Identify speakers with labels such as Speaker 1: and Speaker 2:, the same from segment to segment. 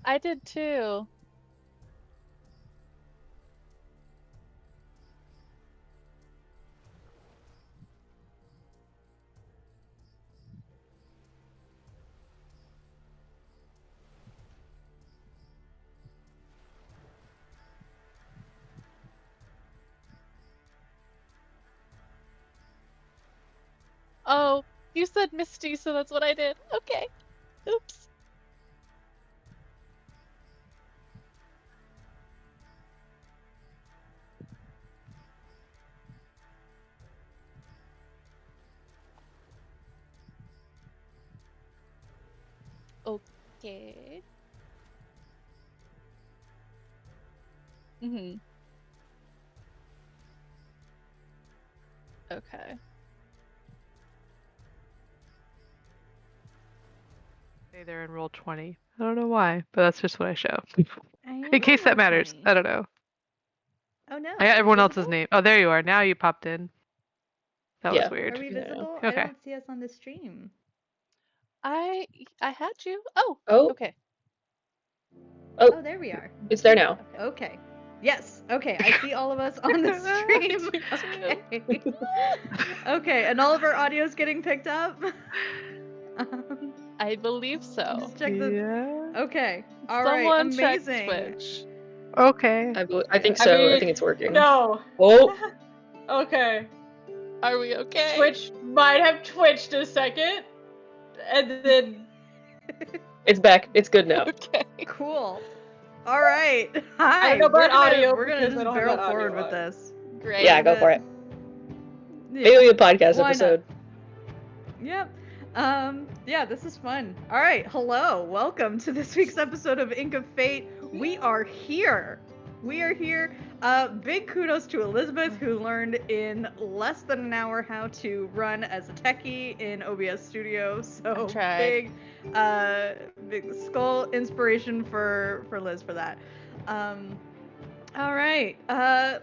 Speaker 1: I did too. Oh, you said Misty, so that's what I did. Okay. Oops. Okay. Mm-hmm. Okay.
Speaker 2: Say they're in roll 20. I don't know why, but that's just what I show.
Speaker 3: I am
Speaker 2: In case that
Speaker 3: roll
Speaker 2: matters.
Speaker 3: 20.
Speaker 2: I don't know.
Speaker 3: Oh no.
Speaker 2: I got
Speaker 3: Are we
Speaker 2: everyone else's
Speaker 3: visible?
Speaker 2: name. Oh, there you are. Now you popped in. That was
Speaker 4: Yeah.
Speaker 3: Are
Speaker 2: weird.
Speaker 3: we
Speaker 4: No.
Speaker 3: visible? I
Speaker 2: Okay.
Speaker 3: don't see us on the stream.
Speaker 1: I had you. Oh,
Speaker 4: Oh,
Speaker 1: okay.
Speaker 4: oh,
Speaker 3: Oh, there we are.
Speaker 4: it's there now.
Speaker 1: Okay.
Speaker 3: Okay. Yes. Okay. I see all of us on the stream.
Speaker 1: You too.
Speaker 3: Okay. Okay. And all of our audio's getting picked up. Um,
Speaker 1: I believe so.
Speaker 3: just check the.
Speaker 2: Yeah.
Speaker 3: Okay. All right.
Speaker 1: Someone check
Speaker 3: Amazing.
Speaker 1: Twitch.
Speaker 2: Okay.
Speaker 4: I think
Speaker 5: I
Speaker 4: so.
Speaker 5: mean,
Speaker 4: I think it's working.
Speaker 5: No.
Speaker 4: Oh,
Speaker 5: Okay.
Speaker 1: Are we okay?
Speaker 5: Twitch might have twitched a second, and then
Speaker 4: it's back. It's good now.
Speaker 1: Okay.
Speaker 3: Cool. All right. Hi.
Speaker 5: I don't know about audio
Speaker 3: We're gonna
Speaker 5: because I
Speaker 3: just
Speaker 5: don't have
Speaker 3: barrel
Speaker 5: that audio
Speaker 3: forward with
Speaker 5: on.
Speaker 3: this.
Speaker 1: Great.
Speaker 4: Yeah, go for it.
Speaker 3: Yeah.
Speaker 4: Maybe a podcast
Speaker 3: Why not?
Speaker 4: episode.
Speaker 3: Yep. Yeah, this is fun. All right, hello. Welcome to this week's episode of Ink of Fate. We are here. We are here. Big kudos to Elizabeth, who learned in less than an hour how to run as a techie in OBS Studio. So
Speaker 1: I tried.
Speaker 3: big skull inspiration for Liz for that. All right. I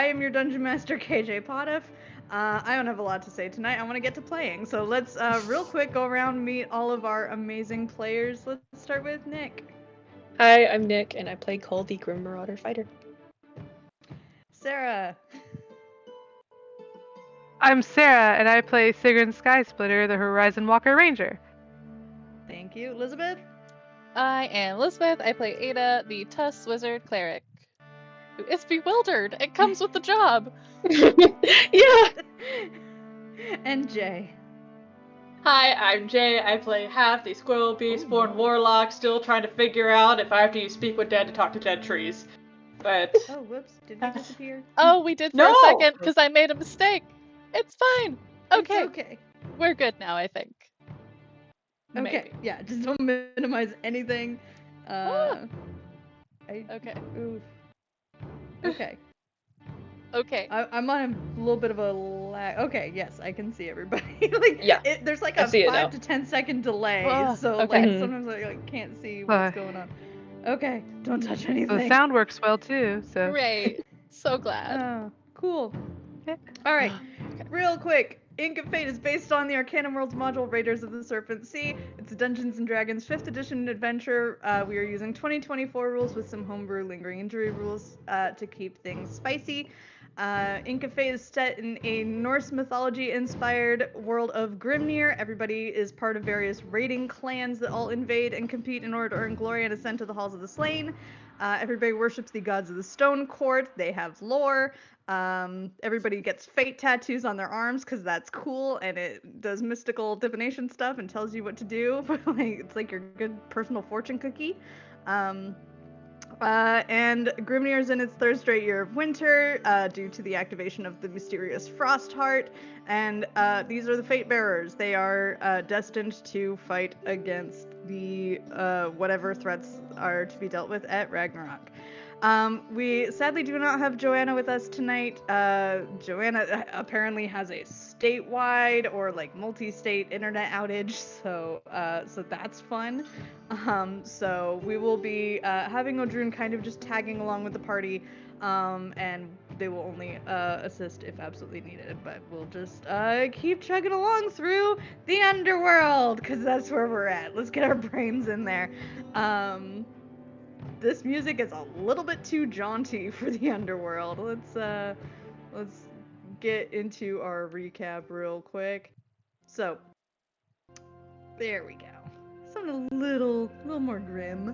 Speaker 3: am your dungeon master, KJ Potiff. I don't have a lot to say tonight. I want to get to playing. So let's real quick go around, meet all of our amazing players. Let's start with Nick.
Speaker 4: Hi, I'm Nick, and I play Cole, the Grim Marauder Fighter.
Speaker 3: Sarah.
Speaker 2: I'm Sarah, and I play Sigrun Skysplitter, the Horizon Walker Ranger.
Speaker 3: Thank you. Elizabeth.
Speaker 1: I am Elizabeth. I play Ada, the Tuss Wizard Cleric, who is bewildered. It comes with the job.
Speaker 4: Yeah.
Speaker 3: And Jay.
Speaker 5: Hi, I'm Jay. I play Half, the Squirrel Beast-born warlock, still trying to figure out if I have to use Speak with Dead to talk to dead trees. But
Speaker 3: Oh, whoops. Did we disappear?
Speaker 1: Oh, we did for
Speaker 5: No!
Speaker 1: a second because I made a mistake. It's fine. Okay.
Speaker 3: It's okay.
Speaker 1: We're good now, I think.
Speaker 3: Okay.
Speaker 1: Maybe.
Speaker 3: Yeah, just don't minimize anything.
Speaker 1: Okay.
Speaker 3: Oof. Okay.
Speaker 1: Okay.
Speaker 3: I'm on a little bit of a lag. Okay, yes, I can see everybody. Like,
Speaker 4: Yeah,
Speaker 3: there's like
Speaker 4: I
Speaker 3: a
Speaker 4: see it now.
Speaker 3: 5 to 10 second delay,
Speaker 1: Oh,
Speaker 3: so
Speaker 1: okay.
Speaker 3: like sometimes I like, can't see what's going on. Okay, don't touch anything.
Speaker 2: The sound works well too, so.
Speaker 1: Great. So glad.
Speaker 3: Oh, cool.
Speaker 2: Yeah.
Speaker 3: All right,
Speaker 1: Okay.
Speaker 3: real quick. Ink of Fate is based on the Arcanum Worlds module Raiders of the Serpent Sea. It's a Dungeons & Dragons 5th edition adventure. We are using 2024 rules with some homebrew lingering injury rules to keep things spicy. Ink of Fate is set in a Norse mythology-inspired world of Grimnir. Everybody is part of various raiding clans that all invade and compete in order to earn glory and ascend to the halls of the slain. Everybody worships the gods of the Stone Court. They have lore. Everybody gets fate tattoos on their arms because that's cool, and it does mystical divination stuff and tells you what to do. It's like your good personal fortune cookie. And Grimnir is in its 3rd straight year of winter due to the activation of the mysterious Frost Heart, and these are the Fate Bearers. They are destined to fight against the whatever threats are to be dealt with at Ragnarok. We sadly do not have Joanna with us tonight. Joanna apparently has a statewide or like multi-state internet outage, so that's fun. So we will be having Odrun kind of just tagging along with the party, and they will only assist if absolutely needed. But we'll just keep chugging along through the Underworld, because that's where we're at. Let's get our brains in there. this music is a little bit too jaunty for the Underworld. Let's get into our recap real quick. So, there we go. Something a little more grim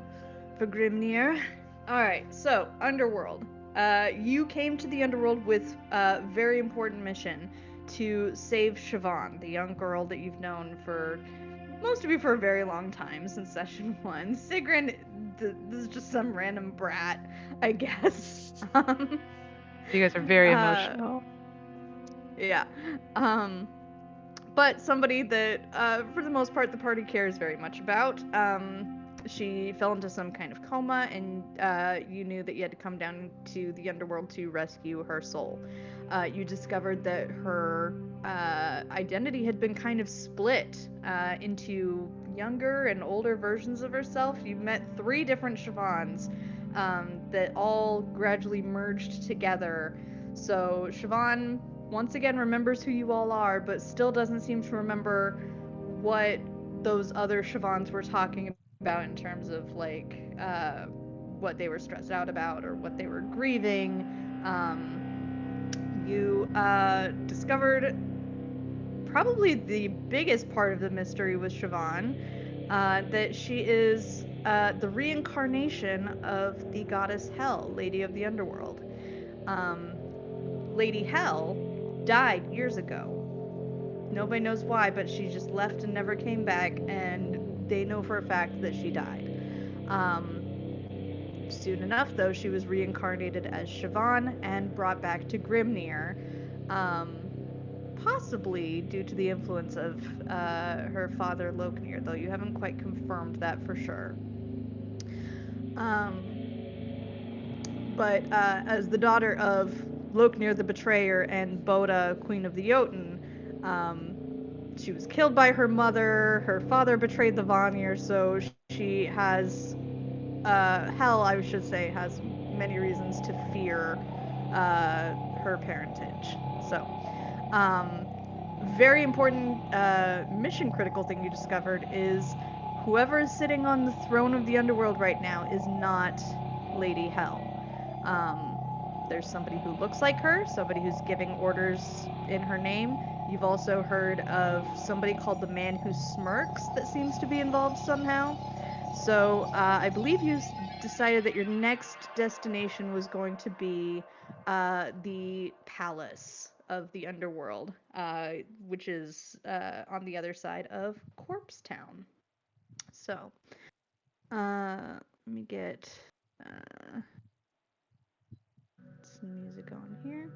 Speaker 3: for Grimnir. Alright, so, Underworld. You came to the Underworld with a very important mission to save Siobhan, the young girl that you've known for, most of you, for a very long time, since session 1. Sigrun, this is just some random brat, I guess.
Speaker 2: You guys are very emotional.
Speaker 3: Yeah. But somebody that, for the most part, the party cares very much about. She fell into some kind of coma, and you knew that you had to come down to the Underworld to rescue her soul. You discovered that her identity had been kind of split into younger and older versions of herself. You've met 3 different Siobhans that all gradually merged together. So Siobhan once again remembers who you all are, but still doesn't seem to remember what those other Siobhans were talking about in terms of like what they were stressed out about or what they were grieving. You discovered probably the biggest part of the mystery with Siobhan, that she is the reincarnation of the goddess Hel, Lady of the Underworld. Lady Hel died years ago. Nobody knows why, but she just left and never came back, and they know for a fact that she died. Soon enough, though, she was reincarnated as Siobhan and brought back to Grimnir, possibly due to the influence of her father Loknir, though you haven't quite confirmed that for sure. But as the daughter of Loknir the Betrayer and Boda, Queen of the Jotun, she was killed by her mother. Her father betrayed the Vanir, so she has, Hel, I should say, has many reasons to fear her parentage. So, very important mission critical thing you discovered is whoever is sitting on the throne of the Underworld right now is not Lady Hel. There's somebody who looks like her, somebody who's giving orders in her name. You've also heard of somebody called the Man Who Smirks that seems to be involved somehow. So I believe you decided that your next destination was going to be the Palace of the Underworld, which is on the other side of Corpse Town. So let me get some music on here.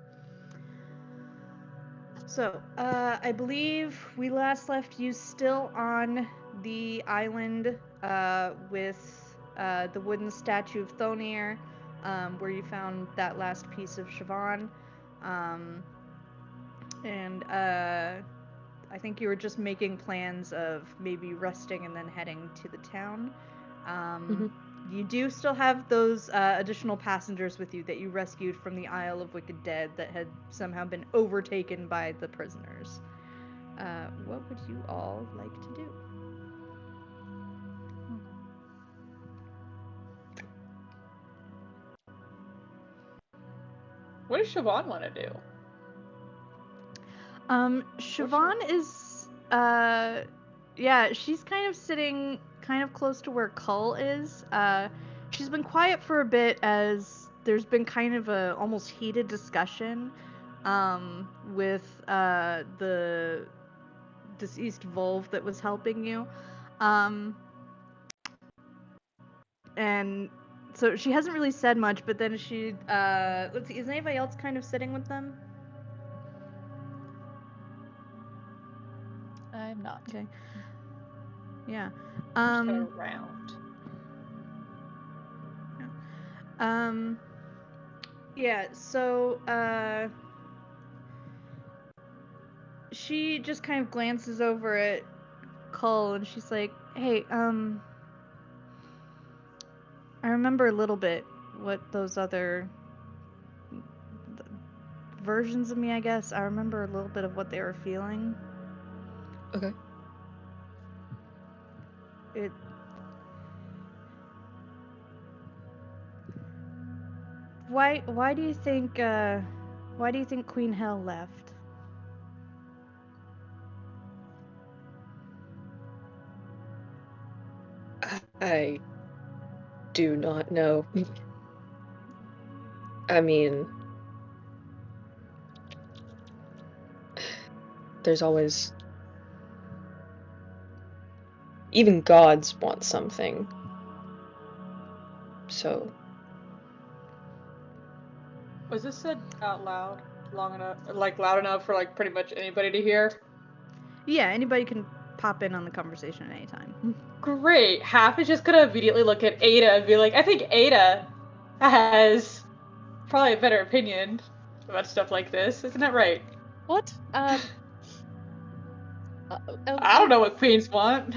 Speaker 3: So, I believe we last left you still on the island with the wooden statue of Thonir, where you found that last piece of Siobhan. And I think you were just making plans of maybe resting and then heading to the town. You do still have those additional passengers with you that you rescued from the Isle of Wicked Dead that had somehow been overtaken by the prisoners. What would you all like to do?
Speaker 5: What does Siobhan want to do?
Speaker 3: Siobhan is, she's kind of sitting kind of close to where Cull is. She's been quiet for a bit as there's been kind of a almost heated discussion with the deceased Volve that was helping you. And so she hasn't really said much, but then she, let's see, is anybody else kind of sitting with them?
Speaker 1: I'm not.
Speaker 3: Okay. Yeah.
Speaker 5: Just kind of around.
Speaker 3: Yeah, so, she just kind of glances over at Cull and she's like, hey, I remember a little bit what those other versions of me, I guess. I remember a little bit of what they were feeling.
Speaker 4: Okay.
Speaker 3: Why do you think Queen Hell left?
Speaker 4: I do not know. I mean, there's always... Even gods want something. So...
Speaker 5: Was this said out loud long enough, like loud enough for like pretty much anybody to hear?
Speaker 3: Yeah, anybody can pop in on the conversation at any time.
Speaker 5: Great. Half is just gonna immediately look at Ada and be like, I think Ada has probably a better opinion about stuff like this. Isn't that right?
Speaker 1: What?
Speaker 5: I don't know what queens want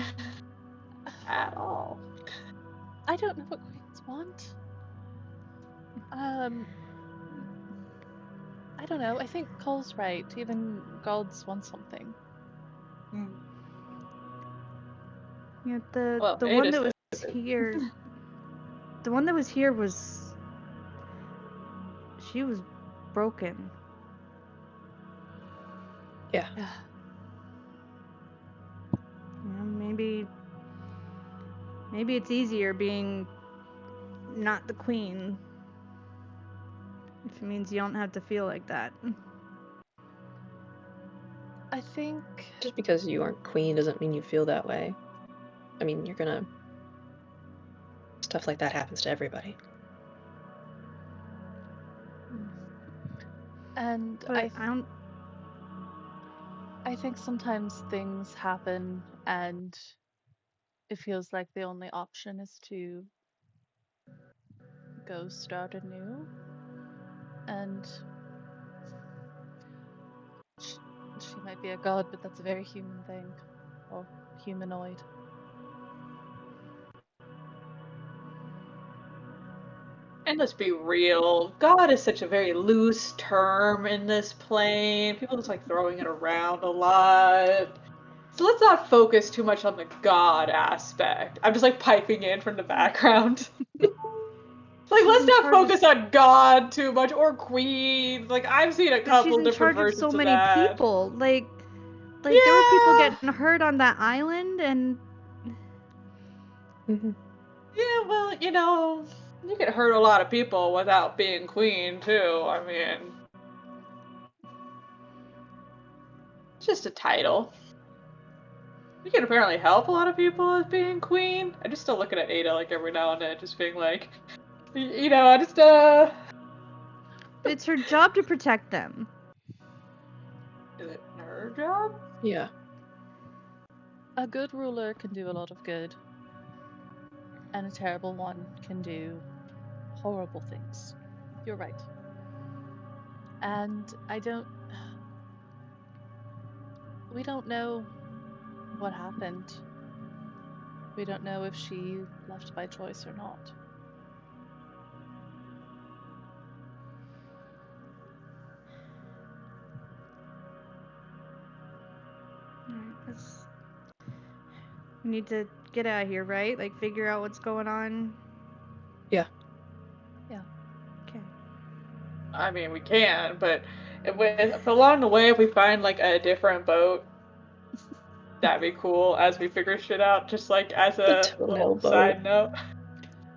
Speaker 5: at all.
Speaker 1: I don't know what queens want. I don't know. I think Cole's right. Even gods want something.
Speaker 3: Yeah, the
Speaker 5: Well,
Speaker 3: one
Speaker 5: Ada
Speaker 3: that was
Speaker 5: said it.
Speaker 3: here. The one that was here was. She was broken.
Speaker 4: Yeah.
Speaker 3: You know, maybe it's easier being not the queen. If it means you don't have to feel like that.
Speaker 1: I think
Speaker 4: Just because you aren't queen doesn't mean you feel that way. I mean, you're gonna... Stuff like that happens to everybody.
Speaker 1: and
Speaker 3: But I don't.
Speaker 1: I think sometimes things happen and it feels like the only option is to go start anew. And she might be a god, but that's a very human thing. Or humanoid.
Speaker 5: And let's be real, God is such a very loose term in this plane. People just like throwing it around a lot. So let's not focus too much on the God aspect. I'm just like piping in from the background. Like, let's not focus on God too much, or queens. Like, I've seen a couple
Speaker 3: She's in
Speaker 5: different
Speaker 3: charge of
Speaker 5: versions
Speaker 3: so
Speaker 5: of
Speaker 3: many
Speaker 5: that.
Speaker 3: people. Like there were people
Speaker 5: Yeah.
Speaker 3: getting hurt on that island, and
Speaker 5: Yeah, well, you know, you can hurt a lot of people without being queen, too. I mean, it's just a title. You can apparently help a lot of people as being queen. I'm just still looking at Ada, like, every now and then, just being like, you know, I just,
Speaker 3: it's her job to protect them.
Speaker 5: Is it her job?
Speaker 4: Yeah.
Speaker 1: A good ruler can do a lot of good. And a terrible one can do horrible things. You're right. And we don't know what happened. We don't know if she left by choice or not.
Speaker 3: We need to get out of here, right? Like, figure out what's going on.
Speaker 4: Yeah.
Speaker 1: Yeah.
Speaker 3: Okay.
Speaker 5: I mean, we can, but if along the way, if we find, like, a different boat, that'd be cool as we figure shit out, just, like, as a little side note.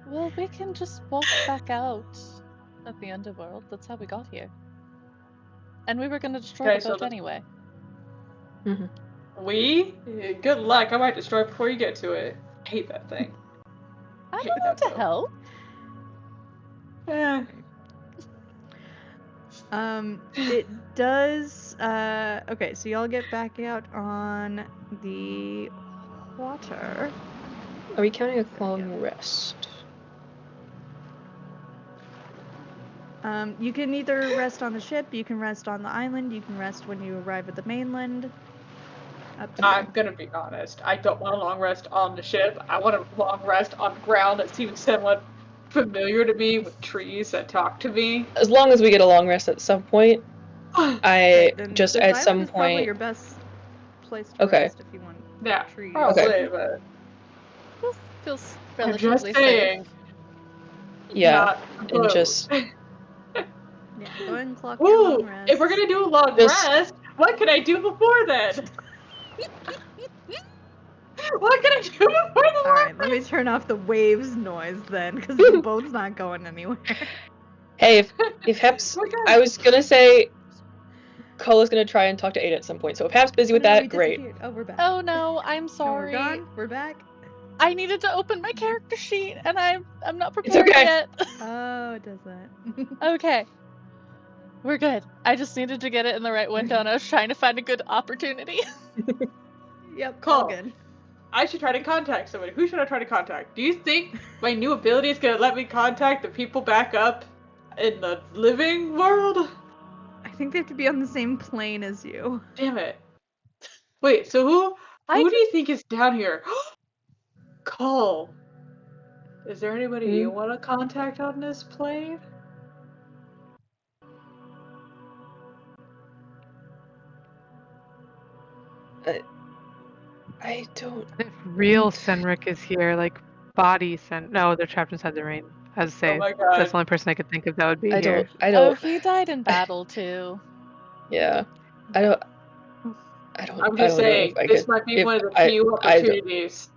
Speaker 1: Well, we can just walk back out of the Underworld. That's how we got here. And we were going to destroy the boat anyway.
Speaker 5: Good luck. I might destroy it before you get to it. I hate that thing.
Speaker 1: I'm allowed to help.
Speaker 5: Yeah.
Speaker 3: It does. Okay, so y'all get back out on the water.
Speaker 4: Are we counting a long rest?
Speaker 3: You can either rest on the ship, you can rest on the island, you can rest when you arrive at the mainland. Up to
Speaker 5: I'm gonna be honest. I don't want a long rest on the ship. I want a long rest on the ground that seems somewhat familiar to me, with trees that talk to me.
Speaker 4: As long as we get a long rest at some point.
Speaker 3: Okay,
Speaker 4: just
Speaker 3: the
Speaker 4: at
Speaker 3: island
Speaker 4: some
Speaker 3: is probably
Speaker 4: point.
Speaker 3: your best place to rest if you want trees.
Speaker 5: Probably, but
Speaker 1: Feels
Speaker 5: I'm
Speaker 1: relatively
Speaker 5: just saying.
Speaker 1: safe.
Speaker 4: Yeah, and just
Speaker 3: Yeah, go ahead and clock your long
Speaker 5: Ooh,
Speaker 3: rest.
Speaker 5: if we're gonna do a long rest, what can I do before then? What can I do before the long
Speaker 3: Alright, let me
Speaker 5: rest?
Speaker 3: turn off the waves noise then, because the boat's not going anywhere.
Speaker 4: Hey, if Hep's, I was gonna say, Cola's gonna try and talk to Ada at some point. So if Hep's busy with
Speaker 3: No, we
Speaker 4: that, great.
Speaker 3: disappeared. Oh, we're back.
Speaker 1: Oh no, I'm
Speaker 3: No,
Speaker 1: sorry.
Speaker 3: we're gone. We're back.
Speaker 1: I needed to open my character sheet and I'm not
Speaker 4: It's
Speaker 1: prepared
Speaker 4: okay.
Speaker 1: yet.
Speaker 3: Oh, it does that.
Speaker 1: Okay. We're good. I just needed to get it in the right window and I was trying to find a good opportunity.
Speaker 3: Yep,
Speaker 5: Cool.
Speaker 3: all good.
Speaker 5: I should try to contact somebody. Who should I try to contact? Do you think my new ability is gonna let me contact the people back up in the living world?
Speaker 3: I think they have to be on the same plane as you.
Speaker 5: Damn it. Wait, so who do you think is down here? Cole. Is there anybody you want to contact on this plane?
Speaker 4: I don't.
Speaker 2: If real Senric is here, like body No, they're trapped inside the rain. I was
Speaker 5: Oh
Speaker 2: say
Speaker 5: my god.
Speaker 2: that's the only person I could think of that would be
Speaker 4: I
Speaker 2: here.
Speaker 4: don't.
Speaker 1: Oh, he died in battle too.
Speaker 4: Yeah. I don't.
Speaker 5: I'm just saying, this might be one of the few opportunities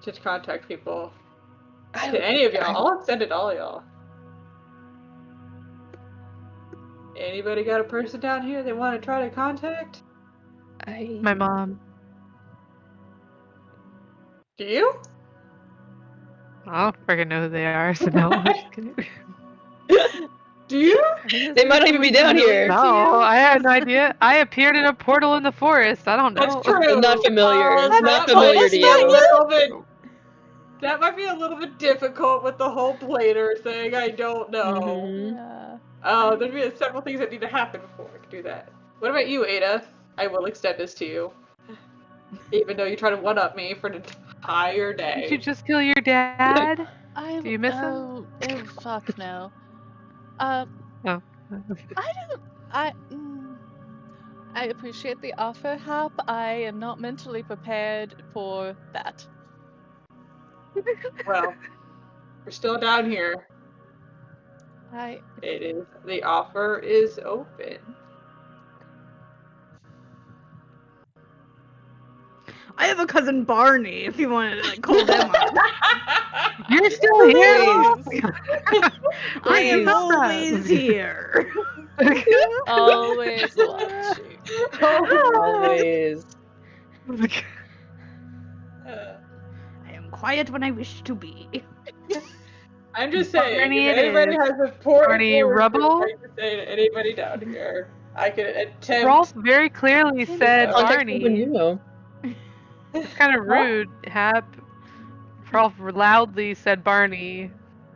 Speaker 5: to contact people. To any of y'all. I'll send it to all y'all. Anybody got a person down here they want to try to contact?
Speaker 2: My mom.
Speaker 5: Do you?
Speaker 2: I don't freaking know who they are, so no. I'm just kidding.
Speaker 5: Do you?
Speaker 4: They might not even be down here.
Speaker 2: No, I had no idea. I appeared in a portal in the forest. I don't know.
Speaker 5: That's true.
Speaker 4: Not familiar.
Speaker 5: That
Speaker 4: Not
Speaker 5: might
Speaker 4: familiar to
Speaker 5: be
Speaker 4: you.
Speaker 5: a little bit. That might be a little bit difficult with the whole blader thing. I don't know.
Speaker 1: Yeah.
Speaker 5: Oh, there'd be several things that need to happen before I can do that. What about you, Ada? I will extend this to you. Even though you try to one-up me for an entire day.
Speaker 2: Did you just kill your dad? Do you miss him?
Speaker 1: Oh, fuck no.
Speaker 2: Oh.
Speaker 1: I appreciate the offer, Hap. I am not mentally prepared for that.
Speaker 5: Well, we're still down here.
Speaker 1: It
Speaker 5: is. The offer is open.
Speaker 3: I have a cousin Barney, if you wanted to like call them up.
Speaker 2: You're still here?
Speaker 3: I am always here.
Speaker 1: Always watching.
Speaker 4: Always.
Speaker 3: I am quiet when I wish to be.
Speaker 5: I'm just saying,
Speaker 2: Barney
Speaker 5: if
Speaker 2: it
Speaker 5: anybody
Speaker 2: is.
Speaker 5: has important
Speaker 2: Barney
Speaker 5: words
Speaker 2: Rubble?
Speaker 5: to say to anybody down here, I could attempt.
Speaker 2: Rolf very clearly said
Speaker 4: Contact someone
Speaker 2: Barney.
Speaker 4: you know.
Speaker 2: It's kind of rude, Hap. Rolf loudly said Barney.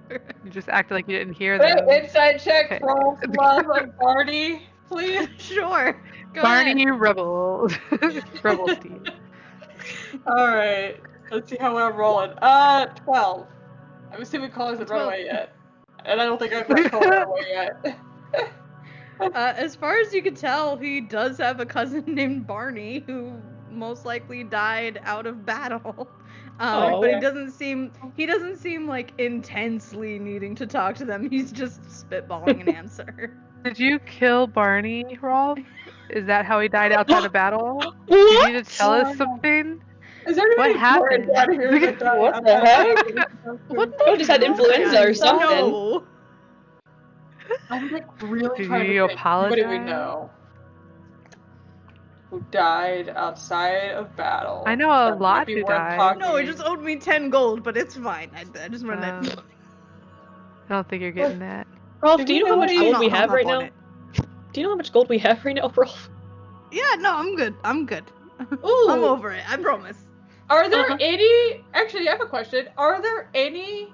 Speaker 2: You just acted like you didn't hear them.
Speaker 5: Inside check
Speaker 2: Okay.
Speaker 5: from love of Barney, please.
Speaker 3: Sure. Go
Speaker 2: Barney
Speaker 3: ahead.
Speaker 2: Rebel. Rebel Steve.
Speaker 5: Alright, let's see how I'm rolling. 12. I'm assuming Cole hasn't run away yet. And I don't think I've let Cole run away yet.
Speaker 3: As far as you can tell, he does have a cousin named Barney who most likely died out of battle. But he doesn't seem like intensely needing to talk to them. He's just spitballing an answer.
Speaker 2: Did you kill Barney, Rolf? Is that how he died outside of battle?
Speaker 4: What?
Speaker 2: You need to tell us something?
Speaker 5: Is there anybody
Speaker 2: What happened?
Speaker 5: down here that died
Speaker 4: What the heck? What just had influenza or something.
Speaker 3: No.
Speaker 5: I'm like really
Speaker 2: Do
Speaker 5: trying
Speaker 2: you
Speaker 5: to think. What do we
Speaker 2: apologize?
Speaker 5: know? Who died outside of battle?
Speaker 2: I know a
Speaker 5: That
Speaker 2: lot
Speaker 5: might be
Speaker 2: who
Speaker 5: worth
Speaker 2: died.
Speaker 5: talking.
Speaker 3: No, he just owed me 10 gold, but it's fine. I just wanted to...
Speaker 2: I don't think you're getting that.
Speaker 4: Rolf, do you know how much
Speaker 3: I'm
Speaker 4: gold
Speaker 3: not
Speaker 4: we
Speaker 3: hung
Speaker 4: have
Speaker 3: up
Speaker 4: right
Speaker 3: on
Speaker 4: now?
Speaker 3: it.
Speaker 4: Do you know how much gold we have right now, Rolf?
Speaker 3: Yeah, no, I'm good. I'm good.
Speaker 5: Ooh.
Speaker 3: I'm over it. I promise.
Speaker 5: Are there any? Actually, I have a question. Are there any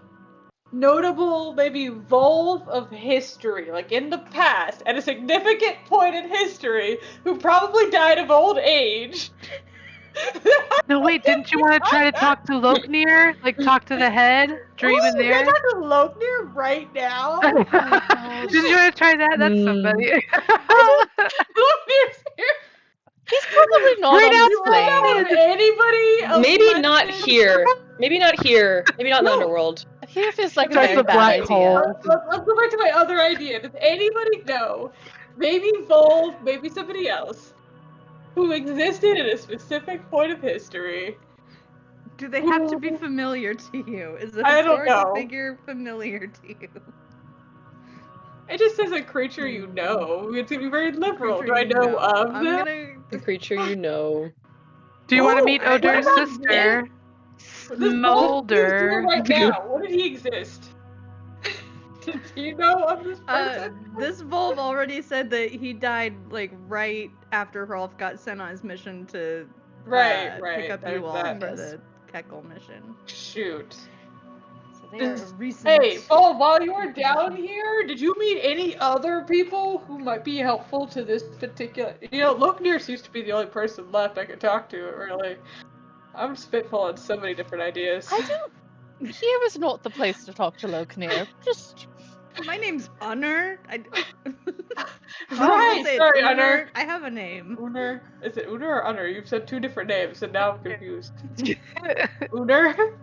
Speaker 5: notable, maybe Volve of history, like in the past, at a significant point in history, who probably died of old age?
Speaker 2: No, wait, didn't you want to try to talk to Lopnir? Like, talk to the head? Dream in
Speaker 5: Ooh,
Speaker 2: there?
Speaker 5: Can I talk to Lopnir right now?
Speaker 2: Did you want to try that? That's somebody.
Speaker 5: Lopnir's here.
Speaker 1: He's probably not
Speaker 2: Right
Speaker 1: on
Speaker 2: now,
Speaker 1: this
Speaker 5: Do I
Speaker 1: plane.
Speaker 5: know anybody? of
Speaker 4: Maybe
Speaker 5: London?
Speaker 4: not here. Maybe not here. Maybe not in the
Speaker 5: No.
Speaker 4: Underworld.
Speaker 1: I Here feels like a
Speaker 2: Starts
Speaker 1: very
Speaker 2: with
Speaker 1: bad
Speaker 2: black
Speaker 1: idea.
Speaker 2: hole.
Speaker 5: Let's go back to my other idea. Does anybody know, maybe Volv, maybe somebody else, who existed at a specific point of history?
Speaker 3: Do they have to be familiar to you? Is a
Speaker 5: I don't
Speaker 3: historical
Speaker 5: know.
Speaker 3: figure familiar to you?
Speaker 5: It just says a creature you know. It's gonna be very liberal. Do I
Speaker 3: Creature you
Speaker 5: know of
Speaker 3: I'm
Speaker 5: them?
Speaker 3: gonna.
Speaker 4: The creature you know.
Speaker 2: Do you want to meet
Speaker 3: Oh, what
Speaker 2: Odur's
Speaker 5: about
Speaker 2: sister?
Speaker 5: This Volv is here
Speaker 2: Smolder.
Speaker 5: right now. When did he exist? Do you know of this person?
Speaker 3: This Volv already said that he died like right after Rolf got sent on his mission to
Speaker 5: Right.
Speaker 3: pick up
Speaker 5: There's
Speaker 3: you all
Speaker 5: that.
Speaker 3: for
Speaker 1: Yes.
Speaker 3: the Keckle mission.
Speaker 5: Shoot.
Speaker 3: So they are
Speaker 5: This-
Speaker 3: recent.
Speaker 5: Hey, Volv, while you were down here, did you meet any other people who might be helpful to this particular... You know, Loknir seems to be the only person left I can talk to, really. I'm spitballing so many different ideas.
Speaker 1: I don't. Here is not the place to talk to Loknir. Just.
Speaker 3: My name's Unner.
Speaker 5: Right, sorry, Unner.
Speaker 3: I have a name.
Speaker 5: Uner? Is it Uner or Unner? You've said two different names, and now I'm confused. Uner?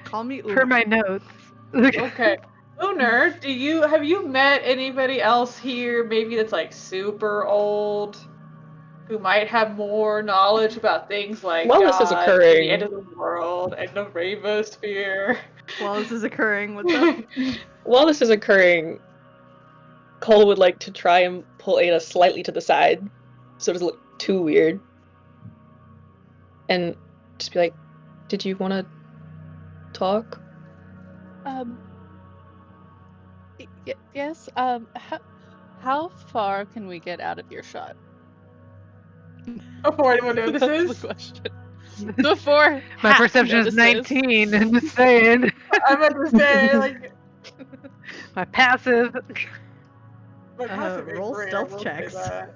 Speaker 3: Call me
Speaker 2: Per
Speaker 3: Uber.
Speaker 2: my notes.
Speaker 5: Okay. Uner, have you met anybody else here, maybe that's like super old, who might have more knowledge about things like
Speaker 4: While this is
Speaker 5: God,
Speaker 4: occurring-
Speaker 5: the end of the world, and the Rainbowsphere?
Speaker 3: While this is occurring, what's up?
Speaker 4: While this is occurring, Cole would like to try and pull Ada slightly to the side, so it doesn't look too weird. And just be like, did you want to talk?
Speaker 1: Yes. How far can we get out of your shot?
Speaker 5: Before anyone
Speaker 1: That's
Speaker 5: notices,
Speaker 1: the question. Before
Speaker 2: My
Speaker 1: Hat
Speaker 2: perception is
Speaker 1: notices.
Speaker 2: 19. I'm just saying.
Speaker 5: I meant to say, like,
Speaker 2: My passive.
Speaker 5: my passive
Speaker 3: roll
Speaker 5: agree, I
Speaker 3: stealth
Speaker 5: will say
Speaker 3: checks.
Speaker 5: that.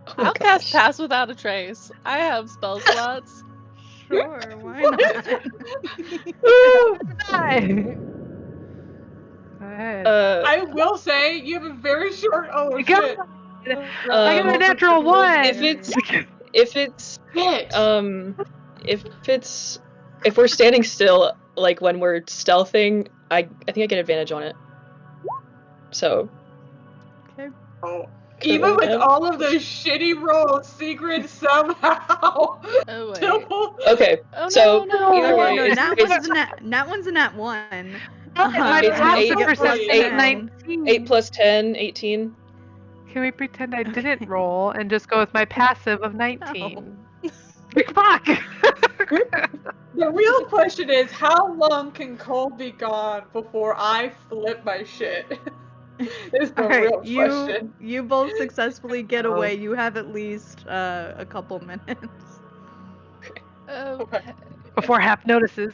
Speaker 4: Oh,
Speaker 1: I'll cast
Speaker 4: gosh.
Speaker 1: Pass Without a Trace. I have spell slots.
Speaker 3: Sure, why not?
Speaker 2: Woo! Die! Go ahead.
Speaker 5: I will say, you have a very short. Oh
Speaker 2: You
Speaker 5: shit!
Speaker 2: got I got a natural one.
Speaker 4: If we're standing still, like when we're stealthing, I think I get advantage on it. So
Speaker 5: Oh. Even with
Speaker 4: Cool.
Speaker 5: all of those shitty rolls, Sigrid somehow.
Speaker 1: Oh wait.
Speaker 5: still-
Speaker 4: okay,
Speaker 1: Oh
Speaker 4: so
Speaker 1: no!
Speaker 4: either way,
Speaker 3: No,
Speaker 4: it's-
Speaker 3: Nat one's a nat 1.
Speaker 2: My
Speaker 4: It's
Speaker 2: passive
Speaker 4: eight
Speaker 2: perception
Speaker 5: plus
Speaker 2: is
Speaker 3: 10.
Speaker 2: 19.
Speaker 4: 8 plus 10, 18.
Speaker 2: Can we pretend I didn't roll and just go with my passive of 19?
Speaker 3: No.
Speaker 2: Fuck!
Speaker 5: The real question is, how long can Cole be gone before I flip my shit? Is the
Speaker 3: Alright,
Speaker 5: real question.
Speaker 3: you both successfully get
Speaker 2: Oh.
Speaker 3: away. You have at least a couple minutes.
Speaker 1: Okay.
Speaker 2: Before Hap notices.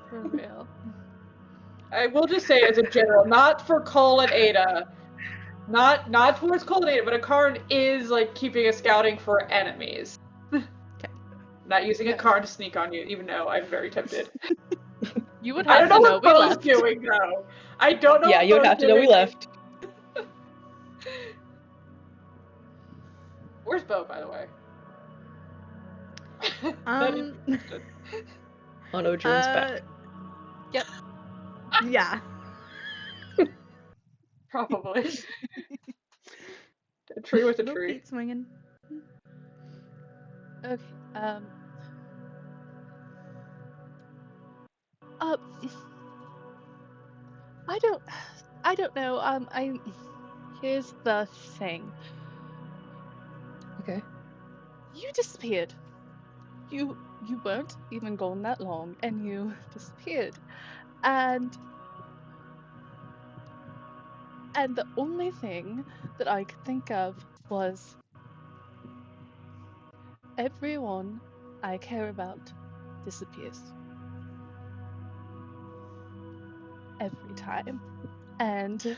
Speaker 1: For real.
Speaker 5: I will just say, as a general, not for Cole and Ada, not towards Cole and Ada, but Akaran is like keeping a scouting for enemies. Not using a card to sneak on you, even though I'm very tempted.
Speaker 1: You would
Speaker 5: I
Speaker 1: have
Speaker 5: don't know
Speaker 1: to know
Speaker 5: what
Speaker 1: we
Speaker 5: Bo's
Speaker 1: left.
Speaker 5: doing though. I don't know.
Speaker 4: Yeah,
Speaker 5: what
Speaker 4: you would
Speaker 5: Bo's
Speaker 4: have to know we
Speaker 5: doing.
Speaker 4: left.
Speaker 5: Where's Bo, by the way?
Speaker 3: Um,
Speaker 4: On Odrin's back.
Speaker 3: Yeah.
Speaker 5: Probably. A tree with a
Speaker 3: No
Speaker 5: tree.
Speaker 3: feet swinging.
Speaker 1: Okay. I don't know. Here's the thing.
Speaker 4: Okay.
Speaker 1: You disappeared. You weren't even gone that long, and you disappeared. And the only thing that I could think of was everyone I care about disappears. Every time. And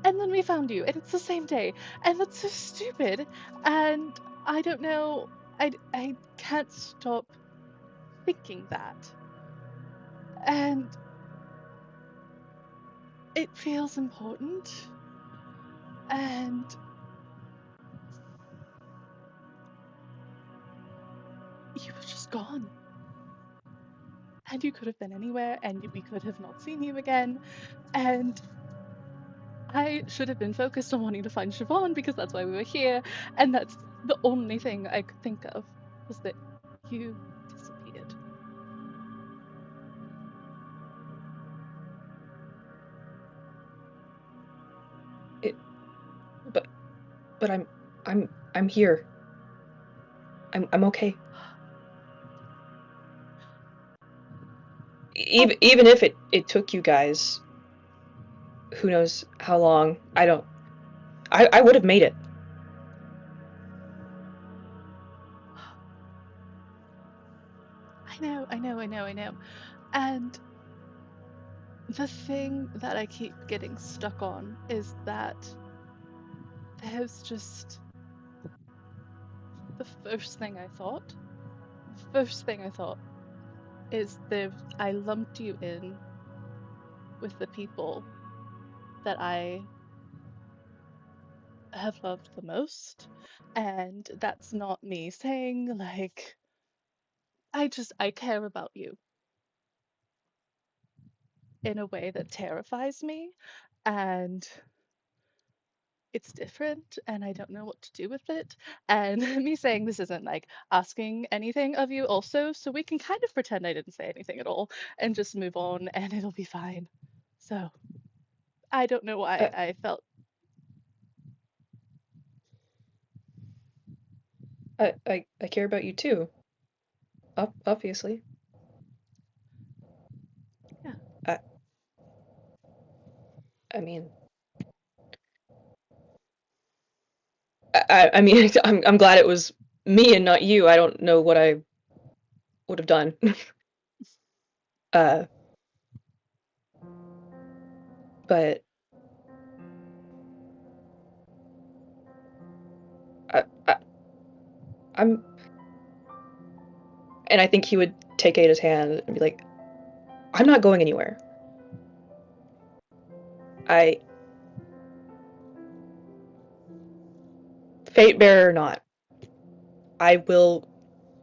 Speaker 1: then we found you, and it's the same day, and that's so stupid. And I don't know. I can't stop thinking that. And it feels important. And you were just gone. And you could have been anywhere, and we could have not seen you again. And I should have been focused on wanting to find Siobhan because that's why we were here. And that's the only thing I could think of, was that you disappeared.
Speaker 4: But I'm here. I'm okay. Even if it took you guys who knows how long, I would have made it.
Speaker 1: I know. And the thing that I keep getting stuck on is that there's just the first thing I thought is that I lumped you in with the people that I have loved the most. And that's not me saying, like, I care about you in a way that terrifies me. And it's different and I don't know what to do with it. And me saying this isn't like asking anything of you also, so we can kind of pretend I didn't say anything at all and just move on and it'll be fine. So I don't know why I felt
Speaker 4: I care about you too. Obviously.
Speaker 1: Yeah.
Speaker 4: I mean, I mean, I'm glad it was me and not you. I don't know what I would have done. But I'm, and I think he would take Ada's hand and be like, I'm not going anywhere. Fate bearer or not, I will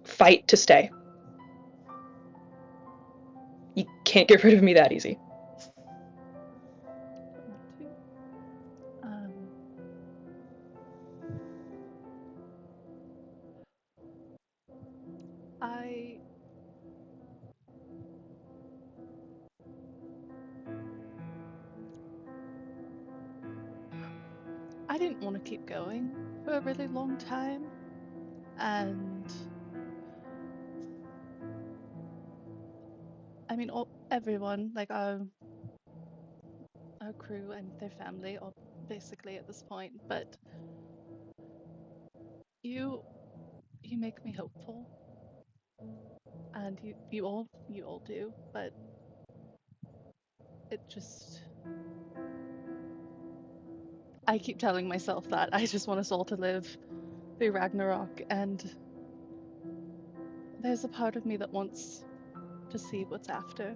Speaker 4: fight to stay. You can't get rid of me that easy.
Speaker 1: I didn't want to keep going for a really long time, and I mean, everyone, like our crew and their family, are basically at this point. But you make me hopeful, and you all do. But it just, I keep telling myself that I just want us all to live through Ragnarok, and there's a part of me that wants to see what's after.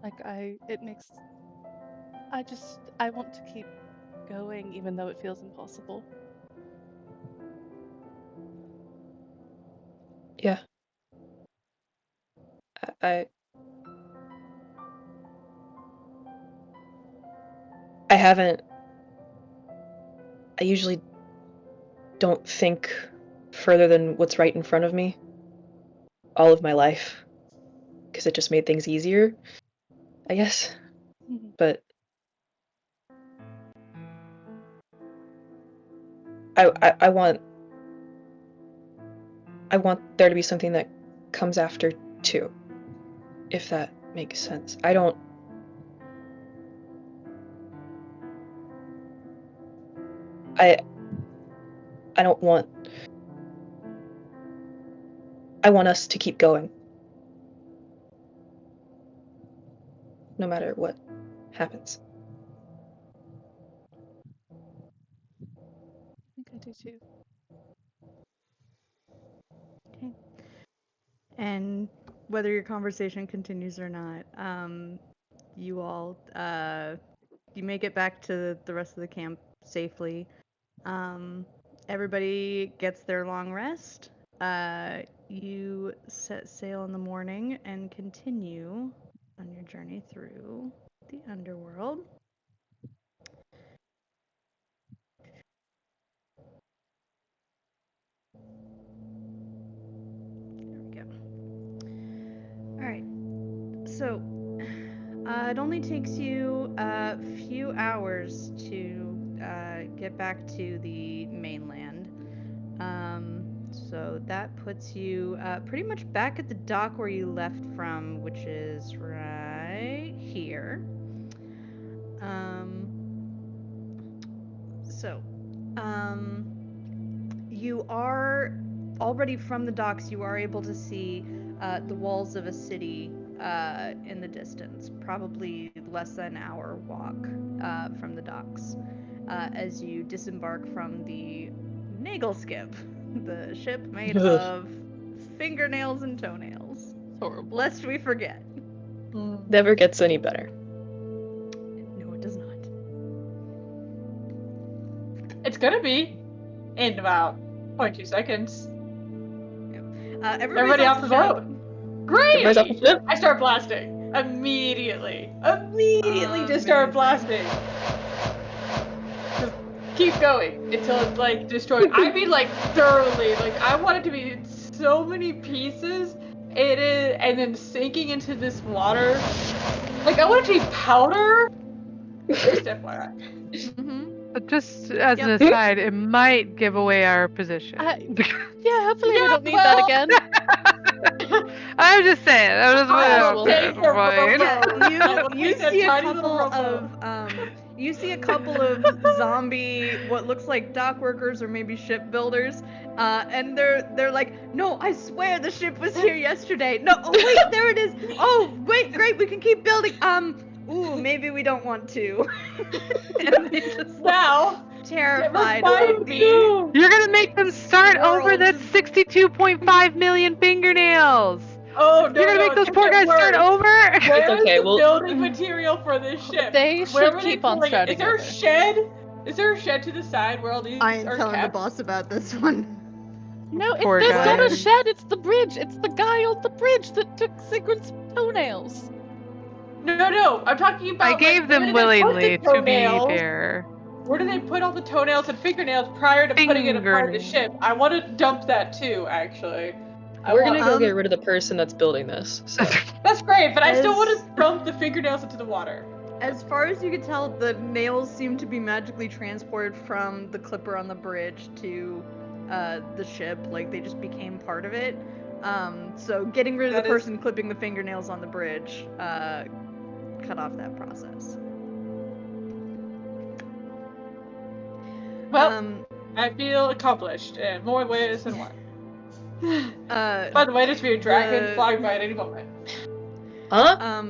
Speaker 1: Like I want to keep going even though it feels impossible.
Speaker 4: Yeah. I haven't. I usually don't think further than what's right in front of me all of my life because it just made things easier, I guess. But I want there to be something that comes after too, if that makes sense. I don't want. I want us to keep going, no matter what happens.
Speaker 1: I think I do too.
Speaker 3: Okay. And whether your conversation continues or not, you all, you make it back to the rest of the camp safely. Everybody gets their long rest. you set sail in the morning and continue on your journey through the Underworld. There we go. Alright, so it only takes you a few hours to get back to the mainland. So that puts you pretty much back at the dock where you left from, which is right here. You are already from the docks, you are able to see the walls of a city in the distance, probably less than an hour walk from the docks, as you disembark from the Nagelskip, the ship made of fingernails and toenails.
Speaker 1: Horrible.
Speaker 3: Lest we forget.
Speaker 4: Never gets any better.
Speaker 3: No, it does not.
Speaker 5: It's gonna be in about 0.2 seconds. Everybody off the boat. Great!
Speaker 4: Everybody's off the ship.
Speaker 5: I start blasting. Immediately. Just start blasting. Just keep going until it's like destroyed. I mean like thoroughly. Like I want it to be in so many pieces. It is, and then sinking into this water. Like I want it to be powder. Just FYI.
Speaker 2: But just as an aside, it might give away our position.
Speaker 1: Yeah, hopefully we don't need that again.
Speaker 2: I'm just saying. I'm just
Speaker 3: you see a couple of zombie, what looks like dock workers or maybe shipbuilders, and they're like, no, I swear the ship was here yesterday. No, oh wait, there it is. Oh wait, great, we can keep building. Ooh, maybe we don't want to. And they just
Speaker 5: now
Speaker 3: terrified.
Speaker 2: You're gonna make them start over that 62.5 million fingernails.
Speaker 5: Oh no!
Speaker 2: You're gonna make those poor guys start over.
Speaker 5: Where's
Speaker 4: okay,
Speaker 5: the building material for this ship?
Speaker 1: They should keep on starting.
Speaker 5: Is there a shed? Is there a shed to the side where all these
Speaker 3: I ain't
Speaker 5: are
Speaker 3: telling
Speaker 5: kept?
Speaker 3: the boss about this one.
Speaker 1: No,
Speaker 2: Poor
Speaker 1: there's not a
Speaker 2: guy.
Speaker 1: shed, it's the bridge. It's the guy on the bridge that took Sigurd's toenails.
Speaker 5: No, I'm talking about.
Speaker 2: I gave them willingly, to be fair.
Speaker 5: Where do they put all the toenails and fingernails prior to putting it apart of the ship? I want to dump that too, actually.
Speaker 4: We're gonna go get rid of the person that's building this. So.
Speaker 5: That's great, but I still want to dump the fingernails into the water.
Speaker 3: As far as you can tell, the nails seem to be magically transported from the clipper on the bridge to the ship. Like, they just became part of it. So getting rid of the person clipping the fingernails on the bridge cut off that process.
Speaker 5: Well, I feel accomplished in more ways than one. By the way, there's be a dragon flying by at any moment.
Speaker 4: Huh?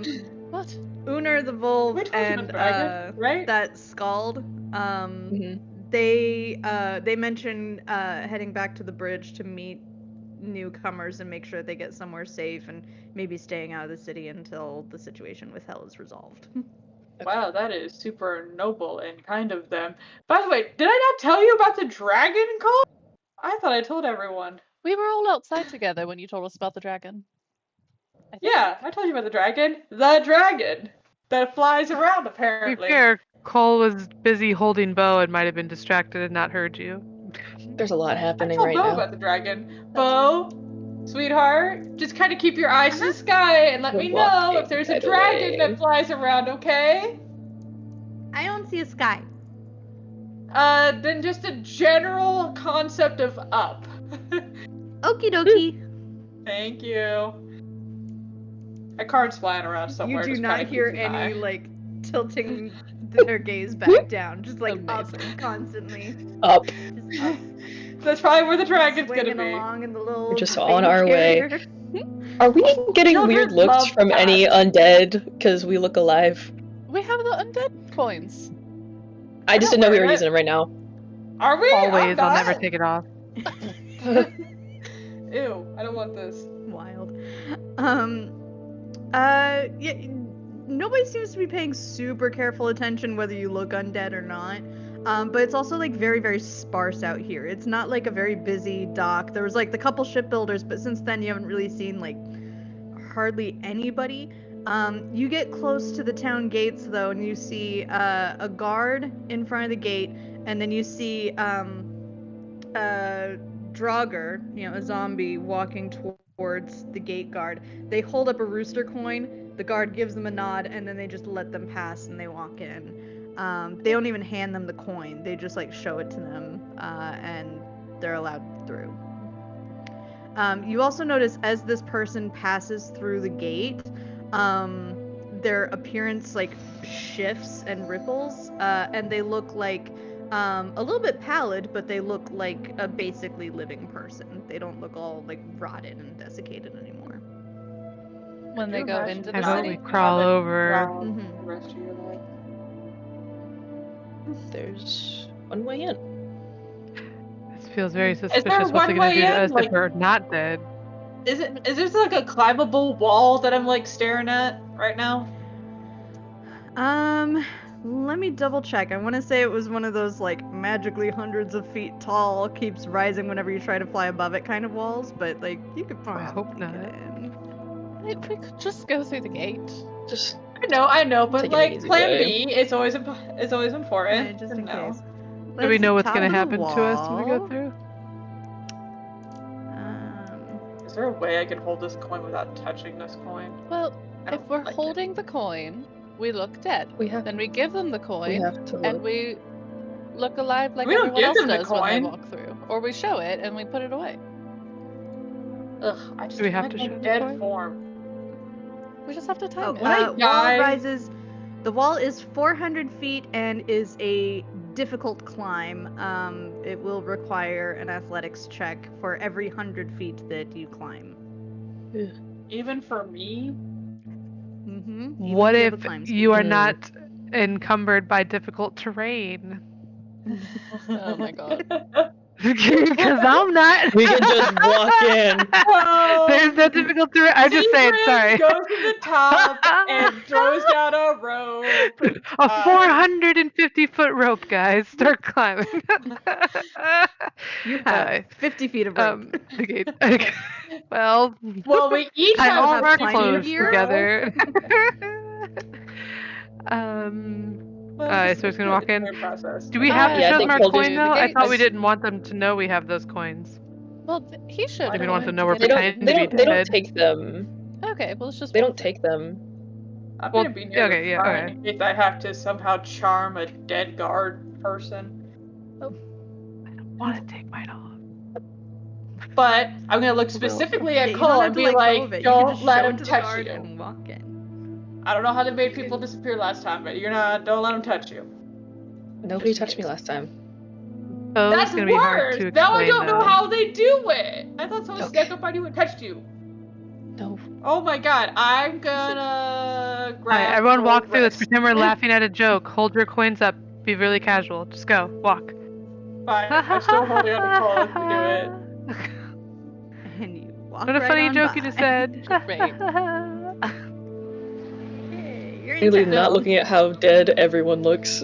Speaker 1: What?
Speaker 3: Uner the Wolf and
Speaker 5: right?
Speaker 3: that Scald, they mention heading back to the bridge to meet newcomers and make sure they get somewhere safe and maybe staying out of the city until the situation with Hell is resolved.
Speaker 5: Wow, that is super noble and kind of them. By the way, did I not tell you about the dragon call? I thought I told everyone.
Speaker 1: We were all outside together when you told us about the dragon.
Speaker 5: Yeah, I told you about the dragon. The dragon that flies around, apparently.
Speaker 2: To be fair, Cole was busy holding Bo and might have been distracted and not heard you.
Speaker 4: There's a lot happening
Speaker 5: I told
Speaker 4: right
Speaker 5: Bo
Speaker 4: now.
Speaker 5: about the dragon. Bo, sweetheart, just kind of keep your eyes to the sky and let me know if there's a dragon that flies around, okay?
Speaker 3: I don't see a sky.
Speaker 5: Then just a general concept of up.
Speaker 3: Okie dokie.
Speaker 5: Thank you. A card's flying around somewhere.
Speaker 3: You do
Speaker 5: just
Speaker 3: not
Speaker 5: kinda
Speaker 3: hear
Speaker 5: keep an
Speaker 3: any
Speaker 5: eye.
Speaker 3: like tilting their gaze back down, just like up constantly.
Speaker 4: Up.
Speaker 3: Just up.
Speaker 5: That's probably where the dragon's
Speaker 3: Swinging
Speaker 5: gonna be.
Speaker 3: along in the little
Speaker 4: We're just
Speaker 3: baby
Speaker 4: on our way.
Speaker 3: carrier.
Speaker 4: Are we getting
Speaker 5: Children
Speaker 4: weird looks
Speaker 5: love
Speaker 4: from any undead because we look alive?
Speaker 1: We have the undead coins.
Speaker 4: I just didn't know we were using them right now.
Speaker 5: Are we?
Speaker 2: Always,
Speaker 5: I'm
Speaker 2: I'll never
Speaker 5: not.
Speaker 2: take it off.
Speaker 5: Ew, I don't want this.
Speaker 3: Wild. Yeah, nobody seems to be paying super careful attention whether you look undead or not. But it's also like very, very sparse out here. It's not like a very busy dock. There was like the couple shipbuilders, but since then you haven't really seen like hardly anybody. You get close to the town gates though, and you see a guard in front of the gate, and then you see Draugr, a zombie, walking towards the gate guard. They hold up a rooster coin. The guard gives them a nod, and then they just let them pass, and they walk in. They don't even hand them the coin. They just like show it to them, and they're allowed through. You also notice as this person passes through the gate, their appearance like shifts and ripples, and they look like a little bit pallid, but they look like a basically living person. They don't look all like rotted and desiccated anymore.
Speaker 1: When they go into the
Speaker 2: How about
Speaker 1: city?
Speaker 2: we crawl over?
Speaker 3: Mhm.
Speaker 5: The rest of your life.
Speaker 4: There's one way in.
Speaker 2: This feels very
Speaker 5: there
Speaker 2: suspicious. What's it
Speaker 5: one
Speaker 2: gonna do
Speaker 5: way
Speaker 2: to
Speaker 5: in,
Speaker 2: us
Speaker 5: like-
Speaker 2: if we're not dead?
Speaker 5: Is there like a climbable wall that I'm like staring at right now?
Speaker 3: Let me double check. I want to say it was one of those like magically hundreds of feet tall, keeps rising whenever you try to fly above it kind of walls, but like you could
Speaker 2: Oh, I
Speaker 3: probably
Speaker 2: hope not.
Speaker 3: get in.
Speaker 1: If we could just go through the gate.
Speaker 4: Just
Speaker 5: I know, but
Speaker 4: Take an
Speaker 5: like
Speaker 4: easy
Speaker 5: plan
Speaker 4: way.
Speaker 5: B is always important.
Speaker 3: Yeah, just
Speaker 5: to
Speaker 3: in
Speaker 5: know.
Speaker 3: case.
Speaker 2: Do we
Speaker 3: Let's
Speaker 2: know
Speaker 3: see,
Speaker 2: what's
Speaker 3: top
Speaker 2: gonna
Speaker 3: of the
Speaker 2: happen to us when we go
Speaker 3: wall.
Speaker 2: through?
Speaker 5: Is there a way I can hold this coin without touching this coin?
Speaker 1: Well,
Speaker 5: I
Speaker 1: if
Speaker 5: don't
Speaker 1: we're
Speaker 5: like it.
Speaker 1: holding the coin, we look dead.
Speaker 4: we have
Speaker 1: Then we give them the coin,
Speaker 4: have to
Speaker 1: and
Speaker 4: look.
Speaker 1: we look alive like
Speaker 5: We don't
Speaker 1: everyone
Speaker 5: give
Speaker 1: else
Speaker 5: them the
Speaker 1: does when they
Speaker 5: coin.
Speaker 1: walk through. Or we show it and we put it away.
Speaker 5: Ugh, I just
Speaker 2: Do we have
Speaker 5: want
Speaker 2: to
Speaker 5: my
Speaker 2: show the
Speaker 5: dead
Speaker 2: coin?
Speaker 5: form.
Speaker 1: We just have to time it.
Speaker 5: When I
Speaker 3: Wall
Speaker 5: die-
Speaker 3: rises. The wall is 400 feet and is a difficult climb. It will require an athletics check for every 100 feet that you climb.
Speaker 5: Even for me?
Speaker 3: Mm-hmm.
Speaker 2: What if you are not encumbered by difficult terrain?
Speaker 1: Oh my god.
Speaker 2: Because I'm not.
Speaker 4: We can just walk in.
Speaker 2: There's no difficult terrain. I'm just saying,
Speaker 5: Zingrin
Speaker 2: sorry.
Speaker 5: goes to the top and throws down a rope.
Speaker 2: A 450-foot rope, guys. Start climbing.
Speaker 3: You have 50 feet of rope.
Speaker 2: Okay. Well,
Speaker 5: Well, we each
Speaker 2: tie all
Speaker 5: have
Speaker 2: of our
Speaker 5: 50
Speaker 2: clothes
Speaker 5: feet of
Speaker 2: together.
Speaker 5: Well,
Speaker 2: so it's gonna walk in.
Speaker 5: Process.
Speaker 2: Do we have to
Speaker 4: Yeah, I
Speaker 2: show
Speaker 4: think
Speaker 2: them our
Speaker 4: we'll
Speaker 2: coin
Speaker 4: do
Speaker 2: though?
Speaker 1: the
Speaker 2: I thought we
Speaker 1: gates.
Speaker 2: didn't want them to know we have those coins.
Speaker 1: Well, he should.
Speaker 5: I
Speaker 2: We
Speaker 5: don't
Speaker 2: don't want them to know we're
Speaker 4: They
Speaker 2: pretending
Speaker 4: don't. They
Speaker 2: to
Speaker 4: don't.
Speaker 2: be
Speaker 4: They don't
Speaker 2: dead.
Speaker 4: take them.
Speaker 1: Okay, well, let's just.
Speaker 4: They
Speaker 1: walk
Speaker 4: don't
Speaker 1: through.
Speaker 4: take them.
Speaker 5: I'm
Speaker 2: Well,
Speaker 5: gonna be near
Speaker 2: okay,
Speaker 5: the
Speaker 2: yeah,
Speaker 5: front
Speaker 2: okay.
Speaker 5: in case I have to somehow charm a dead guard person.
Speaker 2: I don't want to take mine off.
Speaker 5: But I'm gonna look specifically
Speaker 3: Yeah,
Speaker 5: at
Speaker 3: you
Speaker 5: Cole
Speaker 3: don't have
Speaker 5: and
Speaker 3: to
Speaker 5: be
Speaker 3: let go
Speaker 5: like,
Speaker 3: of it. You can
Speaker 5: don't
Speaker 3: just
Speaker 5: let
Speaker 3: show
Speaker 5: him
Speaker 3: it to the
Speaker 5: touch
Speaker 3: guard
Speaker 5: you.
Speaker 3: and walk in.
Speaker 5: I don't know how they made people disappear last time, but don't let him touch you.
Speaker 4: Nobody touched me last time.
Speaker 2: Oh,
Speaker 5: That's
Speaker 2: it's gonna be hard
Speaker 5: worse!
Speaker 2: to
Speaker 5: Now I
Speaker 2: explain,
Speaker 5: don't know
Speaker 2: though.
Speaker 5: how they do it! I thought someone
Speaker 4: Okay.
Speaker 5: snuck up on you and touched you.
Speaker 4: No.
Speaker 5: Oh my god, I'm gonna grab.
Speaker 2: Alright, everyone walk
Speaker 5: Cole's
Speaker 2: through. Let's
Speaker 5: wrist.
Speaker 2: pretend we're laughing at a joke. Hold your coins up. Be really casual. Just go. Walk.
Speaker 5: Fine, I'm still holding on to Cole if we do it.
Speaker 3: And you walk
Speaker 2: What a
Speaker 3: right
Speaker 2: funny
Speaker 3: on
Speaker 2: joke
Speaker 3: by.
Speaker 2: you just said.
Speaker 1: Great.
Speaker 3: Hey, you're in
Speaker 4: Really
Speaker 3: town.
Speaker 4: not looking at how dead everyone looks.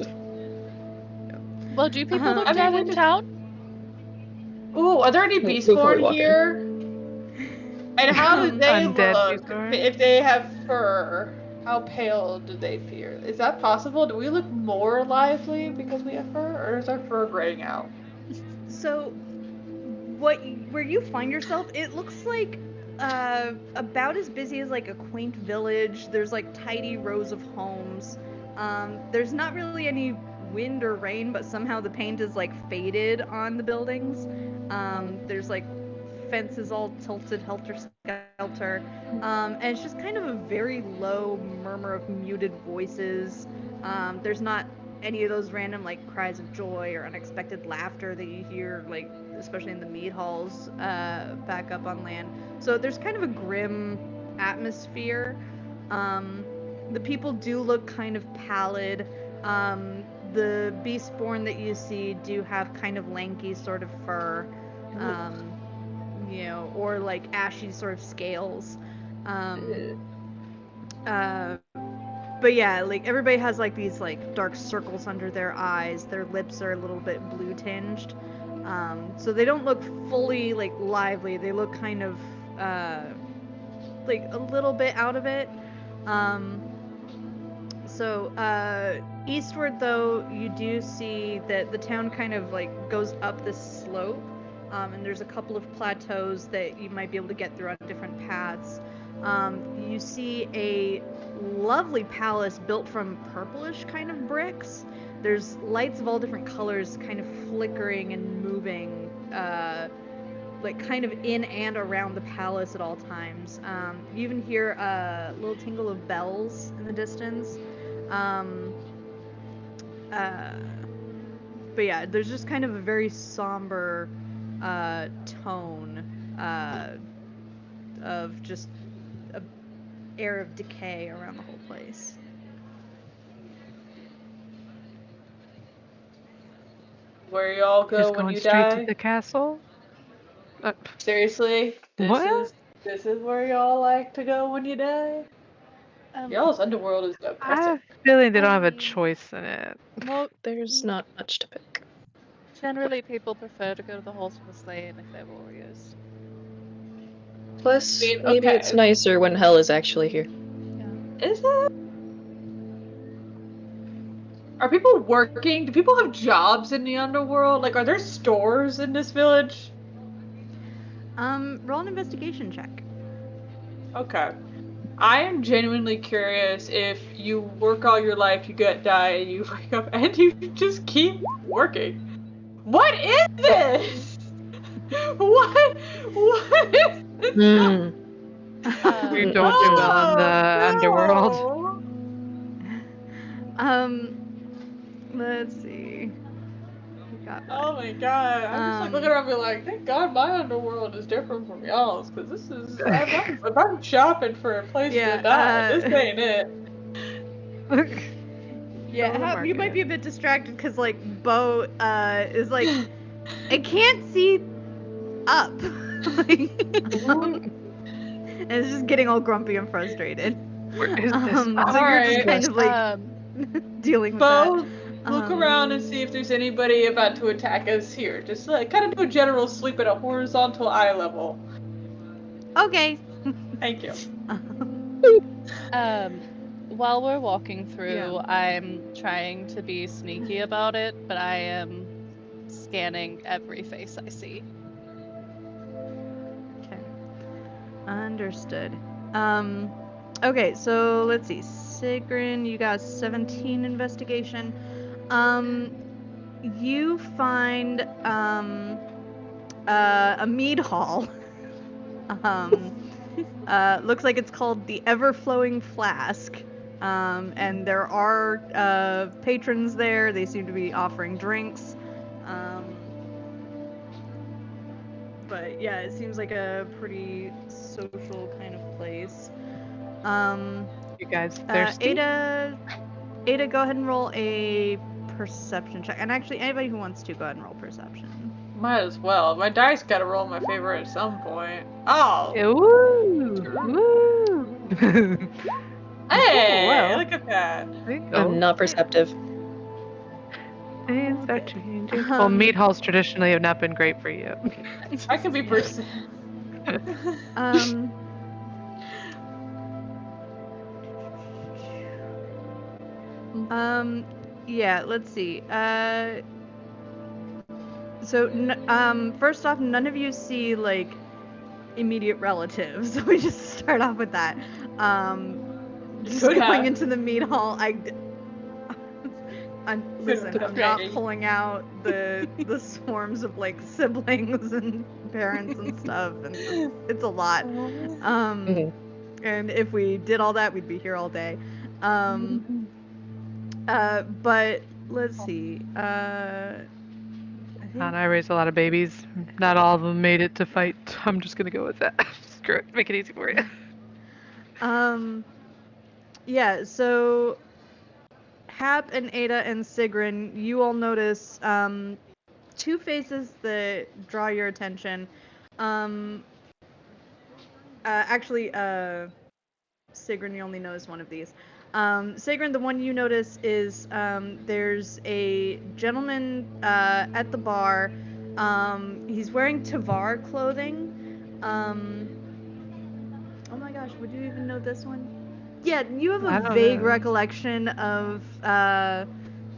Speaker 1: Well, do people look
Speaker 3: I
Speaker 1: dead
Speaker 5: mean,
Speaker 1: in
Speaker 5: we
Speaker 1: town?
Speaker 5: Ooh, are there any
Speaker 4: Before we
Speaker 5: Beastborn
Speaker 4: walk in.
Speaker 5: here? And how do they
Speaker 2: Undead
Speaker 5: look?
Speaker 2: Beastborn?
Speaker 5: If they have fur, how pale do they appear? Is that possible? Do we look more lively because we have fur, or is our fur graying out?
Speaker 3: So, where you find yourself, it looks like about as busy as like a quaint village. There's like tidy rows of homes. There's not really any wind or rain, but somehow the paint is like faded on the buildings. There's like fences all tilted helter-skelter. And it's just kind of a very low murmur of muted voices. There's not any of those random like cries of joy or unexpected laughter that you hear, like especially in the mead halls back up on land. So there's kind of a grim atmosphere. The people do look kind of pallid. The beastborn that you see do have kind of lanky sort of fur, or like ashy sort of scales. But But yeah, like everybody has like these like dark circles under their eyes. Their lips are a little bit blue tinged. So they don't look fully like lively. They look kind of like a little bit out of it. Eastward though, you do see that the town kind of like goes up this slope, and there's a couple of plateaus that you might be able to get through on different paths. You see a lovely palace built from purplish kind of bricks. There's lights of all different colors kind of flickering and moving, like kind of in and around the palace at all times. You even hear a little tingle of bells in the distance. But yeah, there's just kind of a very somber tone of just an air of decay around the whole place.
Speaker 5: Where y'all go
Speaker 2: Just
Speaker 5: when
Speaker 2: going
Speaker 5: you
Speaker 2: straight
Speaker 5: die?
Speaker 2: to the castle?
Speaker 5: Seriously?
Speaker 2: What?
Speaker 5: This is where y'all like to go when you die? Y'all's Underworld is
Speaker 2: I
Speaker 5: depressing.
Speaker 2: have a feeling they don't have a
Speaker 1: mean-
Speaker 2: choice in it.
Speaker 1: Well,
Speaker 4: There's not much to pick.
Speaker 1: generally people prefer to go to the Halls of the Slain if they're warriors.
Speaker 4: Plus,
Speaker 5: I mean,
Speaker 4: maybe
Speaker 5: okay.
Speaker 4: it's nicer when hell is actually here.
Speaker 5: Is it? Are people working? Do people have jobs in the Underworld? Like, are there stores in this village?
Speaker 3: Roll an investigation check.
Speaker 5: Okay. I am genuinely curious if you work all your life, you die, and you wake up, and you just keep working. What is this? What is this?
Speaker 4: Mm.
Speaker 2: You don't do well in the Underworld.
Speaker 5: No.
Speaker 3: Let's see. We got
Speaker 5: Oh my god. I'm just like looking around and be like, thank god my Underworld is different from y'all's, because this is, if I'm shopping for a place to die, this ain't it.
Speaker 3: Yeah, you might be a bit distracted because like Bo is like, I can't see up. Like, and it's just getting all grumpy and frustrated.
Speaker 2: Where is this?
Speaker 3: So you're just kind of like dealing with
Speaker 5: Bo,
Speaker 3: that.
Speaker 5: look around and see if there's anybody about to attack us here. Just like kind of do a general sweep at a horizontal eye level.
Speaker 3: Okay.
Speaker 5: Thank you.
Speaker 1: While we're walking through,
Speaker 3: Yeah.
Speaker 1: I'm trying to be sneaky about it, but I am scanning every face I see.
Speaker 3: Okay. Understood. Okay, so let's see. Sigrun, you got 17 investigation. You find a mead hall. Looks like it's called the Ever-Flowing Flask. And there are patrons there. They seem to be offering drinks. But yeah, it seems like a pretty social kind of place.
Speaker 2: You guys thirsty?
Speaker 3: Ada, go ahead and roll a perception check. And actually, anybody who wants to, go ahead and roll perception.
Speaker 5: Might as well. My dice gotta roll my favorite at some point. Oh!
Speaker 2: Woo! Woo!
Speaker 5: Hey!
Speaker 2: well.
Speaker 5: Look at that.
Speaker 4: I'm not perceptive.
Speaker 2: Things are changing. Well, meat halls traditionally have not been great for you.
Speaker 5: I can be percent.
Speaker 3: Yeah, let's see. So, first off, none of you see, like, immediate relatives. So we just start off with that. Just
Speaker 5: Could
Speaker 3: going
Speaker 5: have.
Speaker 3: into the meat hall, I'm not pulling out the swarms of, like, siblings and parents and stuff, and it's a lot. And if we did all that, we'd be here all day. But let's see.
Speaker 2: And I raised a lot of babies. Not all of them made it to fight. I'm just gonna go with that. Screw it. Make it easy for you.
Speaker 3: Yeah, so Hap and Ada and Sigrun, you all notice two faces that draw your attention. Actually, Sigrun, you only notice one of these. Sagrin, the one you notice is there's a gentleman at the bar. He's wearing Tavar clothing. Oh my gosh, would you even know this one? Yeah, you have
Speaker 2: I
Speaker 3: a
Speaker 2: don't
Speaker 3: vague
Speaker 2: know.
Speaker 3: recollection of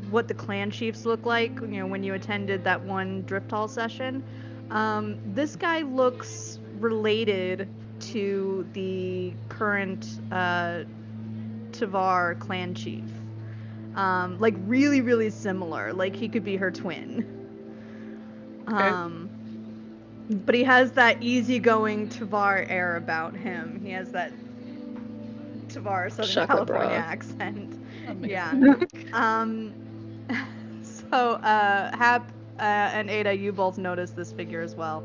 Speaker 3: what the clan chiefs look like, when you attended that one Drift Hall session. This guy looks related to the current Tavar clan chief. Like really, really similar. Like he could be her twin.
Speaker 2: Okay.
Speaker 3: But he has that easygoing Tavar air about him. He has that Tavar Southern
Speaker 4: Shaka
Speaker 3: California
Speaker 4: bra.
Speaker 3: accent.
Speaker 1: Amazing.
Speaker 3: Yeah. So Hap and Ada, you both notice this figure as well.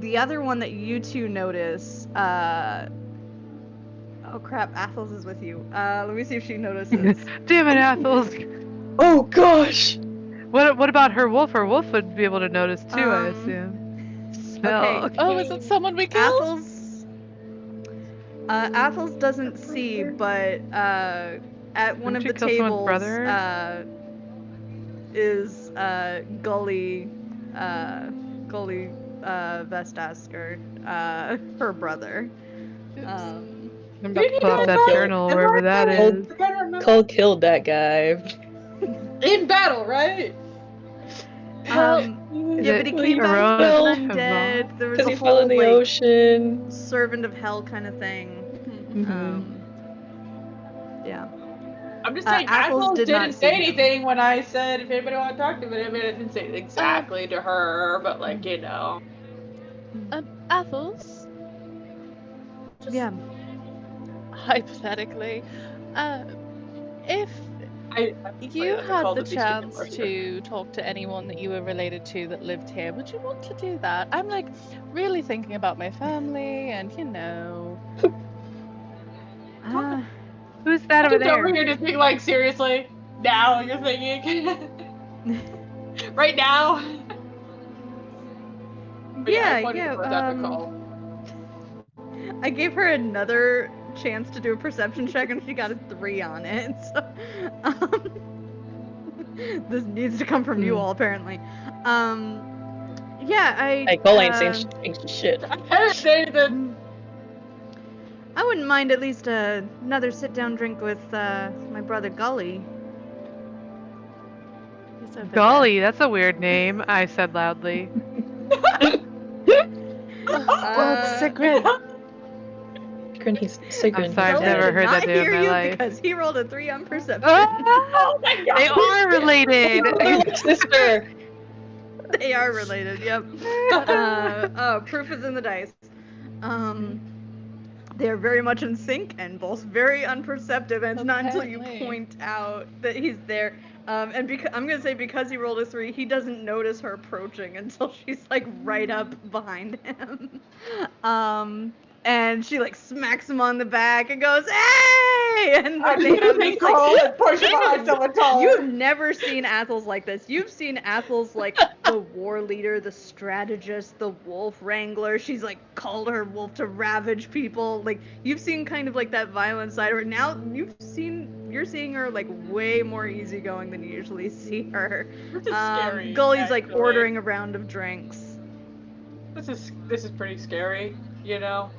Speaker 3: The other one that you two notice, oh crap, Athos is with you. Let me see if she notices.
Speaker 2: Damn it, Athos.
Speaker 4: Oh gosh!
Speaker 2: What about her wolf? Her wolf would be able to notice too, I assume. Smell.
Speaker 3: Okay.
Speaker 1: Oh, is it someone we killed?
Speaker 3: Athos doesn't see, but at one of
Speaker 2: Didn't
Speaker 3: the
Speaker 2: you kill someone's
Speaker 3: tables
Speaker 2: brother?
Speaker 3: is Gully Vestasker, her brother.
Speaker 2: I'm about to pull up that journal, wherever that
Speaker 5: I
Speaker 2: is.
Speaker 5: gotta remember.
Speaker 4: Cole killed that guy.
Speaker 5: In battle, right?
Speaker 3: Yeah, but he
Speaker 2: it
Speaker 3: came back
Speaker 2: Arona?
Speaker 3: as
Speaker 4: Well,
Speaker 3: an undead. There was
Speaker 4: Because
Speaker 3: a
Speaker 4: he fell
Speaker 3: whole
Speaker 4: in the
Speaker 3: like
Speaker 4: ocean.
Speaker 3: servant of hell kind of thing. Yeah.
Speaker 5: I'm just saying,
Speaker 3: Athos
Speaker 5: Athos
Speaker 3: did not
Speaker 5: didn't
Speaker 3: see
Speaker 5: say
Speaker 3: him.
Speaker 5: anything when I said if anybody want to talk to me. I mean, I didn't say it exactly to her, but like,
Speaker 1: Athos? Just
Speaker 3: Yeah.
Speaker 1: hypothetically, if
Speaker 5: I
Speaker 1: you
Speaker 5: like,
Speaker 1: had
Speaker 5: called
Speaker 1: the
Speaker 5: it beast kingdom
Speaker 1: chance
Speaker 5: first.
Speaker 1: to talk to anyone that you were related to that lived here, would you want to do that? I'm like really thinking about my family and
Speaker 2: Who's that over
Speaker 5: I'm just over
Speaker 2: there?
Speaker 5: here just being like, seriously? Now you're thinking? Right now? But I pointed to her that to call.
Speaker 3: I gave her another chance to do a perception check and she got a 3 on it. So, this needs to come from you all apparently.
Speaker 4: Hey, Cole ain't saying shit.
Speaker 5: I didn't say anything.
Speaker 3: I wouldn't mind at least another sit-down drink with my brother Gully.
Speaker 1: He's over
Speaker 2: Golly, that's a weird name, I said loudly.
Speaker 1: Oh, Sigrid.
Speaker 4: Sigrid.
Speaker 2: I'm sorry, I've
Speaker 3: Gully
Speaker 2: never
Speaker 3: did
Speaker 2: heard
Speaker 3: not
Speaker 2: that name in
Speaker 3: hear
Speaker 2: my
Speaker 3: you
Speaker 2: life.
Speaker 3: because he rolled a 3 on perception.
Speaker 5: Oh my god!
Speaker 2: They are related!
Speaker 4: They're like sister.
Speaker 3: They are related, yep. Proof is in the dice. They're very much in sync and both very unperceptive, and it's not until you
Speaker 1: Apparently.
Speaker 3: point out that he's there. And I'm gonna say because he rolled a 3, he doesn't notice her approaching until she's like right up behind him. And she like smacks him on the back and goes, "Hey!" And like, they have this,
Speaker 5: Crawl and push behind someone taller.
Speaker 3: You've never seen Athos like this. You've seen Athos like the war leader, the strategist, the wolf wrangler. She's like called her wolf to ravage people. Like you've seen kind of like that violent side of her. Now you're seeing her like way more easygoing than you usually see her.
Speaker 5: Which is scary.
Speaker 3: Gully's like
Speaker 5: actually.
Speaker 3: ordering a round of drinks.
Speaker 5: This is pretty scary, you know.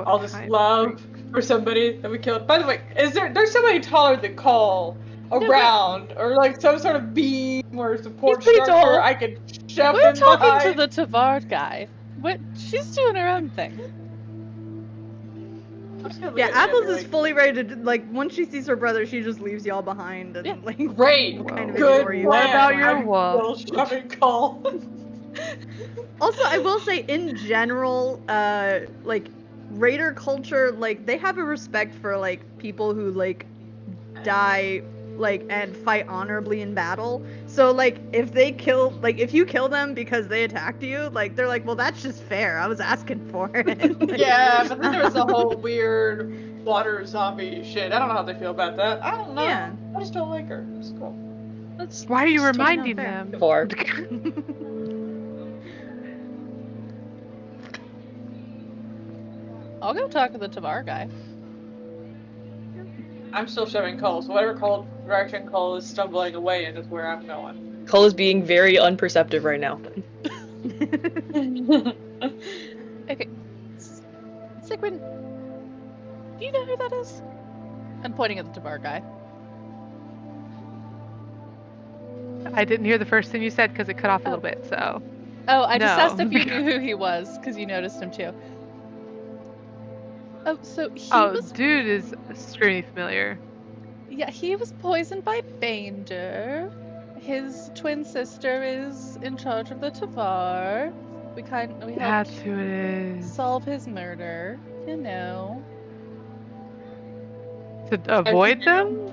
Speaker 5: All this love for somebody that we killed. By the way, there's somebody taller than Cole around, or like some sort of beam or support
Speaker 4: He's pretty
Speaker 5: structure
Speaker 4: tall.
Speaker 5: I could shove
Speaker 1: We're
Speaker 5: him
Speaker 1: talking
Speaker 5: behind.
Speaker 1: to the Tavard guy. She's doing her own thing.
Speaker 5: I'm just gonna look
Speaker 3: Yeah,
Speaker 5: at him
Speaker 3: Athos
Speaker 5: and be
Speaker 3: is fully ready to like once she sees her brother, she just leaves y'all behind and
Speaker 1: Yeah.
Speaker 3: like
Speaker 5: Great,
Speaker 3: kind of
Speaker 5: good
Speaker 3: ignore you.
Speaker 2: What
Speaker 5: plan.
Speaker 2: about your
Speaker 5: I'm
Speaker 2: wolf?
Speaker 5: still shoving Cole.
Speaker 3: Also, I will say in general, like raider culture, like they have a respect for like people who like die like and fight honorably in battle. So like if you kill them because they attacked you, like they're like, well, that's just fair. I was asking for it. Like,
Speaker 5: Yeah, but then there was the whole weird water zombie shit. I don't know how they feel about that. I don't know.
Speaker 3: Yeah.
Speaker 5: I just don't like her. It's cool.
Speaker 2: Why are you
Speaker 3: Just taking
Speaker 2: reminding
Speaker 3: out fair.
Speaker 2: them?
Speaker 4: Tavar.
Speaker 1: I'll go talk to the Tavar guy.
Speaker 5: I'm still showing Cole, so whatever direction Cole is stumbling away in is where I'm going.
Speaker 4: Cole is being very unperceptive right now.
Speaker 1: Okay. Sigrid, do you know who that is? I'm pointing at the bar guy.
Speaker 2: I didn't hear the first thing you said because it cut off a little bit, so.
Speaker 1: Oh, I just
Speaker 2: No.
Speaker 1: asked if you knew who he was, because you noticed him too. Oh, so he was...
Speaker 2: dude is extremely familiar.
Speaker 1: Yeah, he was poisoned by Bander. His twin sister is in charge of the Tavar. We
Speaker 2: That's
Speaker 1: helped
Speaker 2: who it is.
Speaker 1: solve his murder, you know.
Speaker 2: To avoid them?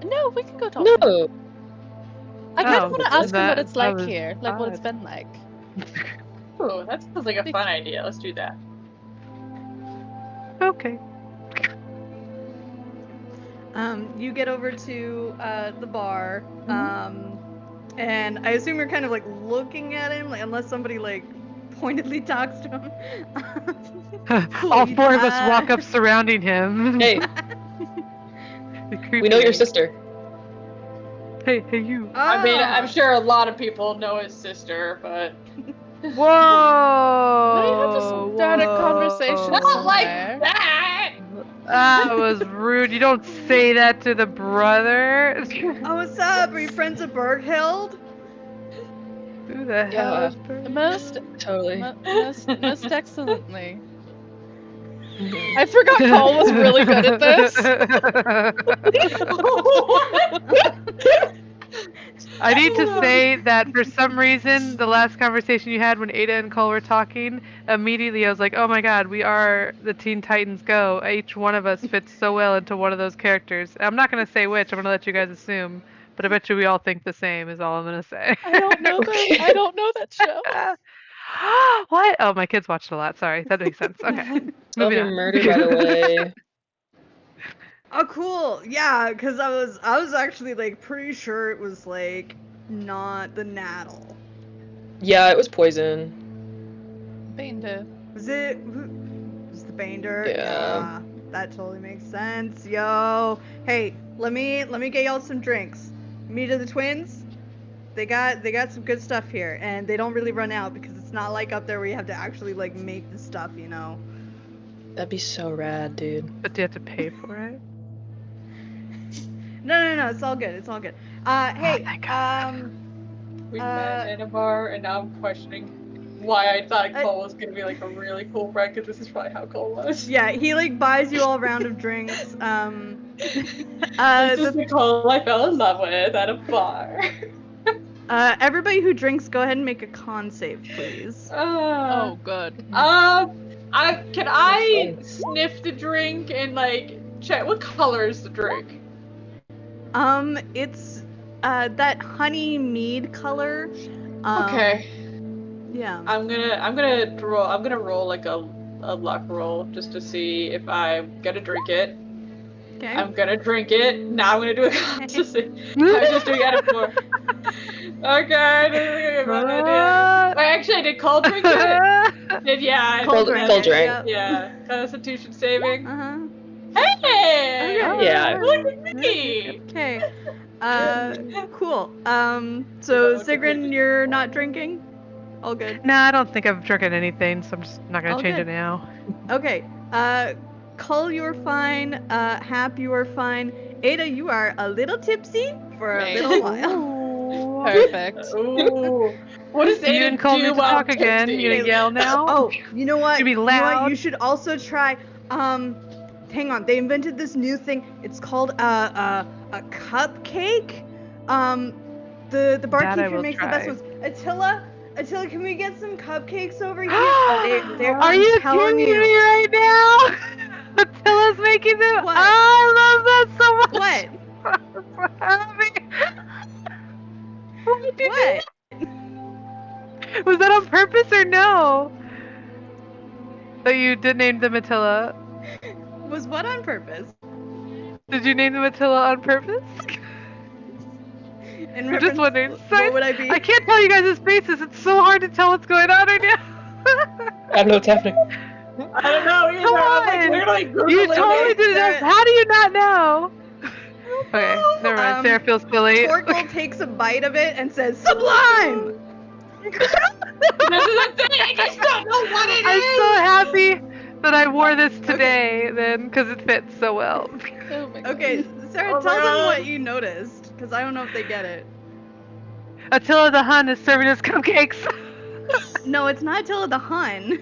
Speaker 1: No, we can go talk to him.
Speaker 4: No.
Speaker 1: I kind
Speaker 2: Oh,
Speaker 1: of want to ask him what
Speaker 2: that-
Speaker 1: it's
Speaker 2: that
Speaker 1: like
Speaker 2: was
Speaker 1: here, like what it's
Speaker 2: odd.
Speaker 1: been like.
Speaker 5: Oh, that sounds like a fun idea. Let's do that.
Speaker 2: Okay.
Speaker 3: You get over to the bar, and I assume you're kind of like looking at him, like unless somebody like pointedly talks to him.
Speaker 2: All four of us walk up surrounding him.
Speaker 4: Hey,
Speaker 2: The
Speaker 4: we know your
Speaker 2: creepy-
Speaker 4: sister.
Speaker 2: Hey, you.
Speaker 5: I mean, I'm sure a lot of people know his sister, but
Speaker 2: Whoa!
Speaker 1: They had to start a conversation
Speaker 5: not like
Speaker 1: somewhere.
Speaker 5: that.
Speaker 2: That was rude. You don't say that to the brother.
Speaker 3: Oh, what's up? Are you friends of Berghild?
Speaker 2: Who the hell
Speaker 4: Yeah.
Speaker 2: is Bird?
Speaker 1: Most
Speaker 4: Totally.
Speaker 1: most excellently. I forgot Cole was really good at this.
Speaker 2: I need to say that for some reason, the last conversation you had when Ada and Cole were talking, immediately I was like, oh my god, we are the Teen Titans Go. Each one of us fits so well into one of those characters. I'm not going to say which, I'm going to let you guys assume, but I bet you we all think the same is all I'm going to say.
Speaker 1: I don't know that. I don't know that show.
Speaker 2: What? Oh, my kids watched it a lot. Sorry, that makes sense. Okay.
Speaker 4: Love
Speaker 2: Moving
Speaker 4: your
Speaker 2: on.
Speaker 4: murder, by the way.
Speaker 3: Oh, cool. Yeah, because I was actually like pretty sure it was like not the Naddle.
Speaker 4: Yeah, it was poison.
Speaker 1: Bander.
Speaker 3: Was it? Was the Bander?
Speaker 4: Yeah.
Speaker 3: That totally makes sense, yo. Hey, let me get y'all some drinks. Meet of the twins. They got some good stuff here, and they don't really run out because it's not like up there where you have to actually like make the stuff, you know.
Speaker 4: That'd be so rad, dude.
Speaker 2: But do you have to pay for it?
Speaker 3: No, it's all good. It's all good. Hey,
Speaker 2: thank God.
Speaker 5: We met in a bar, and now I'm questioning why I thought Cole was gonna be like a really cool friend, because this is probably how Cole was.
Speaker 3: yeah, he like buys you all a round of drinks.
Speaker 5: This is the Cole I fell in love with at a bar.
Speaker 3: Everybody who drinks, go ahead and make a con save, please.
Speaker 1: Oh, good.
Speaker 5: Can I sniff the drink and like check what color is the drink?
Speaker 3: It's that honey mead color.
Speaker 5: Okay.
Speaker 3: Yeah.
Speaker 5: I'm gonna roll like a luck roll just to see if I'm gonna drink it.
Speaker 3: Okay.
Speaker 5: I'm gonna drink it. Now I'm gonna do a constitution. I was just doing it before. Okay, this is a good idea. Wait, actually, I did Cole drink it? Yeah.
Speaker 3: Cole
Speaker 4: drank.
Speaker 3: Yep.
Speaker 5: Yeah. Constitution saving.
Speaker 3: Uh-huh.
Speaker 5: Hey!
Speaker 3: Okay.
Speaker 4: Yeah.
Speaker 5: Look at me!
Speaker 3: Okay. Cool. So Sigrun, you're not drinking? All good.
Speaker 2: No, I don't think I've drinking anything, so I'm just not gonna
Speaker 3: All
Speaker 2: change
Speaker 3: good.
Speaker 2: it now.
Speaker 3: Okay. Cull, you are fine. Hap, you are fine. Ada, you are a little tipsy for a
Speaker 1: Right.
Speaker 3: little while.
Speaker 1: Perfect.
Speaker 5: Ooh. What does
Speaker 2: You
Speaker 5: Ada
Speaker 2: and Cole need
Speaker 5: do
Speaker 2: to
Speaker 5: while
Speaker 2: talk again.
Speaker 5: tipsy?
Speaker 2: You gonna yell now?
Speaker 3: Oh, you know what?
Speaker 2: You be
Speaker 3: You know what?
Speaker 2: loud.
Speaker 3: You should also try. Hang on. They invented this new thing. It's called a cupcake. The
Speaker 2: That I
Speaker 3: barkeeper
Speaker 2: will
Speaker 3: makes
Speaker 2: try.
Speaker 3: the best ones. Attila, can we get some cupcakes over here? Are
Speaker 2: Are you kidding me right now? Attila's making them.
Speaker 3: What?
Speaker 2: I love that so much.
Speaker 3: What?
Speaker 2: Why did you do
Speaker 3: What?
Speaker 2: that? Was that on purpose or no? That you did name them Attila.
Speaker 3: Was what on purpose?
Speaker 2: Did you name them Attila on purpose?
Speaker 3: In
Speaker 2: I'm just
Speaker 3: reference-
Speaker 2: wondering.
Speaker 3: What would I be?
Speaker 2: I can't tell you guys' faces. It's so hard to tell what's going on right now.
Speaker 4: I don't know what's happening.
Speaker 5: I don't know either.
Speaker 2: Come
Speaker 5: I'm like
Speaker 2: on.
Speaker 5: literally Googling
Speaker 2: You totally
Speaker 5: it.
Speaker 2: did it. How do you not know? Okay, never mind. Sarah feels silly.
Speaker 3: Torkel takes a bite of it and says, "Sublime!"
Speaker 5: This is the thing. I just don't know what it
Speaker 2: I'm
Speaker 5: is.
Speaker 2: so happy that I wore this today, then, because it fits so well.
Speaker 1: Oh my god.
Speaker 3: Okay, Sarah,
Speaker 5: Oh my
Speaker 3: tell them
Speaker 5: God.
Speaker 3: what you noticed, because I don't know if they get it.
Speaker 2: Attila the Hun is serving us cupcakes.
Speaker 3: No, it's not Attila the Hun.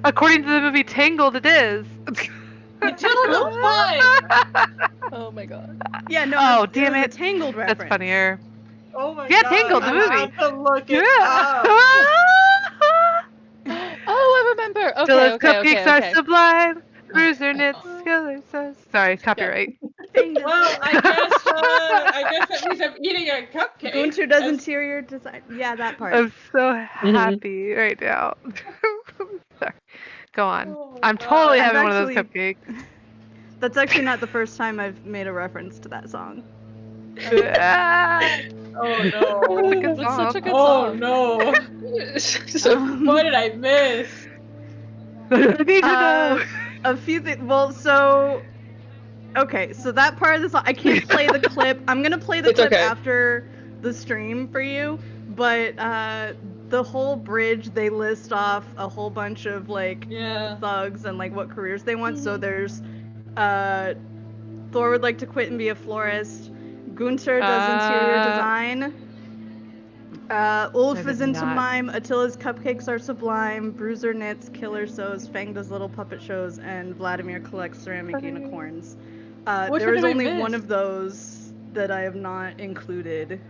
Speaker 2: According to the movie Tangled, it is.
Speaker 5: Attila the Hun.
Speaker 1: Oh my god.
Speaker 3: Yeah, no.
Speaker 2: Oh,
Speaker 3: it was
Speaker 2: damn
Speaker 3: a
Speaker 2: it.
Speaker 3: Tangled reference.
Speaker 2: That's funnier.
Speaker 5: Oh my
Speaker 2: Yeah,
Speaker 5: god.
Speaker 2: Tangled, the
Speaker 5: I
Speaker 2: movie.
Speaker 5: have to look it
Speaker 2: Yeah.
Speaker 5: up.
Speaker 1: Oh, I remember. Okay,
Speaker 2: Attila's
Speaker 1: okay,
Speaker 2: cupcakes
Speaker 1: okay, okay.
Speaker 2: are sublime. Bruiser knits, killer says. Sorry, copyright.
Speaker 5: Well, I guess that means I'm eating a cupcake.
Speaker 3: Gunter does interior design. Yeah, that part.
Speaker 2: I'm so happy right now. Sorry. Go on.
Speaker 5: Oh my
Speaker 2: I'm
Speaker 5: God.
Speaker 2: totally
Speaker 3: I've
Speaker 2: having one of those
Speaker 3: actually-
Speaker 2: cupcakes.
Speaker 3: That's actually not the first time I've made a reference to that song.
Speaker 2: Ah,
Speaker 5: Oh no.
Speaker 2: It's a good
Speaker 1: That's such a good
Speaker 5: Oh
Speaker 1: song.
Speaker 5: no.
Speaker 4: So,
Speaker 5: What did I miss?
Speaker 2: I need to know.
Speaker 3: A few things. Well, so. Okay, so that part of the song. I can't play the clip. I'm gonna play the
Speaker 4: It's
Speaker 3: clip
Speaker 4: okay.
Speaker 3: after the stream for you. But the whole bridge, they list off a whole bunch of like
Speaker 5: Yeah.
Speaker 3: thugs and like what careers they want. So there's Thor would like to quit and be a florist. Gunter does interior design. Ulf
Speaker 2: I
Speaker 3: is
Speaker 2: did
Speaker 3: into
Speaker 2: not.
Speaker 3: mime. Attila's cupcakes are sublime. Bruiser knits. Killer sews. Fang does little puppet shows. And Vladimir collects ceramic unicorns.
Speaker 5: Which
Speaker 3: There
Speaker 5: one
Speaker 3: is
Speaker 5: did we
Speaker 3: only
Speaker 5: miss?
Speaker 3: one of those that I have not included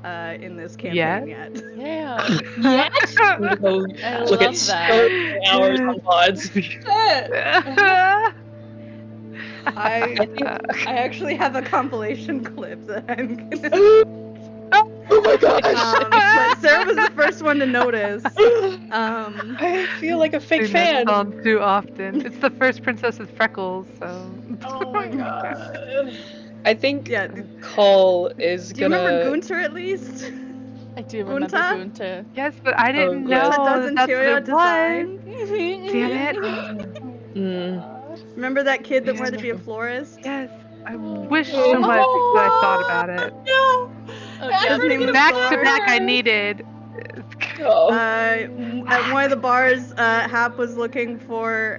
Speaker 3: in this campaign yet.
Speaker 1: Yeah.
Speaker 4: we go
Speaker 1: I
Speaker 4: look
Speaker 1: love
Speaker 4: at
Speaker 1: that.
Speaker 4: so many hours on pods.
Speaker 3: I actually have a compilation clip that I'm gonna.
Speaker 4: Oh my gosh.
Speaker 3: But Sarah was the first one to notice.
Speaker 4: I feel like a fake
Speaker 2: Sing that
Speaker 4: fan.
Speaker 2: song too often. It's the first princess with freckles, so.
Speaker 5: Oh my god.
Speaker 4: I think
Speaker 3: Yeah.
Speaker 4: Call is
Speaker 3: Do you
Speaker 4: gonna.
Speaker 3: remember Gunter at least?
Speaker 1: I do remember
Speaker 3: Gunta?
Speaker 1: Gunta.
Speaker 2: Yes, but I didn't
Speaker 4: yes.
Speaker 2: know
Speaker 3: Gunta does
Speaker 2: that that's
Speaker 3: interior
Speaker 2: what it was.
Speaker 3: design.
Speaker 2: Damn it.
Speaker 4: Mm.
Speaker 3: Remember that kid that wanted to be a florist?
Speaker 2: Yes, I wish so much that I thought about it.
Speaker 5: No.
Speaker 1: Okay.
Speaker 3: His name was
Speaker 2: Back
Speaker 3: Thor.
Speaker 2: to back, I needed.
Speaker 4: Oh.
Speaker 3: At one of the bars, Hap was looking for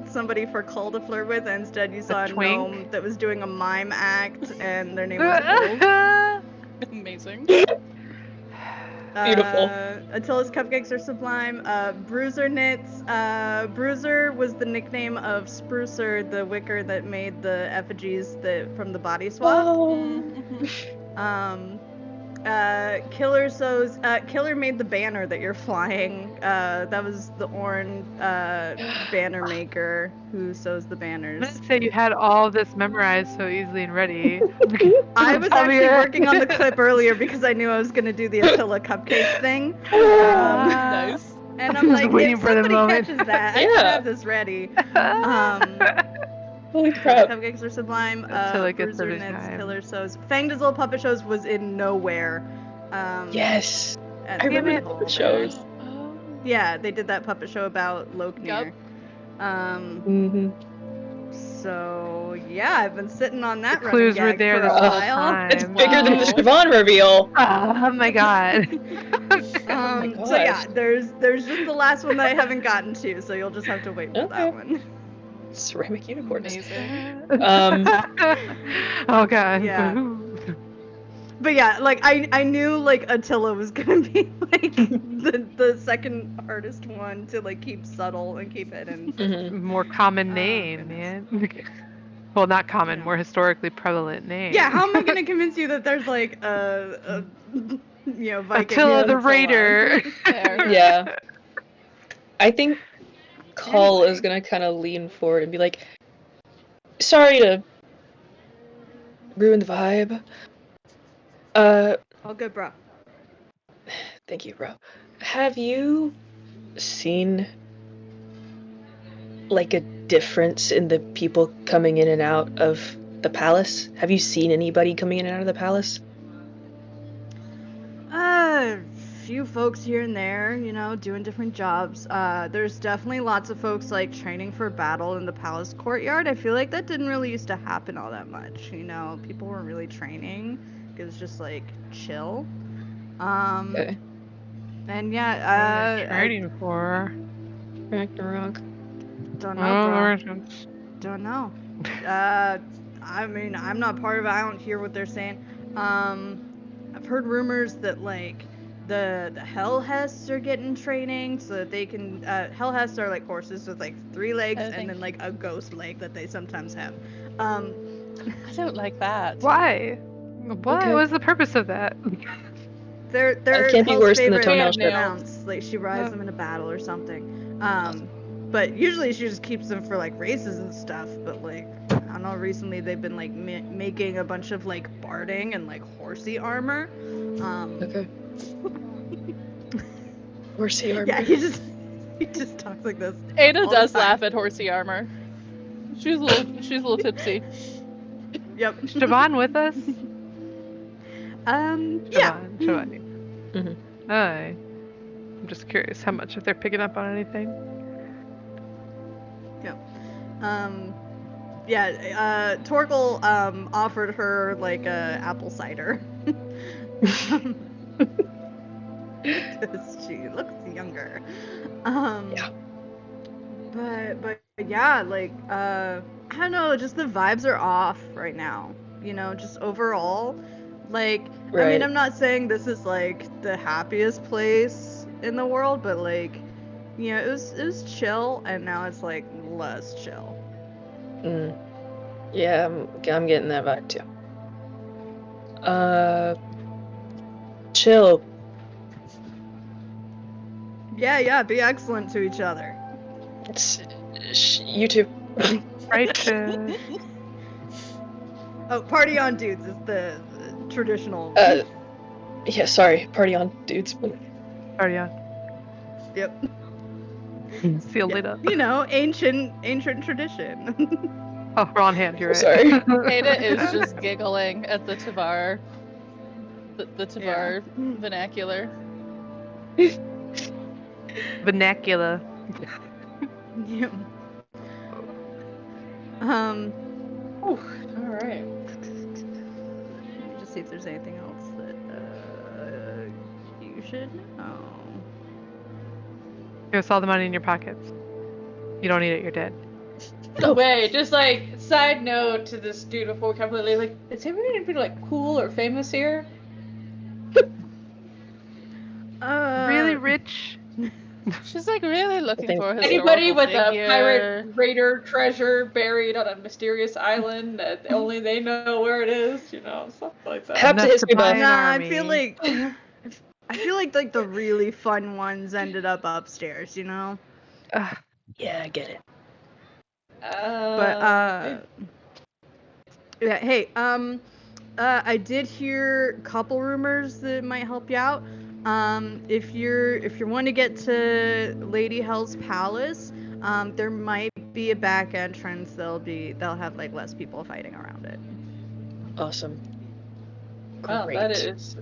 Speaker 3: somebody for Cull to flirt with, and instead you saw a
Speaker 2: twink?
Speaker 3: gnome that was doing a mime act, and their name was Wolf.
Speaker 1: Amazing.
Speaker 4: Beautiful.
Speaker 3: Attila's cupcakes are sublime. Bruiser knits. Bruiser was the nickname of Sprucer, the wicker that made the effigies from the body swap.
Speaker 4: Oh.
Speaker 3: Killer sews. Killer made the banner that you're flying. That was the Orn banner maker who sews the
Speaker 2: I'm
Speaker 3: banners.
Speaker 2: gonna say you had all this memorized so easily and ready.
Speaker 3: I was
Speaker 2: Tell me
Speaker 3: actually
Speaker 2: it.
Speaker 3: working on the clip earlier because I knew I was gonna do the Attila cupcake thing.
Speaker 1: Nice.
Speaker 3: And I'm
Speaker 2: Just
Speaker 3: like,
Speaker 2: waiting
Speaker 3: if
Speaker 2: for the
Speaker 3: somebody
Speaker 2: moment.
Speaker 3: catches that, I should
Speaker 4: Yeah.
Speaker 3: have this ready.
Speaker 4: Holy crap.
Speaker 3: Cupcakes are sublime.
Speaker 2: Attila gets
Speaker 3: Bruiser
Speaker 2: every
Speaker 3: knits,
Speaker 2: time.
Speaker 3: Killer sews. Fang does little puppet shows was in nowhere.
Speaker 4: Yes.
Speaker 3: at
Speaker 4: I remember
Speaker 3: the
Speaker 4: the
Speaker 3: hall
Speaker 4: puppet
Speaker 3: there.
Speaker 4: shows.
Speaker 1: Oh.
Speaker 3: Yeah, they did that puppet show about Loknir.
Speaker 1: Yup.
Speaker 4: Mm-hmm.
Speaker 3: So yeah, I've been sitting on that
Speaker 2: The
Speaker 3: running
Speaker 2: clues were
Speaker 3: gag
Speaker 2: there
Speaker 3: for
Speaker 2: the
Speaker 3: a
Speaker 2: whole
Speaker 3: while.
Speaker 2: time.
Speaker 4: It's bigger than the
Speaker 1: Wow.
Speaker 4: Siobhan reveal.
Speaker 2: Oh my god.
Speaker 3: So yeah, there's just the last one that I haven't gotten to, so you'll just have to wait for
Speaker 4: Okay.
Speaker 3: that one.
Speaker 4: Ceramic unicorns.
Speaker 1: Amazing.
Speaker 2: Oh god.
Speaker 3: Yeah. But yeah, like I knew like Attila was gonna be like the second hardest one to like keep subtle and keep hidden.
Speaker 4: Mm-hmm.
Speaker 2: More common
Speaker 3: Oh,
Speaker 2: name,
Speaker 3: goodness.
Speaker 2: man. Well, not common,
Speaker 3: Yeah.
Speaker 2: more historically prevalent name.
Speaker 3: Yeah, how am I gonna convince you that there's like a Viking
Speaker 2: Attila the Raider.
Speaker 1: Fair.
Speaker 4: Yeah. I think Call is gonna kind of lean forward and be like, sorry to ruin the vibe.
Speaker 3: All good, bro.
Speaker 4: Thank you, bro. Have you seen like a difference in the people coming in and out of the palace? Have you seen anybody coming in and out of the palace?
Speaker 3: few folks here and there, you know, doing different jobs. There's definitely lots of folks like training for battle in the palace courtyard. I feel like that didn't really used to happen all that much. You know, people weren't really training. It was just like chill.
Speaker 4: Okay.
Speaker 3: And yeah,
Speaker 2: What are you training for?
Speaker 4: Ragnarok.
Speaker 3: don't know, bro.
Speaker 2: Oh,
Speaker 3: Don't know. I mean, I'm not part of it. I don't hear what they're saying. I've heard rumors that like the Hellhests are getting training so that they can. Hellhests are like horses with like 3 legs and then like a ghost leg that they sometimes have.
Speaker 1: I don't like that.
Speaker 2: why? What
Speaker 4: Okay.
Speaker 2: was the purpose of that?
Speaker 3: They're
Speaker 4: can't be
Speaker 3: Hell's
Speaker 4: worse than the
Speaker 3: favorite
Speaker 5: toenail
Speaker 4: strip.
Speaker 3: mounts. Like she rides them in a battle or something. But usually she just keeps them for like races and stuff. But like I don't know. Recently they've been like making a bunch of like barding and like horsey armor.
Speaker 4: Okay. Horsey armor.
Speaker 3: Yeah, he just talks like this.
Speaker 1: Ada
Speaker 3: all the
Speaker 1: does
Speaker 3: time.
Speaker 1: laugh at horsey armor. She's a little tipsy.
Speaker 3: Yep.
Speaker 2: Is Siobhan with us?
Speaker 3: Yeah.
Speaker 2: Siobhan.
Speaker 4: Mhm.
Speaker 2: Hi. I'm just curious how much if they're picking up on anything.
Speaker 3: Yeah, Torkel offered her like apple cider. Because she looks younger.
Speaker 4: Yeah.
Speaker 3: But yeah, like I don't know, just the vibes are off right now. You know, just overall. Like I mean,
Speaker 4: Right.
Speaker 3: I'm not saying this is like the happiest place in the world, but like you know, it was chill and now it's like less chill.
Speaker 4: Yeah, I'm getting that vibe too. Chill.
Speaker 3: Yeah, be excellent to each other.
Speaker 4: You too.
Speaker 2: Right.
Speaker 3: Oh, party on dudes is the traditional.
Speaker 4: Yeah, sorry. Party on, dudes.
Speaker 2: Party on.
Speaker 3: Yep.
Speaker 2: See you later.
Speaker 3: You know, ancient tradition.
Speaker 2: Oh, we're on hand. You're right.
Speaker 4: Sorry.
Speaker 1: Ada is just giggling at the Tavar, the Tavar vernacular.
Speaker 2: Vernacular.
Speaker 3: Yep.
Speaker 5: All right.
Speaker 3: Let me just see if there's anything else that you should know.
Speaker 2: Here's all the money in your pockets. You don't need it. You're dead.
Speaker 5: No way. Just like side note to this dude before we completely like, is anybody like cool or famous here?
Speaker 2: Really rich.
Speaker 1: She's like really looking
Speaker 4: think-
Speaker 1: for a
Speaker 5: Anybody
Speaker 1: historical
Speaker 5: with
Speaker 1: figure.
Speaker 5: a pirate raider treasure buried on a mysterious island that only they know where it is, you know, stuff like that.
Speaker 4: Have to
Speaker 2: Enough
Speaker 4: history
Speaker 2: buy
Speaker 4: buff.
Speaker 2: an
Speaker 3: Nah, I
Speaker 2: army.
Speaker 3: feel like the really fun ones ended up upstairs, you know.
Speaker 4: Yeah, I get it.
Speaker 3: But yeah, hey, I did hear a couple rumors that might help you out. If you want to get to Lady Hell's palace, there might be a back entrance. They'll have like less people fighting around it.
Speaker 4: Awesome.
Speaker 5: Wow,
Speaker 4: Great.
Speaker 5: that is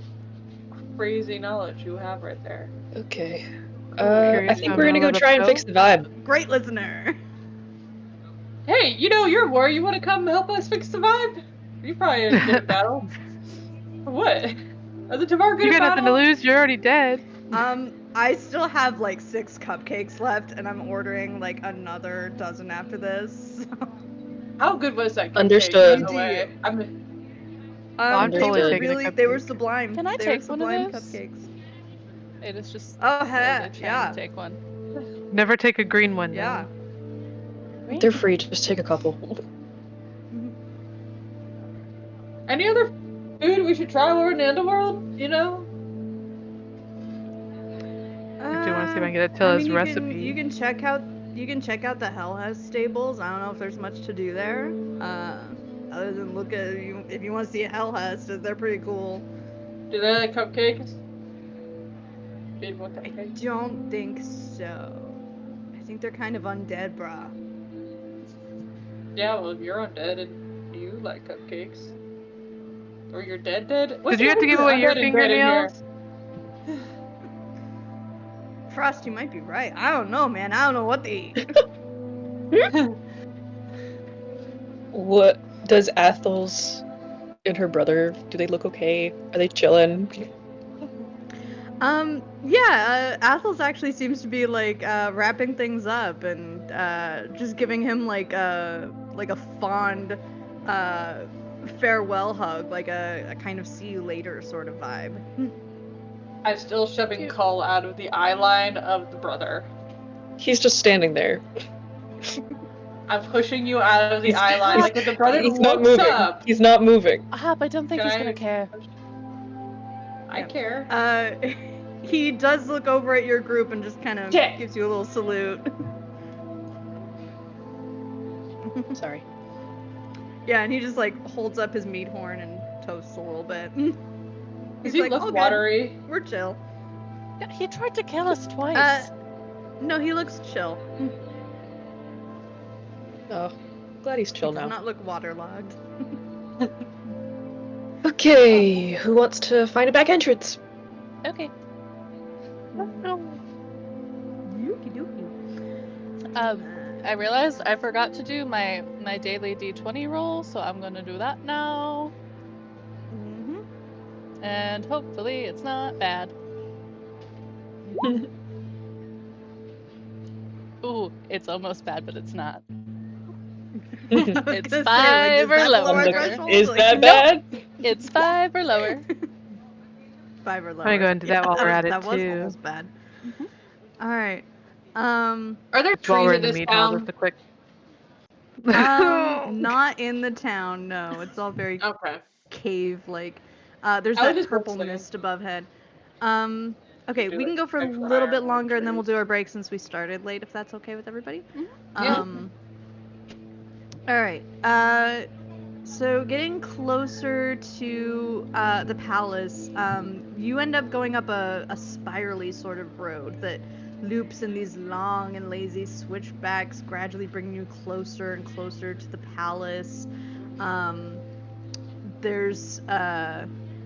Speaker 5: crazy knowledge you have right there.
Speaker 4: Okay.
Speaker 2: Curious
Speaker 4: I think
Speaker 2: how
Speaker 4: we're gonna
Speaker 2: well
Speaker 4: go
Speaker 2: that'll
Speaker 4: try and
Speaker 2: go.
Speaker 4: fix the vibe.
Speaker 3: Great listener.
Speaker 5: Hey, you know you're war. You want to come help us fix the vibe? You probably in good at battle. What? Are the Tavar good
Speaker 2: You
Speaker 5: at
Speaker 2: got nothing to
Speaker 5: battle?
Speaker 2: lose. You're already dead.
Speaker 3: I still have like 6 cupcakes left, and I'm ordering like another dozen after this.
Speaker 5: How good was that? cupcake,
Speaker 4: Understood.
Speaker 5: by the way?
Speaker 2: I'm
Speaker 3: They
Speaker 2: totally
Speaker 3: were
Speaker 2: taking a
Speaker 3: really, they were
Speaker 2: cupcake.
Speaker 3: sublime.
Speaker 1: Can I
Speaker 3: They were
Speaker 1: take one of
Speaker 3: sublime
Speaker 1: those?
Speaker 3: cupcakes.
Speaker 1: Ada's just
Speaker 3: Oh,
Speaker 1: slowly
Speaker 3: heck,
Speaker 1: trying
Speaker 3: yeah.
Speaker 1: to take one.
Speaker 2: Never take a green one.
Speaker 3: Yeah.
Speaker 2: though.
Speaker 4: They're free. Just take a couple.
Speaker 5: Any other food we should try while we're in the Underworld? You know?
Speaker 2: I do want to see if I can get Attila's recipe.
Speaker 3: You can check out the Hellhouse stables. I don't know if there's much to do there. Other than look at if you want to see a Hellhouse, they're pretty cool.
Speaker 5: Do they like cupcakes? Feed more
Speaker 3: I
Speaker 5: cupcakes.
Speaker 3: don't think so. I think they're kind of undead, brah.
Speaker 5: Yeah, well, you're undead and you like cupcakes. Or you're dead? What's
Speaker 2: Did you have to
Speaker 5: the
Speaker 2: give
Speaker 5: difference
Speaker 2: away your
Speaker 5: between undead and dead in here?
Speaker 2: fingernails?
Speaker 3: Frost, you might be right. I don't know, man. I don't know what they eat.
Speaker 4: What does Athel's and her brother, do they look okay? Are they chilling?
Speaker 3: Athels actually seems to be like wrapping things up and just giving him like a fond farewell hug, like a kind of see you later sort of vibe.
Speaker 5: I'm still shoving Cull out of the eye line of the brother.
Speaker 4: He's just standing there.
Speaker 5: I'm pushing you out of the eye line, like if the brother
Speaker 4: He's not
Speaker 5: looks
Speaker 4: moving.
Speaker 5: up.
Speaker 4: He's not moving.
Speaker 1: But I don't think
Speaker 5: Can
Speaker 1: he's
Speaker 5: I-
Speaker 1: gonna care.
Speaker 5: I care.
Speaker 3: He does look over at your group and just kind of
Speaker 5: Yeah.
Speaker 3: gives you a little salute.
Speaker 4: Sorry.
Speaker 3: Yeah, and he just like holds up his meat horn and toasts a little bit.
Speaker 5: Does he look
Speaker 3: "Okay,
Speaker 5: watery?
Speaker 3: We're chill."
Speaker 1: Yeah, he tried to kill us twice.
Speaker 3: No, he looks chill.
Speaker 4: Oh, glad he's chill
Speaker 3: He does
Speaker 4: now.
Speaker 3: not look waterlogged.
Speaker 4: Okay, who wants to find a back entrance?
Speaker 1: Okay.
Speaker 3: Yuki dookie.
Speaker 1: I realized I forgot to do my daily D20 roll, so I'm gonna do that now.
Speaker 3: Mhm.
Speaker 1: And hopefully it's not bad. Ooh, it's almost bad, but it's not. It's 5 or lower.
Speaker 4: Is that bad?
Speaker 1: It's 5 or lower.
Speaker 3: 5 or lower.
Speaker 2: I'm gonna go into that while we're at it,
Speaker 3: that was
Speaker 2: too.
Speaker 3: almost bad.
Speaker 1: Mhm.
Speaker 3: All right.
Speaker 5: Are there
Speaker 2: While we're
Speaker 5: trees
Speaker 2: in
Speaker 5: in
Speaker 2: the
Speaker 5: this
Speaker 2: meat hall,
Speaker 5: town?
Speaker 2: just a quick.
Speaker 3: Not in the town. No, it's all very
Speaker 5: Okay.
Speaker 3: cave-like. There's
Speaker 5: I was
Speaker 3: that
Speaker 5: just
Speaker 3: purple
Speaker 5: whistling.
Speaker 3: mist above head. Okay,
Speaker 5: Do
Speaker 3: we
Speaker 5: it
Speaker 3: can go for a
Speaker 5: extra
Speaker 3: little bit
Speaker 5: iron
Speaker 3: longer, and then we'll
Speaker 5: trees.
Speaker 3: do our break since we started late, if that's okay with everybody.
Speaker 5: Yeah.
Speaker 3: All right. So getting closer to the palace, you end up going up a spirally sort of road that loops in these long and lazy switchbacks, gradually bringing you closer and closer to the palace. There's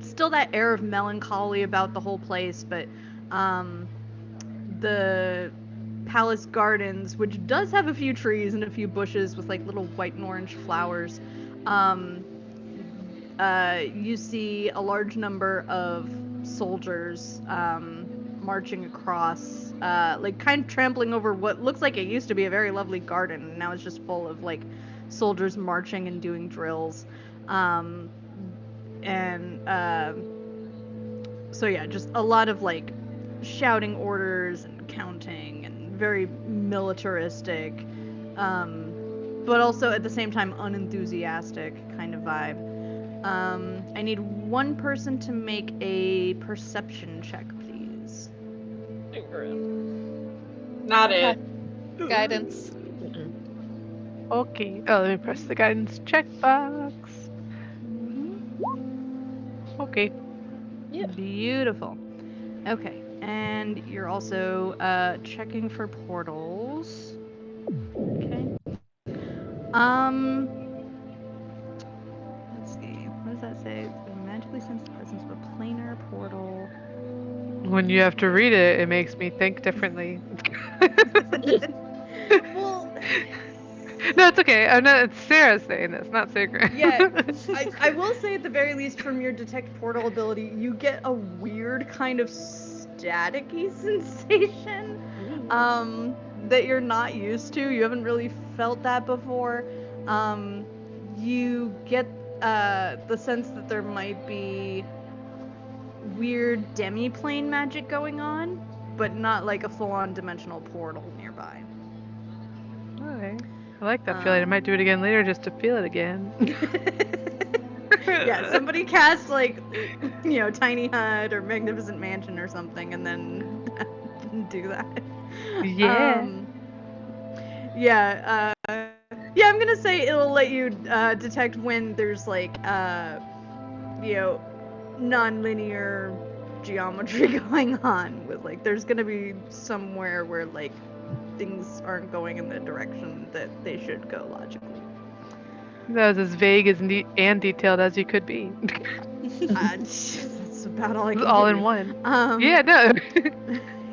Speaker 3: still that air of melancholy about the whole place, but the palace gardens, which does have a few trees and a few bushes with like little white and orange flowers, you see a large number of soldiers marching across, like kind of trampling over what looks like it used to be a very lovely garden, and now it's just full of like soldiers marching and doing drills. So yeah, just a lot of like shouting orders and counting and very militaristic, but also at the same time unenthusiastic kind of vibe. I need one person to make a perception check, please.
Speaker 5: Not it.
Speaker 1: Guidance.
Speaker 2: Okay. Oh, let me press the guidance checkbox. Okay.
Speaker 1: Yeah.
Speaker 3: Beautiful. Okay, and you're also checking for portals. Okay. Let's see. What does that say? Magically sense the presence of a planar portal.
Speaker 2: When you have to read it, it makes me think differently.
Speaker 3: Well,
Speaker 2: No, it's okay. I'm not. It's Sarah saying this, not Sigrid.
Speaker 3: yeah, I will say at the very least from your detect portal ability, you get a weird kind of staticky sensation that you're not used to. You haven't really felt that before. You get the sense that there might be weird demi-plane magic going on, but not like a full-on dimensional portal nearby.
Speaker 2: Okay. I like that feeling. I might do it again later just to feel it again.
Speaker 3: Yeah, somebody cast like, Tiny Hut or Magnificent Mansion or something, and then do that.
Speaker 2: Yeah.
Speaker 3: Yeah, I'm gonna say it'll let you detect when there's like, non-linear geometry going on. With like, there's gonna be somewhere where like things aren't going in the direction that they should go logically.
Speaker 2: That was as vague and detailed as you could be.
Speaker 3: That's about all I can
Speaker 2: All
Speaker 3: give
Speaker 2: in
Speaker 3: you.
Speaker 2: one.
Speaker 3: Um,
Speaker 2: Yeah, no.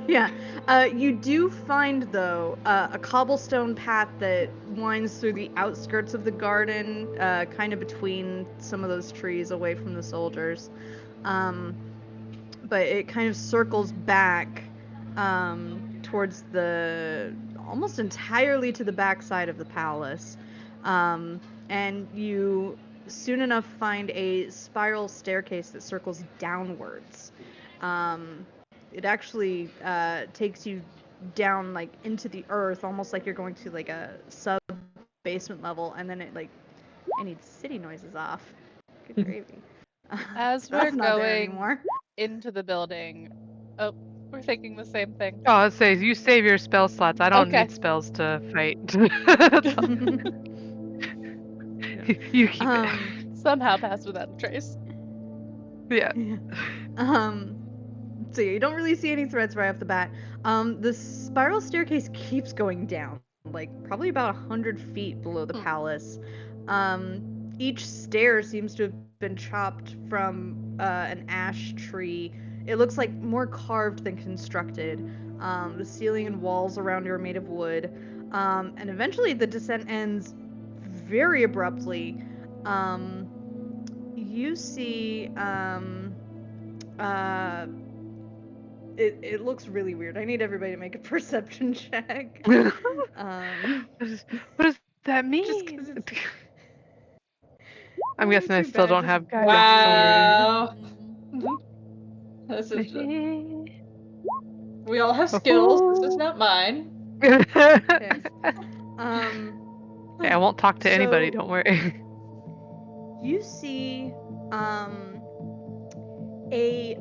Speaker 3: Yeah. You do find, though, a cobblestone path that winds through the outskirts of the garden, kind of between some of those trees away from the soldiers. But it kind of circles back towards almost entirely to the backside of the palace. And you soon enough find a spiral staircase that circles downwards. It actually takes you down like into the earth, almost like you're going to like a sub basement level, and then I need city noises off. Good gravy.
Speaker 1: As
Speaker 3: That's
Speaker 1: we're
Speaker 3: not there
Speaker 1: going
Speaker 3: anymore.
Speaker 1: into the building, oh, we're thinking the same thing.
Speaker 2: Oh, it says you save your spell slots. I don't
Speaker 1: Okay.
Speaker 2: need spells to fight. You keep it.
Speaker 1: Somehow passed without a trace.
Speaker 2: Yeah.
Speaker 3: So yeah, you don't really see any threats right off the bat. The spiral staircase keeps going down, like probably about 100 feet below the palace. Each stair seems to have been chopped from an ash tree. It looks like more carved than constructed. The ceiling and walls around you are made of wood. And eventually the descent ends very abruptly. You see it looks really weird. I need everybody to make a perception check.
Speaker 2: What does that mean?
Speaker 3: Just 'cause it's
Speaker 2: I'm guessing I
Speaker 3: too
Speaker 2: still
Speaker 3: bad,
Speaker 2: don't
Speaker 3: just-
Speaker 2: have guidance.
Speaker 5: Wow.
Speaker 1: Mhm.
Speaker 5: This is we all have skills. This is not mine.
Speaker 3: Okay.
Speaker 2: Yeah, I won't talk to anybody,
Speaker 3: So-
Speaker 2: don't worry.
Speaker 3: You see a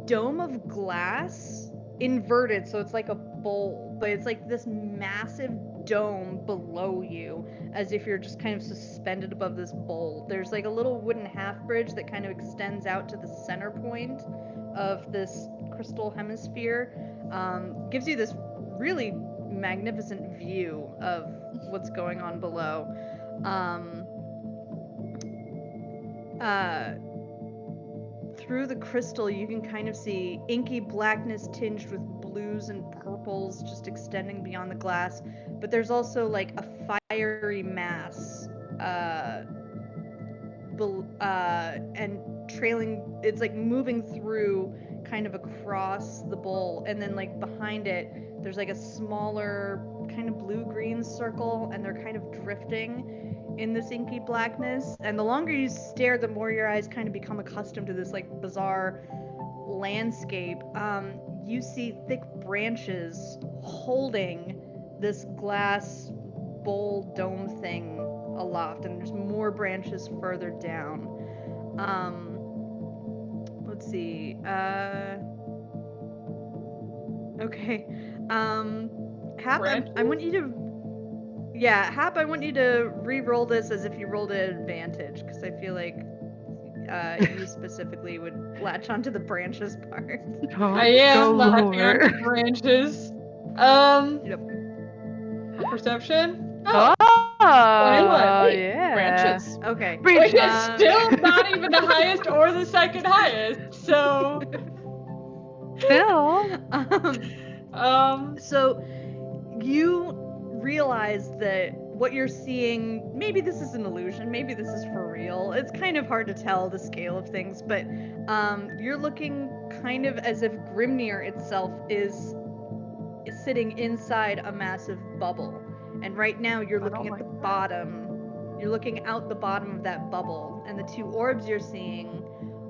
Speaker 3: dome of glass inverted, so it's like a bowl, but it's like this massive dome below you, as if you're just kind of suspended above this bowl. There's like a little wooden half bridge that kind of extends out to the center point of this crystal hemisphere. Gives you this really magnificent view of what's going on below. Through the crystal, you can kind of see inky blackness tinged with blues and purples just extending beyond the glass. But there's also like a fiery mass and trailing, it's like moving through kind of across the bowl, and then like behind it there's like a smaller kind of blue-green circle, and they're kind of drifting in this inky blackness. And the longer you stare, the more your eyes kind of become accustomed to this like bizarre landscape. You see thick branches holding this glass bowl dome thing aloft, and there's more branches further down. Let's see. Okay. Hap, I want you to. Yeah, Hap, I want you to re-roll this as if you rolled at advantage, because I feel like you specifically would latch onto the branches part.
Speaker 5: I am latching
Speaker 2: lower.
Speaker 5: onto branches.
Speaker 3: Yep.
Speaker 5: Perception?
Speaker 2: Oh,
Speaker 5: 21.
Speaker 2: yeah.
Speaker 1: Branches.
Speaker 3: Okay.
Speaker 5: Which is
Speaker 3: Um,
Speaker 5: still not even the highest or the second highest. So,
Speaker 2: Still.
Speaker 3: So you realize that what you're seeing, maybe this is an illusion, maybe this is for real. It's kind of hard to tell the scale of things, but you're looking kind of as if Grimnir itself is sitting inside a massive bubble. And right now you're looking at the bottom. You're looking out the bottom of that bubble, and the two orbs you're seeing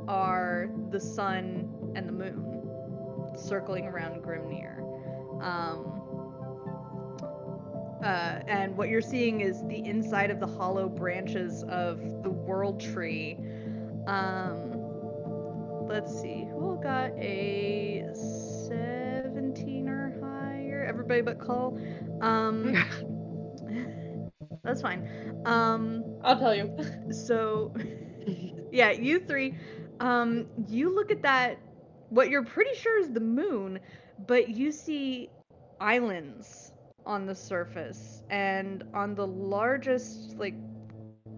Speaker 3: are the sun and the moon circling around Grimnir. And what you're seeing is the inside of the hollow branches of the world tree. Let's see, who got a 17 or higher? Everybody but Cole. That's fine.
Speaker 5: I'll tell you.
Speaker 3: So, yeah, you three, you look at that, what you're pretty sure is the moon, but you see islands on the surface, and on the largest, like,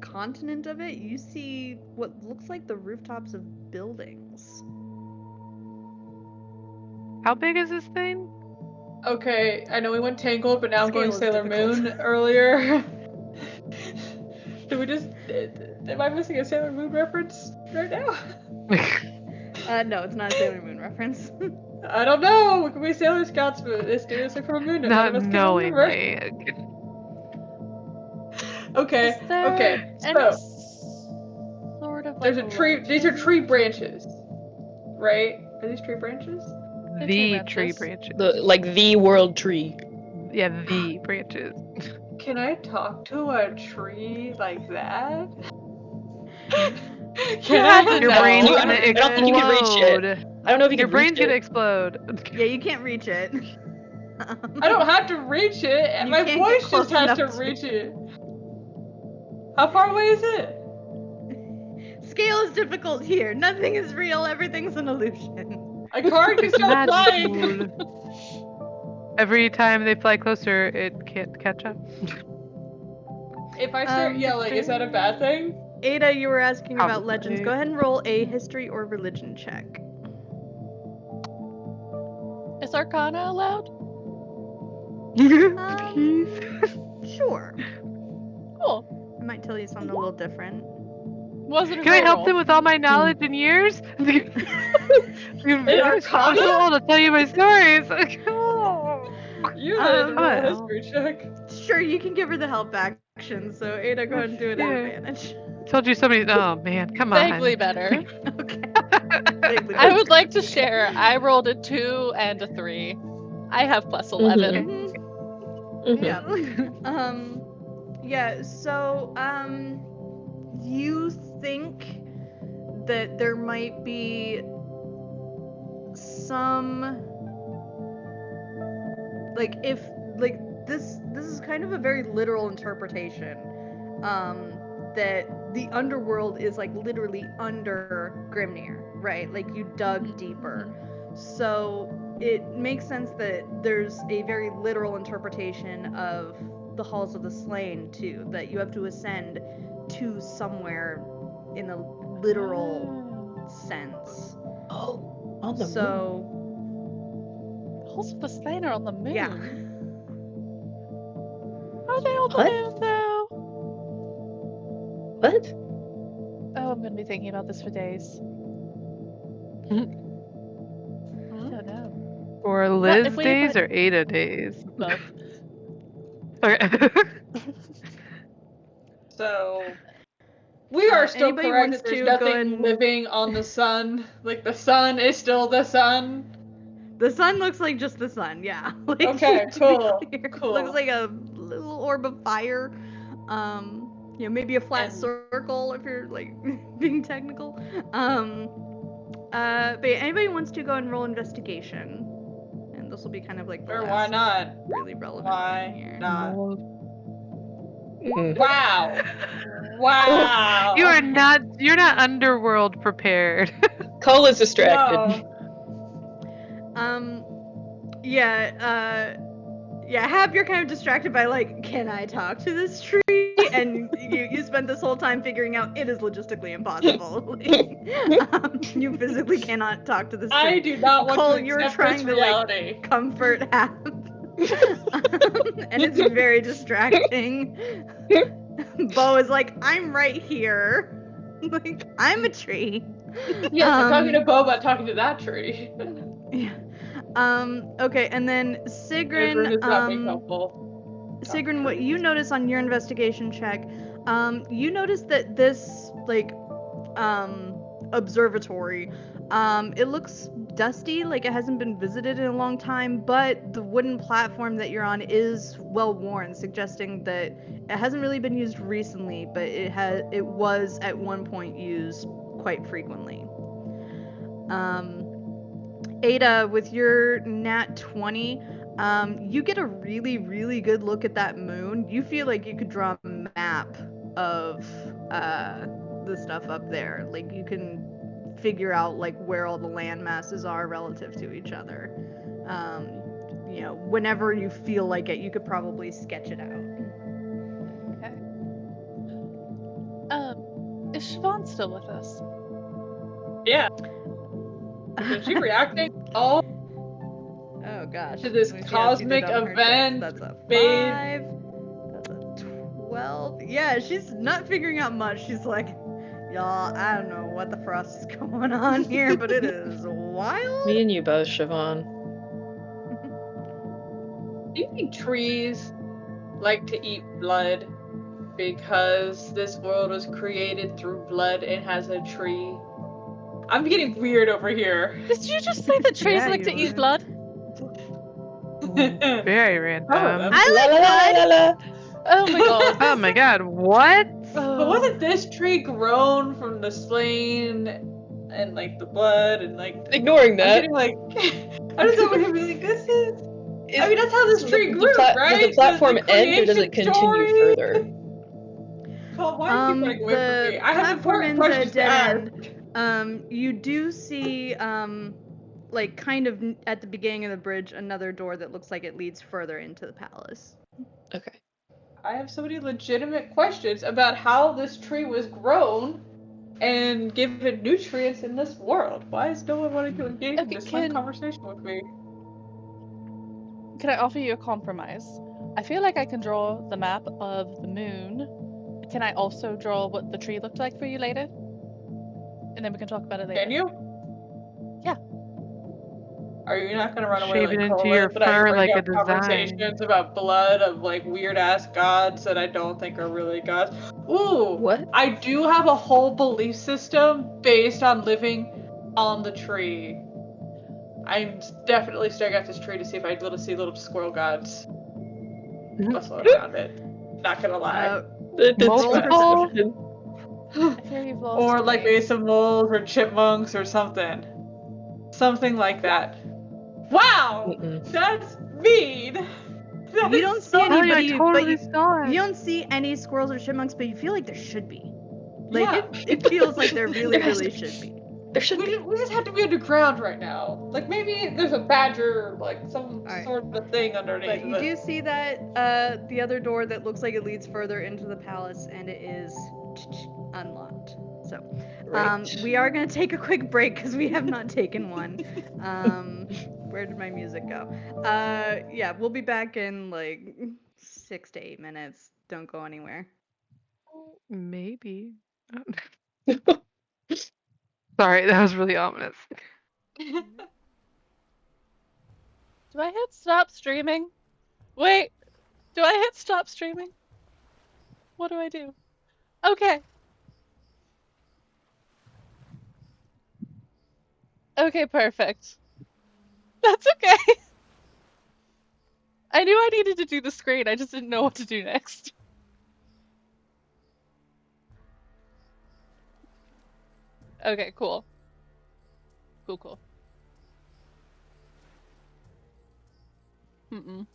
Speaker 3: continent of it, you see what looks like the rooftops of buildings.
Speaker 2: How big is this thing?
Speaker 5: Okay, I know we went Tangled, but now I'm going
Speaker 3: Scale is
Speaker 5: Sailor
Speaker 3: difficult.
Speaker 5: Moon earlier. Did we just... Am I missing a Sailor Moon reference right now?
Speaker 3: No, it's not a Sailor Moon reference.
Speaker 5: I don't know. We could be Sailor Scouts, but this dude is from a moon and none
Speaker 2: Not
Speaker 5: of us can remember.
Speaker 2: knowingly.
Speaker 5: Okay,
Speaker 1: Is there
Speaker 5: okay.
Speaker 1: any
Speaker 5: So,
Speaker 1: sort of
Speaker 5: there's
Speaker 1: like
Speaker 5: a tree. These are tree branches, right? Are these tree branches?
Speaker 2: The
Speaker 1: tree
Speaker 2: tree
Speaker 1: branches.
Speaker 2: branches.
Speaker 4: The world tree.
Speaker 2: Yeah, the branches.
Speaker 5: Can I talk to a tree like that? Can I?
Speaker 2: Your
Speaker 5: No.
Speaker 2: brain's
Speaker 4: I
Speaker 2: gonna
Speaker 4: don't think you can reach it.
Speaker 2: explode.
Speaker 4: I don't know if you
Speaker 2: Your
Speaker 4: can
Speaker 2: brain's
Speaker 4: reach
Speaker 2: gonna
Speaker 4: it.
Speaker 2: explode.
Speaker 3: Yeah, you can't reach it.
Speaker 5: I don't have to reach it.
Speaker 3: You
Speaker 5: My
Speaker 3: can't
Speaker 5: voice
Speaker 3: get close
Speaker 5: just has to
Speaker 3: enough to
Speaker 5: reach it. How far away is it?
Speaker 3: Scale is difficult here. Nothing is real. Everything's an illusion.
Speaker 5: A card can start flying.
Speaker 2: Magical. Every time they fly closer, it can't catch up.
Speaker 5: If I start yelling, is that a bad thing?
Speaker 3: Ada, you were asking about legends.
Speaker 2: Probably.
Speaker 3: Go ahead and roll a history or religion check.
Speaker 1: Is Arcana allowed?
Speaker 3: Sure.
Speaker 1: Cool.
Speaker 3: I might tell you something a little different.
Speaker 1: Wasn't a
Speaker 2: Can I
Speaker 1: great
Speaker 2: help
Speaker 1: roll.
Speaker 2: them with all my knowledge and years? It's
Speaker 5: Arcana?
Speaker 2: possible to tell you my stories.
Speaker 5: You let it roll a
Speaker 2: well.
Speaker 5: history check.
Speaker 3: Sure, you can give her the help action. So Ada, go ahead and do it at
Speaker 2: Yeah.
Speaker 3: advantage.
Speaker 2: Told you so many. Oh man, come on.
Speaker 1: Vaguely better.
Speaker 3: Okay. Vaguely
Speaker 1: I
Speaker 3: better.
Speaker 1: would like to share. I rolled a 2 and a 3. I have plus 11.
Speaker 3: Mhm. Yeah. So you think that there might be some, like, if, like, this is kind of a very literal interpretation, that the underworld is, like, literally under Grimnir, right? Like, you dug deeper. So it makes sense that there's a very literal interpretation of the Halls of the Slain, too, that you have to ascend to somewhere in a literal sense.
Speaker 4: Oh, on the moon.
Speaker 3: So,
Speaker 1: Halls of the Slain are on the moon.
Speaker 3: yeah.
Speaker 1: Are they on the
Speaker 4: What?
Speaker 1: moon though?
Speaker 4: What?
Speaker 1: Oh, I'm gonna be thinking about this for days. I don't know.
Speaker 2: Or
Speaker 1: What
Speaker 2: Liz
Speaker 1: if we
Speaker 2: days
Speaker 1: put-
Speaker 2: or Ada days?
Speaker 1: Both.
Speaker 2: Okay.
Speaker 5: So we are still
Speaker 3: Anybody
Speaker 5: correct
Speaker 3: wants
Speaker 5: that there's
Speaker 3: to go
Speaker 5: nothing
Speaker 3: and-
Speaker 5: living on the sun. Like the sun is still the sun.
Speaker 3: The sun looks like just the sun, yeah. Like,
Speaker 5: Okay,
Speaker 3: to be
Speaker 5: cool,
Speaker 3: clear,
Speaker 5: cool.
Speaker 3: Looks like a little orb of fire. You know, maybe a flat
Speaker 5: And-
Speaker 3: circle if you're, like, being technical. But yeah, anybody wants to go and roll investigation. And this will be kind of like the
Speaker 5: Or
Speaker 3: last
Speaker 5: why not?
Speaker 3: really relevant
Speaker 5: Why
Speaker 3: thing here.
Speaker 5: not?
Speaker 4: Mm.
Speaker 5: Wow. Wow.
Speaker 2: You're not underworld prepared.
Speaker 4: Cole is distracted.
Speaker 3: Yeah, Hap, you're kind of distracted by, like, can I talk to this tree? And you spent this whole time figuring out it is logistically impossible. Like, you physically cannot talk to this tree.
Speaker 5: I do not want
Speaker 3: Cole,
Speaker 5: to
Speaker 3: you're
Speaker 5: accept
Speaker 3: trying
Speaker 5: this
Speaker 3: to,
Speaker 5: reality.
Speaker 3: like, comfort Hap. And it's very distracting. Bo is like, I'm right here. Like, I'm a tree.
Speaker 5: Yes, I'm talking to Boba, talking to that tree.
Speaker 3: Yeah. Okay, and then
Speaker 5: Everyone is not being
Speaker 3: Sigrun,
Speaker 5: helpful.
Speaker 3: Sigrun, what you notice on your investigation check, you notice that this, like, observatory, it looks dusty, like it hasn't been visited in a long time, but the wooden platform that you're on is well worn, suggesting that it hasn't really been used recently, but it was at one point used quite frequently. Ada, with your nat 20, you get a really, really good look at that moon. You feel like you could draw a map of the stuff up there. Like, you can figure out, like, where all the land masses are relative to each other. You know, whenever you feel like it, you could probably sketch it out.
Speaker 1: Is Siobhan still with us?
Speaker 5: Yeah. Is she reacting? Oh,
Speaker 3: gosh.
Speaker 5: To this
Speaker 3: Let me see how she did
Speaker 5: cosmic
Speaker 3: on her
Speaker 5: event
Speaker 3: checks. That's a
Speaker 5: made-
Speaker 3: 5. That's a 12. Yeah, she's not figuring out much. She's like, y'all, I don't know what the frost is going on here, but it is wild.
Speaker 4: Me and you both, Siobhan.
Speaker 5: Do you think trees like to eat blood because this world was created through blood and has a tree? I'm getting weird over here.
Speaker 1: Did you just say that trees
Speaker 3: Yeah,
Speaker 1: like to
Speaker 3: you
Speaker 1: eat
Speaker 3: would.
Speaker 1: blood?
Speaker 2: Very random.
Speaker 3: I
Speaker 4: La
Speaker 3: like
Speaker 4: la la
Speaker 3: blood.
Speaker 4: la la.
Speaker 1: Oh my god.
Speaker 2: Oh my god, what?
Speaker 5: But wasn't this tree grown from the slain and like the blood and like
Speaker 4: Ignoring
Speaker 5: I'm
Speaker 4: that.
Speaker 5: getting like I don't know what I'm like this is. I mean that's how this
Speaker 4: does
Speaker 5: tree
Speaker 4: the
Speaker 5: grew, right?
Speaker 4: Does the platform end or does it
Speaker 5: creation
Speaker 4: continue
Speaker 5: story?
Speaker 4: further?
Speaker 5: Paul, why do you keep running away from
Speaker 3: The
Speaker 5: me? I have
Speaker 3: platform
Speaker 5: important
Speaker 3: ends at a
Speaker 5: questions to
Speaker 3: dead
Speaker 5: ask.
Speaker 3: end. You do see, like kind of at the beginning of the bridge, another door that looks like it leads further into the palace.
Speaker 4: Okay.
Speaker 5: I have so many legitimate questions about how this tree was grown and given nutrients in this world. Why is no one wanting to engage in
Speaker 1: Okay,
Speaker 5: this fun conversation with me?
Speaker 1: Can I offer you a compromise? I feel like I can draw the map of the moon. Can I also draw what the tree looked like for you later? And then we can talk about it later.
Speaker 5: Can you?
Speaker 1: Yeah.
Speaker 5: Are you not gonna run away
Speaker 2: Shave
Speaker 5: like
Speaker 2: it into
Speaker 5: Cola,
Speaker 2: your
Speaker 5: but I
Speaker 2: fur
Speaker 5: bring
Speaker 2: like a
Speaker 5: up
Speaker 2: design.
Speaker 5: conversations about blood of like weird ass gods that I don't think are really gods? Ooh,
Speaker 4: What?
Speaker 5: I do have a whole belief system based on living on the tree. I'm definitely staring at this tree to see if I'd see little squirrel gods bustling around it. Not gonna lie.
Speaker 4: That's
Speaker 2: Multiple?
Speaker 4: perception.
Speaker 1: I fear you've lost
Speaker 5: Or like
Speaker 1: me.
Speaker 5: maybe some moles or chipmunks or something. Something like that. Wow!
Speaker 4: Mm-mm.
Speaker 5: That's mean! That
Speaker 3: You
Speaker 5: is
Speaker 3: don't see
Speaker 5: so-
Speaker 2: Oh,
Speaker 3: anybody,
Speaker 2: I
Speaker 3: but
Speaker 2: totally saw it.
Speaker 3: you don't see any squirrels or chipmunks, but you feel like there should be. Like
Speaker 5: Yeah.
Speaker 3: it feels like there really,
Speaker 4: There has
Speaker 3: really
Speaker 4: to be.
Speaker 3: should be.
Speaker 4: There should
Speaker 5: We
Speaker 4: be.
Speaker 5: just, we just have to be underground right now. Like maybe there's a badger, like some
Speaker 3: Alright.
Speaker 5: sort of thing underneath
Speaker 3: But
Speaker 5: of
Speaker 3: you
Speaker 5: it.
Speaker 3: do see that the other door that looks like it leads further into the palace, and it is unlocked. So,
Speaker 4: Right.
Speaker 3: we are gonna take a quick break because we have not taken one. Where did my music go? Yeah, we'll be back in like 6 to 8 minutes. Don't go anywhere.
Speaker 2: Maybe. Sorry, that was really ominous.
Speaker 1: Do I hit stop streaming? Wait, do I hit stop streaming? What do I do? Okay. Okay, perfect. That's okay. I knew I needed to do the screen, I just didn't know what to do next. Okay, cool. Cool. Mm-mm.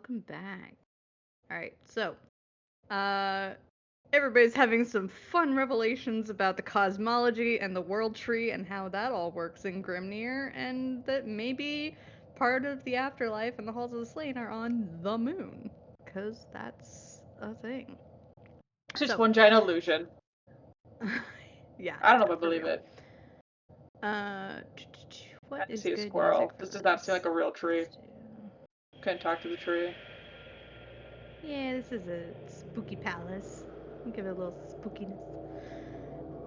Speaker 3: welcome back. Alright, so, everybody's having some fun revelations about the cosmology and the world tree and how that all works in Grimnir, and that maybe part of the afterlife and the Halls of the Slain are on the moon. Because that's a thing.
Speaker 5: It's just
Speaker 3: So-
Speaker 5: one giant illusion.
Speaker 3: Yeah.
Speaker 5: I don't know if I
Speaker 3: for
Speaker 5: believe
Speaker 3: real.
Speaker 5: it.
Speaker 3: What
Speaker 5: I
Speaker 3: is
Speaker 5: see a
Speaker 3: good
Speaker 5: squirrel.
Speaker 3: music for
Speaker 5: This does not seem like a real tree.
Speaker 3: Let's do-
Speaker 5: Couldn't talk to the tree.
Speaker 3: Yeah, this is a spooky palace. We'll give it a little spookiness.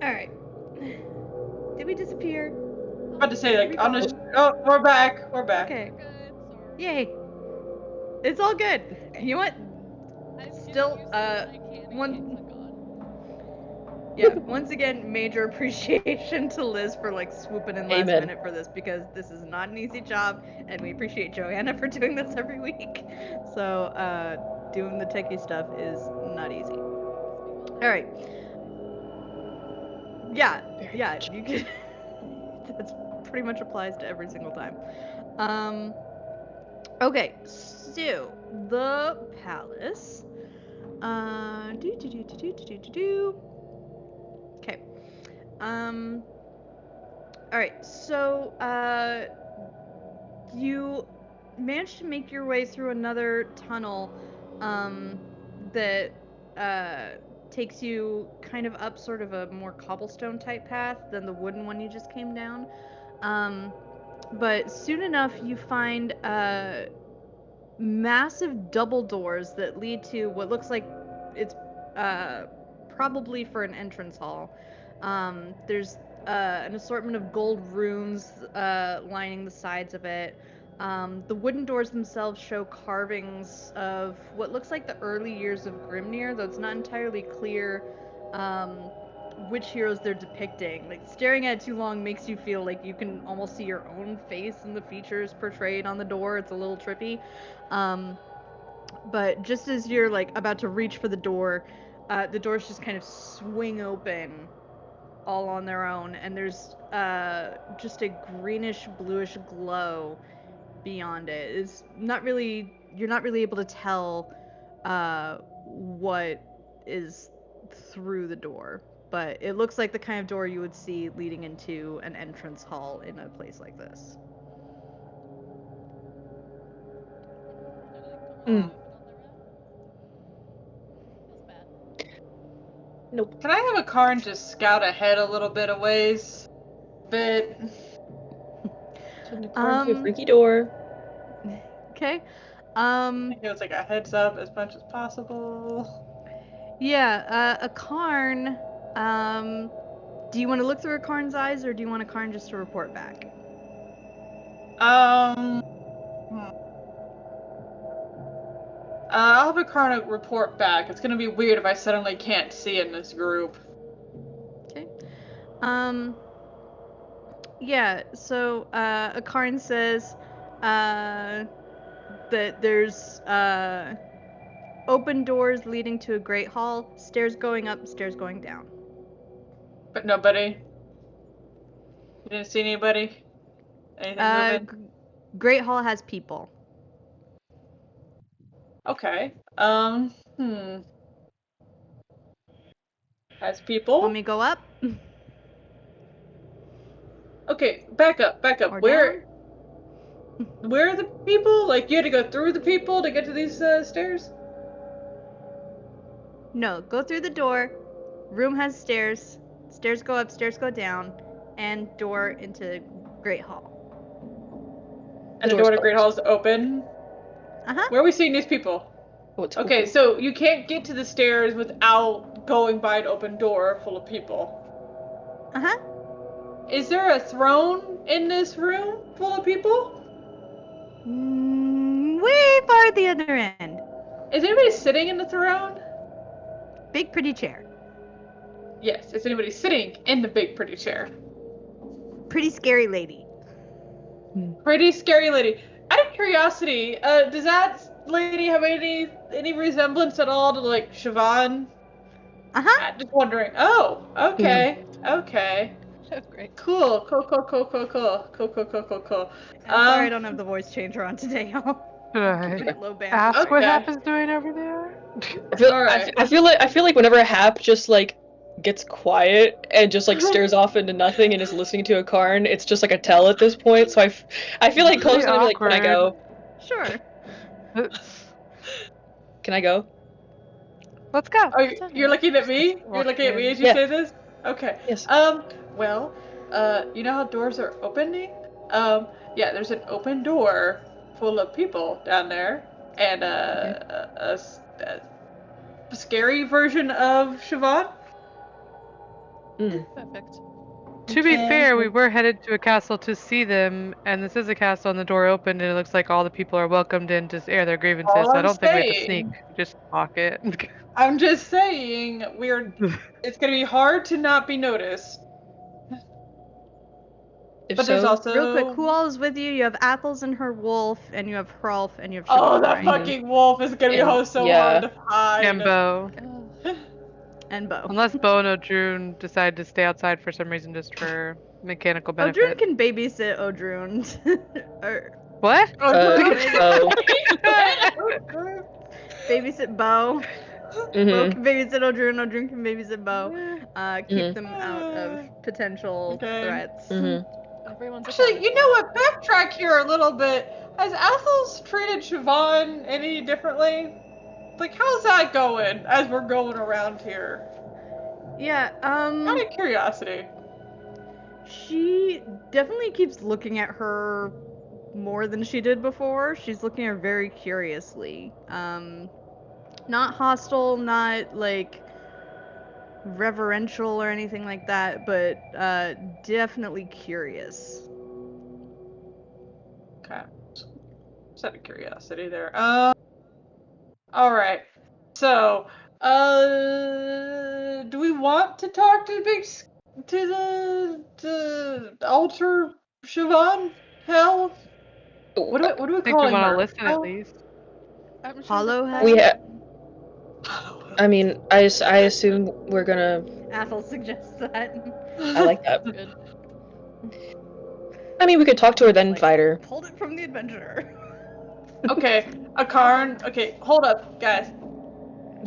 Speaker 3: Alright. Did we disappear?
Speaker 5: I'm about to say, like, on
Speaker 3: Recall.
Speaker 5: the... Oh, we're back. We're back.
Speaker 3: Okay.
Speaker 1: Good, sorry.
Speaker 3: Yay. It's all good. You know what?
Speaker 1: I'm
Speaker 3: Still,
Speaker 1: getting used to it. I can't
Speaker 3: one-
Speaker 1: click on.
Speaker 3: Yeah, once again, major appreciation to Liz for like swooping in last
Speaker 4: Amen.
Speaker 3: minute for this because this is not an easy job, and we appreciate Joanna for doing this every week. So, doing the techie stuff is not easy. Alright. Yeah, you could. That's pretty much applies to every single time. Okay, so the palace. Okay. Alright, so, you managed to make your way through another tunnel, that, takes you kind of up sort of a more cobblestone type path than the wooden one you just came down. But soon enough you find, massive double doors that lead to what looks like it's probably for an entrance hall. There's an assortment of gold runes lining the sides of it. The wooden doors themselves show carvings of what looks like the early years of Grimnir, though it's not entirely clear which heroes they're depicting. Like, staring at it too long makes you feel like you can almost see your own face in the features portrayed on the door. It's a little trippy. But just as you're like about to reach for the doors just kind of swing open all on their own, and there's just a greenish bluish glow beyond it. You're not really able to tell what is through the door, but it looks like the kind of door you would see leading into an entrance hall in a place like this.
Speaker 1: They're like totally
Speaker 4: Mm.
Speaker 1: open on their own. Feels bad.
Speaker 4: Nope.
Speaker 5: Can I have a car and just scout ahead a little bit a ways? Bit.
Speaker 4: Turn the car into a
Speaker 3: Um,
Speaker 4: freaky door.
Speaker 3: Okay.
Speaker 5: I think it was like a heads up as much as possible.
Speaker 3: Yeah, a Karn. Do you want to look through a Karn's eyes, or do you want a Karn just to report back?
Speaker 5: I'll have a car report back. It's gonna be weird if I suddenly can't see in this group.
Speaker 3: Okay. Yeah, so, a Karn says, that there's, open doors leading to a great hall, stairs going up, stairs going down.
Speaker 5: But nobody. You didn't see anybody? Anything moving?
Speaker 3: Great hall has people.
Speaker 5: Okay. Has people?
Speaker 3: Want me to go up?
Speaker 5: Okay, back up.
Speaker 3: Or
Speaker 5: Where
Speaker 3: down?
Speaker 5: where are the people? Like, you had to go through the people to get to these stairs?
Speaker 3: No, go through the door. Room has stairs. Stairs go up, stairs go down, and door into Great Hall.
Speaker 5: And the
Speaker 4: door's
Speaker 5: door to Great
Speaker 4: closed.
Speaker 5: Hall is open?
Speaker 3: Uh-huh.
Speaker 5: Where are we seeing these people?
Speaker 4: Oh, it's
Speaker 5: Okay,
Speaker 4: open.
Speaker 5: so you can't get to the stairs without going by an open door full of people.
Speaker 3: Uh-huh.
Speaker 5: Is there a throne in this room full of people?
Speaker 3: Way far at the other end.
Speaker 5: Is anybody sitting in the throne?
Speaker 3: Big pretty chair.
Speaker 5: Yes. Is anybody sitting in the big pretty chair?
Speaker 3: Pretty scary lady.
Speaker 5: Pretty scary lady. Out of curiosity, does that lady have any resemblance at all to like Siobhan?
Speaker 3: Uh-huh.
Speaker 5: Just wondering. Oh, okay, okay.
Speaker 1: That's great.
Speaker 5: Cool.
Speaker 3: I'm sorry I don't have the voice changer on today, y'all.
Speaker 2: Should
Speaker 3: Keeping
Speaker 2: I
Speaker 3: it low band.
Speaker 2: ask what
Speaker 5: Okay.
Speaker 2: Hap is doing over there?
Speaker 5: Alright.
Speaker 4: I feel like whenever Hap just like gets quiet and just like stares off into nothing and is listening to a Karn, it's just like a tell at this point. So I feel like
Speaker 2: Really
Speaker 4: Cole's gonna be like, "Can I go?
Speaker 3: Sure.
Speaker 4: Can I go?"
Speaker 2: Let's go.
Speaker 5: You're looking at me? You're looking at me as you
Speaker 4: Yeah.
Speaker 5: say this? Okay.
Speaker 4: Yes.
Speaker 5: Well, you know how doors are opening? Yeah, there's an open door full of people down there, and a scary version of Siobhan.
Speaker 1: Perfect.
Speaker 2: To be
Speaker 5: Okay.
Speaker 2: fair, we were headed to a castle to see them, and this is a castle, and the door opened, and it looks like all the people are welcomed in to air their grievances.
Speaker 5: All
Speaker 2: So I
Speaker 5: I'm
Speaker 2: don't think we have to sneak.
Speaker 5: saying-
Speaker 2: We just lock it.
Speaker 5: I'm just saying, it's gonna be hard to not be noticed.
Speaker 4: If
Speaker 5: But there's
Speaker 4: so,
Speaker 5: also
Speaker 3: Real quick, who all is with you? You have Apples and her wolf, and you have Hrolf, and you have
Speaker 5: Oh,
Speaker 3: Siobhan,
Speaker 5: that
Speaker 3: right?
Speaker 5: fucking wolf is gonna be
Speaker 4: And-
Speaker 5: so
Speaker 4: yeah.
Speaker 5: hard to hide.
Speaker 2: And Bo.
Speaker 1: Ugh.
Speaker 3: And Bo.
Speaker 2: Unless Bo and Odrune decide to stay outside for some reason just for mechanical benefit.
Speaker 3: Odrune can babysit Odrune. Or
Speaker 2: What?
Speaker 3: babysit Bo. Bo
Speaker 4: Mhm.
Speaker 3: can babysit Odrune, Odrune can babysit Bo. Keep
Speaker 4: Mhm.
Speaker 3: them out of potential
Speaker 5: Okay.
Speaker 3: threats.
Speaker 4: Mhm.
Speaker 1: Everyone's
Speaker 5: Actually, you know
Speaker 1: accounted
Speaker 5: what? Backtrack here a little bit. Has Athel's treated Siobhan any differently? Like, how's that going as we're going around here?
Speaker 3: Yeah,
Speaker 5: Out of curiosity.
Speaker 3: she definitely keeps looking at her more than she did before. She's looking at her very curiously. Not hostile, not like reverential or anything like that, but definitely curious.
Speaker 5: Okay. Just out of curiosity there. Alright. So, do we want to talk to the altar Siobhan? Hell? What do we
Speaker 2: I think we
Speaker 5: calling
Speaker 2: want
Speaker 5: her?
Speaker 2: to listen at
Speaker 5: Hell?
Speaker 2: least.
Speaker 1: I'm sure
Speaker 3: Hollow
Speaker 1: that-
Speaker 3: head?
Speaker 4: We I mean, I assume we're gonna.
Speaker 3: Athel suggests that.
Speaker 4: I like that.
Speaker 1: Good.
Speaker 4: I mean, we could talk to her then
Speaker 3: Like,
Speaker 4: fight her.
Speaker 3: Pulled it from the adventurer.
Speaker 5: Okay, a Karn. Okay, hold up, guys.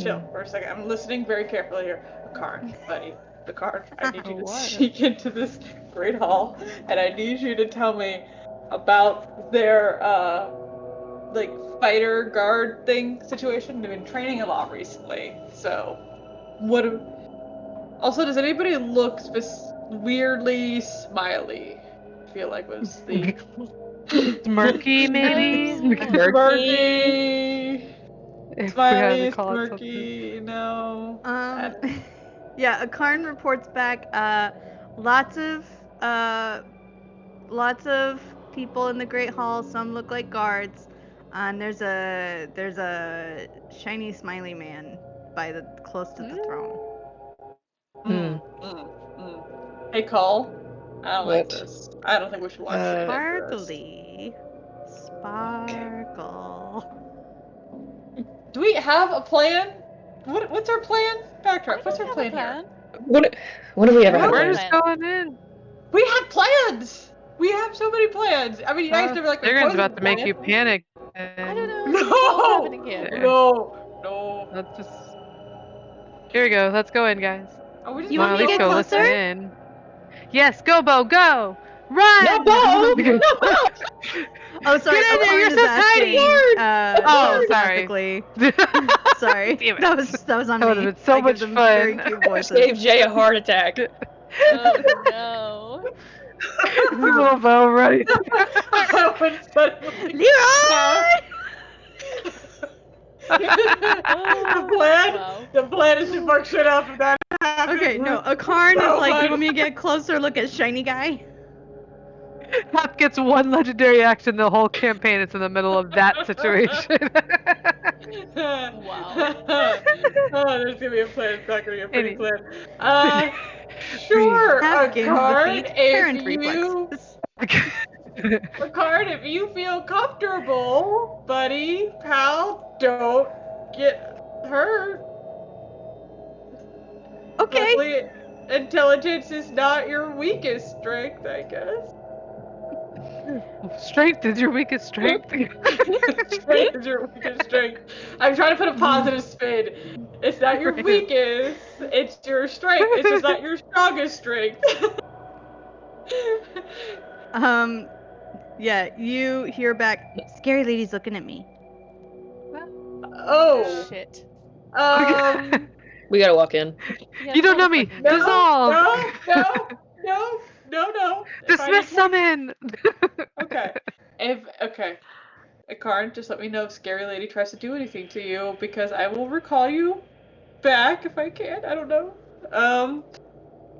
Speaker 5: Chill for a second. I'm listening very carefully here. A Karn, buddy. The Karn. I need you to
Speaker 1: What?
Speaker 5: sneak into this great hall, and I need you to tell me about their like fighter guard thing situation. They've been training a lot recently, so what? Also, does anybody look weirdly smiley? I feel like was the
Speaker 2: Murky, maybe?
Speaker 5: smirky,
Speaker 2: If we had to
Speaker 5: smiley,
Speaker 2: call it something.
Speaker 5: smirky. No.
Speaker 3: Yeah, a Karn reports back. Lots of people in the Great Hall. Some look like guards. And there's a shiny smiley man close to the throne.
Speaker 5: Hey, Cole. I don't like
Speaker 4: What?
Speaker 5: this. I don't think we should watch it.
Speaker 3: Sparkle.
Speaker 5: Do we have a plan? What's our plan? Backtrack. What's our
Speaker 1: Have a
Speaker 5: plan here?
Speaker 4: What have we ever had?
Speaker 2: We're
Speaker 1: We're
Speaker 2: just
Speaker 1: plan.
Speaker 2: going in.
Speaker 5: We have plans. We have so many plans. I mean, you guys never like.
Speaker 2: Dragon's
Speaker 5: proposed
Speaker 2: about to make
Speaker 5: plan.
Speaker 2: you panic.
Speaker 1: I don't know.
Speaker 5: No!
Speaker 1: What's happening here?
Speaker 5: No.
Speaker 2: Let's just. Here we go. Let's go in, guys.
Speaker 5: Are we just
Speaker 3: You
Speaker 2: Well,
Speaker 3: want
Speaker 2: at
Speaker 3: me to
Speaker 2: least
Speaker 3: get
Speaker 2: go listen
Speaker 3: closer?
Speaker 2: in. Yes, go, Bo, go! Run!
Speaker 4: No, Bo! No, Bo!
Speaker 3: Oh, sorry.
Speaker 2: Get in there,
Speaker 3: Karn
Speaker 2: you're
Speaker 3: is
Speaker 2: so
Speaker 3: asking,
Speaker 2: tiny! Oh, sorry.
Speaker 3: telepathically. Sorry.
Speaker 2: Damn it.
Speaker 3: That was on
Speaker 2: That
Speaker 3: me.
Speaker 2: would've been so
Speaker 3: I give
Speaker 2: much
Speaker 3: them
Speaker 2: fun.
Speaker 3: Very cute voices.
Speaker 4: Gave Jay a heart attack.
Speaker 1: Oh
Speaker 2: Little Bo running.
Speaker 5: When suddenly-
Speaker 3: Leroy!
Speaker 5: The plan is to fuck shit up if that happens.
Speaker 3: Okay, no. A Karn is
Speaker 5: Oh
Speaker 3: like,
Speaker 5: my-
Speaker 3: you want me to get closer? Look at shiny guy.
Speaker 2: Hap gets one legendary action the whole campaign. It's in the middle of that situation.
Speaker 1: Wow.
Speaker 5: Oh, there's gonna be a plan. It's not gonna be a pretty
Speaker 2: Any-
Speaker 5: plan. Sure, a
Speaker 3: Napkins
Speaker 5: card
Speaker 3: defeat parent
Speaker 5: if you.
Speaker 3: reflexes.
Speaker 5: A card if you feel comfortable, buddy, pal. Don't get hurt.
Speaker 3: Okay.
Speaker 5: Luckily, intelligence is not your weakest strength, I guess.
Speaker 2: Strength is your weakest strength.
Speaker 5: Strength is your weakest strength. I'm trying to put a positive spin. It's not your
Speaker 2: Right.
Speaker 5: weakest. It's your strength. It's just not your strongest strength.
Speaker 3: Yeah, you hear back. Scary lady's looking at me.
Speaker 5: Oh.
Speaker 1: Shit.
Speaker 4: We gotta walk in.
Speaker 1: Yeah,
Speaker 2: You don't
Speaker 1: tell
Speaker 2: know me.
Speaker 1: fucking
Speaker 5: No,
Speaker 2: Dissolve.
Speaker 5: no. If I
Speaker 2: Dismiss
Speaker 5: didn't-
Speaker 2: summon.
Speaker 5: Okay. Karn, just let me know if Scary Lady tries to do anything to you, because I will recall you back if I can. I don't know.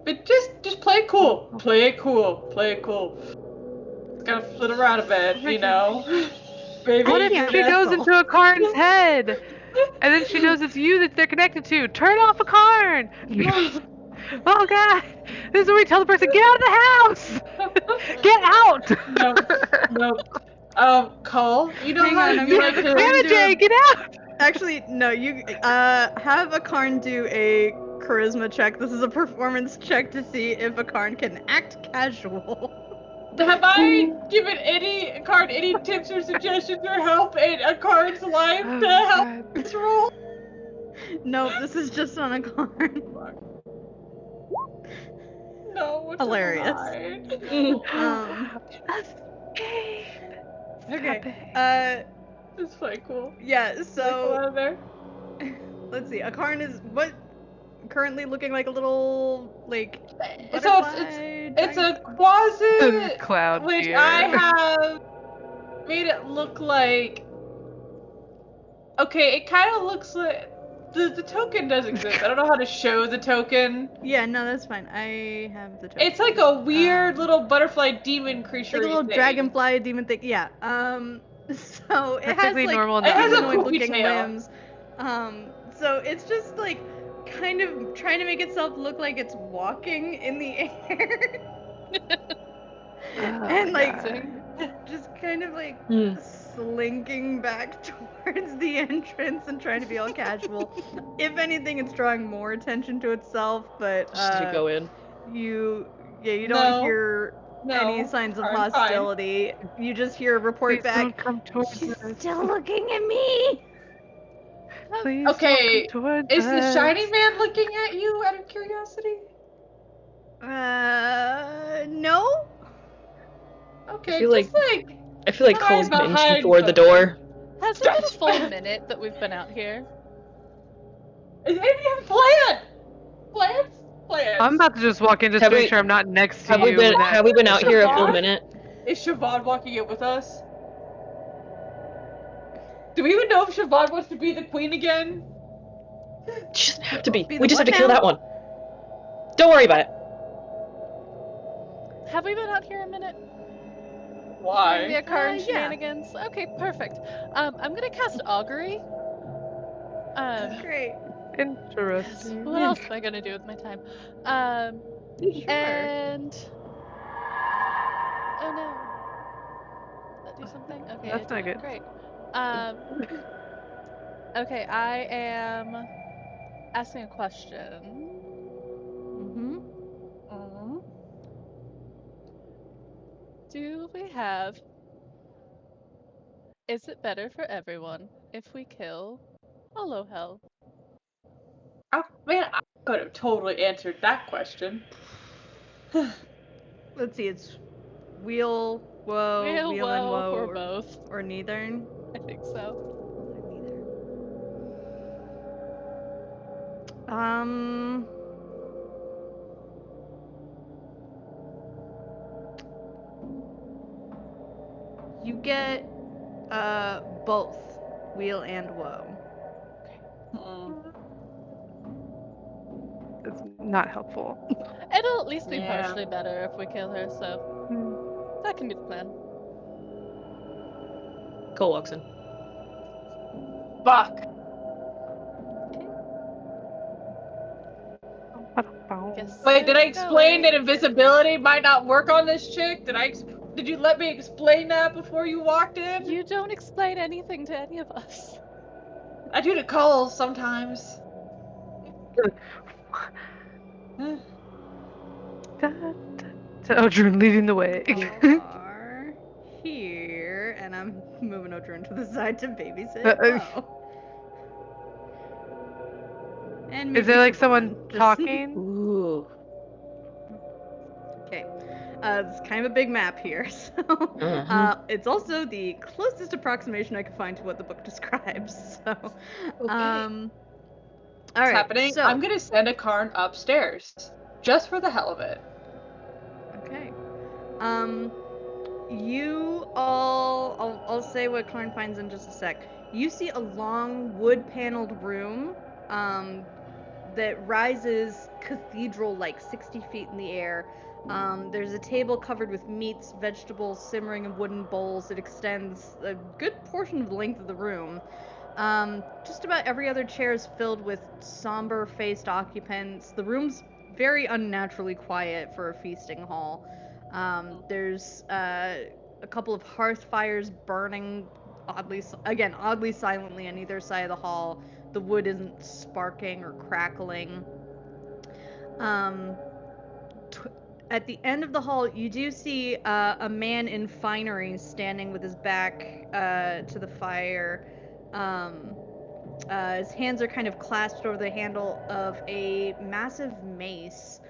Speaker 5: But just play it cool. Play it cool. It's gotta flit around a bit, you know. Baby,
Speaker 2: What if
Speaker 3: Yeah.
Speaker 2: she goes into a Karn's head? And then she knows it's you that they're connected to. Turn off a Karn! Oh god! This is where we tell the person, get out of the house! Get out!
Speaker 5: No. Call. You know
Speaker 3: Hang
Speaker 5: how
Speaker 3: on, I'm
Speaker 5: you
Speaker 3: gonna
Speaker 5: like
Speaker 3: have
Speaker 5: to.
Speaker 3: a
Speaker 2: Damn it, Jay, get out!
Speaker 3: Actually, no, you have a Karn do a charisma check. This is a performance check to see if a Karn can act casual.
Speaker 5: Have I given any card any tips or suggestions or help in a card's life
Speaker 2: Oh,
Speaker 5: to help
Speaker 2: God.
Speaker 5: this role?
Speaker 3: No, this is just on a Karn.
Speaker 5: No, what's
Speaker 3: Hilarious.
Speaker 2: Escape!
Speaker 3: Okay.
Speaker 5: It's quite cool.
Speaker 3: Yeah,
Speaker 5: Go
Speaker 3: so
Speaker 5: out of there.
Speaker 3: let's see. A Karn is what currently looking like a little like
Speaker 5: So
Speaker 3: butterfly.
Speaker 5: it's a quasi
Speaker 2: Cloud
Speaker 5: which
Speaker 2: deer.
Speaker 5: I have made it look like. Okay, it kind of looks like the token does exist. I don't know how to show the token.
Speaker 3: Yeah, no, that's fine. I have the token.
Speaker 5: It's like a weird little butterfly demon creature.
Speaker 3: like a little dragonfly demon thing. Yeah. So it has
Speaker 2: Perfectly
Speaker 3: like
Speaker 2: normal.
Speaker 5: It has a
Speaker 3: humanoid
Speaker 5: poofy
Speaker 3: looking
Speaker 5: tail.
Speaker 3: limbs. So it's just like kind of trying to make itself look like it's walking in the air. And like just kind of like slinking back towards the entrance and trying to be all casual. If anything, it's drawing more attention to itself, but
Speaker 4: Just to go in.
Speaker 3: you don't
Speaker 5: No.
Speaker 3: hear any signs of hostility. You just hear a report
Speaker 2: Please
Speaker 3: back.
Speaker 2: don't come towards
Speaker 3: She's
Speaker 2: us.
Speaker 3: still looking at me.
Speaker 2: Please
Speaker 5: Okay,
Speaker 2: don't come towards
Speaker 5: is the
Speaker 2: us.
Speaker 5: shiny man looking at you out of curiosity?
Speaker 3: No.
Speaker 5: Okay,
Speaker 4: I feel like
Speaker 5: hide
Speaker 4: Cole's been inching
Speaker 5: behind
Speaker 4: toward the
Speaker 5: something.
Speaker 4: door.
Speaker 1: Has it been a full minute that we've been out here?
Speaker 5: Is anybody have a plan? Plans?
Speaker 2: I'm about to just walk in just
Speaker 4: Have
Speaker 2: to make
Speaker 4: we-
Speaker 2: sure I'm not next to
Speaker 4: Have we
Speaker 2: you.
Speaker 4: been
Speaker 2: when that-
Speaker 4: Have we been out here a full
Speaker 5: Siobhan?
Speaker 4: minute?
Speaker 5: Is Siobhan walking in with us? Do we even know if Siobhan wants to be the queen again?
Speaker 4: She doesn't have to be.
Speaker 3: Be
Speaker 4: We
Speaker 3: the
Speaker 4: just have
Speaker 3: what
Speaker 4: to kill
Speaker 3: now?
Speaker 4: that one. Don't worry about it.
Speaker 1: Have we been out here a minute?
Speaker 5: Why?
Speaker 1: The Karn
Speaker 3: yeah.
Speaker 1: shenanigans? Okay, perfect. I'm gonna cast Augury.
Speaker 3: Great.
Speaker 2: Interesting.
Speaker 1: What else am I gonna do with my time?
Speaker 3: Sure.
Speaker 1: And oh no, did that do something? Okay,
Speaker 2: That's
Speaker 1: it
Speaker 2: not
Speaker 1: did.
Speaker 2: good.
Speaker 1: Great. Okay, I am asking a question.
Speaker 3: Mm-hmm.
Speaker 1: Do we have? Is it better for everyone if we kill Hollow Hell?
Speaker 5: Oh man, I could have totally answered that question.
Speaker 3: Let's see. It's wheel, woe,
Speaker 1: Wheel,
Speaker 3: wheel and
Speaker 1: woe,
Speaker 3: woe,
Speaker 1: or both?
Speaker 3: or neither.
Speaker 1: I think so.
Speaker 3: You get both wheel and woe.
Speaker 2: It's not helpful.
Speaker 1: It'll at least be
Speaker 5: Yeah.
Speaker 1: partially better if we kill her, so that can be the plan.
Speaker 4: Cole walks in.
Speaker 5: Fuck.
Speaker 1: Guess
Speaker 5: Wait, did I
Speaker 1: we're
Speaker 5: explain that
Speaker 1: going.
Speaker 5: invisibility might not work on this chick? Did you let me explain that before you walked in?
Speaker 1: You don't explain anything to any of us.
Speaker 5: I do to Cole sometimes.
Speaker 2: Eldrin leading the way.
Speaker 3: You are here, and I'm moving Odrin to the side to babysit. And
Speaker 2: Is there
Speaker 3: maybe
Speaker 2: like someone
Speaker 3: Siobhan, just-
Speaker 2: talking?
Speaker 4: Ooh.
Speaker 3: Okay. It's kind of a big map here, so
Speaker 4: Mhm.
Speaker 3: it's also the closest approximation I could find to what the book describes. So,
Speaker 4: Okay.
Speaker 3: all
Speaker 5: What's
Speaker 3: right.
Speaker 5: happening?
Speaker 3: So,
Speaker 5: I'm gonna send a Karn upstairs, just for the hell of it.
Speaker 3: okay. You all, I'll say what Karn finds in just a sec. You see a long wood-paneled room, that rises cathedral-like 60 feet in the air. There's a table covered with meats, vegetables, simmering in wooden bowls. It extends a good portion of the length of the room. Just about every other chair is filled with somber-faced occupants. The room's very unnaturally quiet for a feasting hall. There's a couple of hearth fires burning oddly silently on either side of the hall. The wood isn't sparking or crackling. At the end of the hall, you do see a man in finery standing with his back to the fire. His hands are kind of clasped over the handle of a massive mace,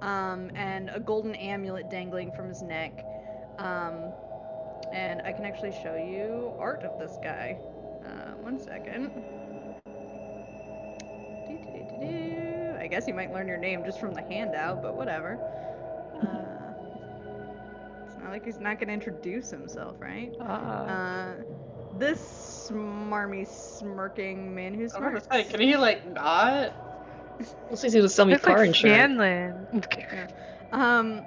Speaker 3: and a golden amulet dangling from his neck. And I can actually show you art of this guy. One second. I guess you might learn your name just from the handout, but whatever. It's not like he's not going to introduce himself, right? This smarmy, smirking man who
Speaker 5: I was
Speaker 3: smirks.
Speaker 5: gonna say, can he like not?
Speaker 4: Let's see if it'll sell me
Speaker 2: Looks
Speaker 4: car
Speaker 2: like
Speaker 4: insurance.
Speaker 2: Scanlan.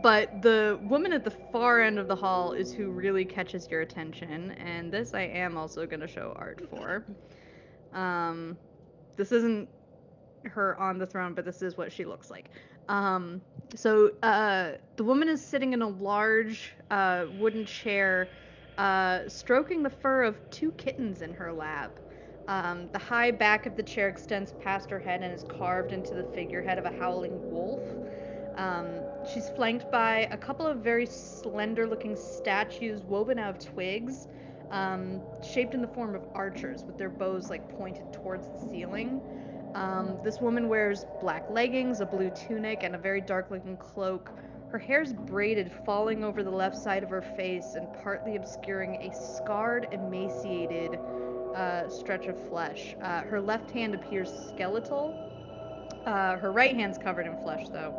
Speaker 3: But the woman at the far end of the hall is who really catches your attention, and this I am also going to show art for. This isn't her on the throne, but this is what she looks like. So the woman is sitting in a large wooden chair, stroking the fur of two kittens in her lap. The high back of the chair extends past her head and is carved into the figurehead of a howling wolf. She's flanked by a couple of very slender-looking statues woven out of twigs, shaped in the form of archers, with their bows like pointed towards the ceiling. This woman wears black leggings, a blue tunic, and a very dark-looking cloak. Her hair's braided, falling over the left side of her face and partly obscuring a scarred, emaciated stretch of flesh. Her left hand appears skeletal. Her right hand's covered in flesh, though.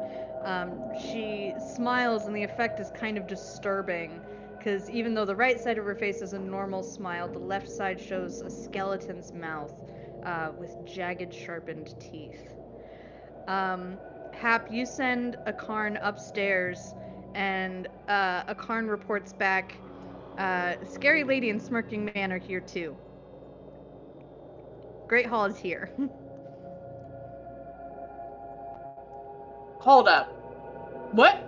Speaker 3: She smiles, and the effect is kind of disturbing, because even though the right side of her face is a normal smile, the left side shows a skeleton's mouth with jagged, sharpened teeth. Hap, you send a Karn upstairs, and a Karn reports back, Scary Lady and Smirking Man are here too. Great Hall is here.
Speaker 5: Hold up. What?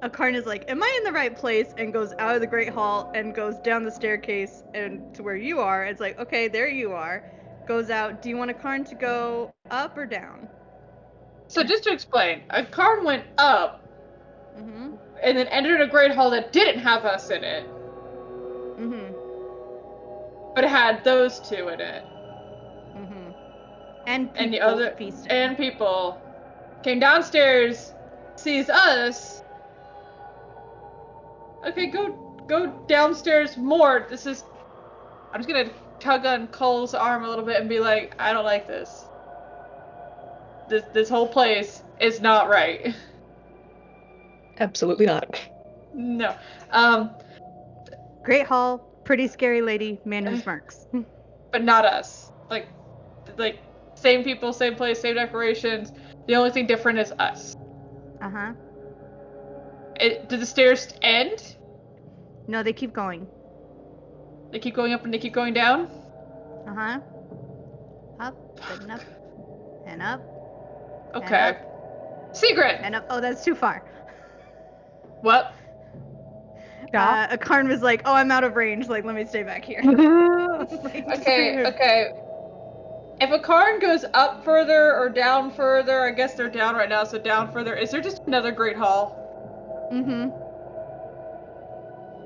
Speaker 3: A Karn is like, am I in the right place? And goes out of the Great Hall and goes down the staircase and to where you are. It's like, okay, there you are. Goes out. Do you want a Karn to go up or down?
Speaker 5: So just to explain, a Karn went up,
Speaker 3: Mm-hmm.
Speaker 5: and then entered a great hall that didn't have us in it,
Speaker 3: Mm-hmm.
Speaker 5: but it had those two in it.
Speaker 3: Mm-hmm. And people
Speaker 5: And the other
Speaker 3: feasting.
Speaker 5: and people came downstairs, sees us. Okay, go downstairs more. I'm just gonna tug on Cole's arm a little bit and be like, I don't like this. This whole place is not right.
Speaker 4: Absolutely not.
Speaker 5: No.
Speaker 3: Great Hall, pretty scary lady, man who smirks.
Speaker 5: But not us. Like same people, same place, same decorations. The only thing different is us.
Speaker 3: Uh-huh.
Speaker 5: Do the stairs end?
Speaker 3: No, they keep going.
Speaker 5: They keep going up and they keep going down?
Speaker 3: Uh-huh. Up and up and up.
Speaker 5: Okay. Secret!
Speaker 3: And up. Oh, that's too far.
Speaker 5: What?
Speaker 2: Stop.
Speaker 3: A Karn was like, oh, I'm out of range. Like, let me stay back here.
Speaker 5: Okay. If a Karn goes up further or down further, I guess they're down right now, so down further. Is there just another Great Hall?
Speaker 3: Mm-hmm.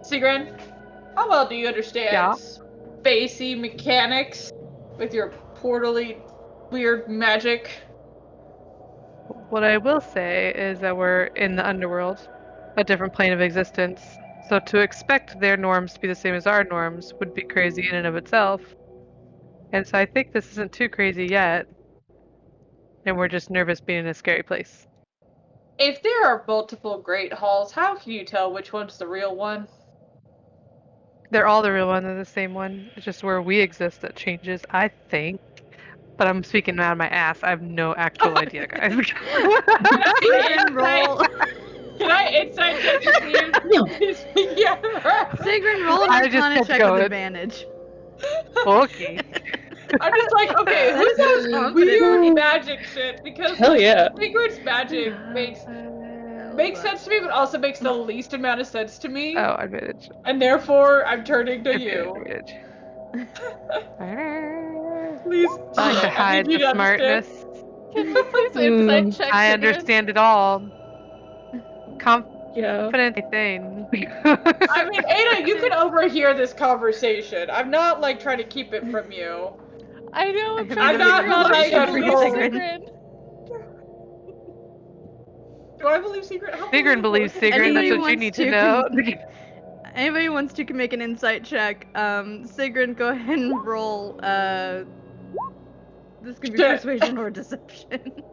Speaker 5: Sigrid, how well do you understand
Speaker 2: Yeah.
Speaker 5: spacey mechanics with your portally weird magic?
Speaker 2: What I will say is that we're in the underworld, a different plane of existence. So to expect their norms to be the same as our norms would be crazy in and of itself. And so I think this isn't too crazy yet. And we're just nervous being in a scary place.
Speaker 5: If there are multiple great halls, how can you tell which one's the real one?
Speaker 2: They're all the real one, they're the same one. It's just where we exist that changes, I think. But I'm speaking out of my ass. I have no actual idea, guys.
Speaker 3: Sigrun, roll.
Speaker 5: Can I insight check to see if yeah, right.
Speaker 3: Sigrun, roll an
Speaker 2: I just
Speaker 3: Arcana
Speaker 2: kept
Speaker 3: check
Speaker 2: going.
Speaker 3: with advantage.
Speaker 2: Okay.
Speaker 5: I'm just like, okay,
Speaker 3: That
Speaker 5: who's
Speaker 3: sounds
Speaker 5: that
Speaker 3: confident.
Speaker 5: weird magic shit? Because
Speaker 4: Hell yeah.
Speaker 5: Sigrid's magic makes sense to me, but also makes the least amount of sense to me.
Speaker 2: Oh, advantage.
Speaker 5: And therefore, I'm turning to you.
Speaker 2: Advantage.
Speaker 5: Please,
Speaker 2: I like to
Speaker 5: I
Speaker 2: hide
Speaker 5: need you
Speaker 2: the
Speaker 5: to understand.
Speaker 2: smartness.
Speaker 1: Can you please insight check?
Speaker 2: I
Speaker 1: Sigrid?
Speaker 2: understand it all.
Speaker 4: Yeah.
Speaker 2: Confident thing.
Speaker 5: I mean, Ada, you can overhear this conversation. I'm not like trying to keep it from you.
Speaker 1: I know. I'm
Speaker 3: I'm
Speaker 1: trying to
Speaker 5: not
Speaker 1: figure out
Speaker 5: relying
Speaker 1: if
Speaker 5: on
Speaker 1: to
Speaker 5: you,
Speaker 1: believe
Speaker 3: Sigrid.
Speaker 1: Sigrid.
Speaker 5: Do I believe Secret? How
Speaker 2: Sigrun believes Sigrun,
Speaker 3: Anybody
Speaker 2: that's what you
Speaker 3: wants
Speaker 2: need
Speaker 3: to
Speaker 2: to know.
Speaker 3: Anybody wants to can make an insight check. Sigrun, go ahead and roll. This can be
Speaker 5: Shit.
Speaker 3: persuasion or deception.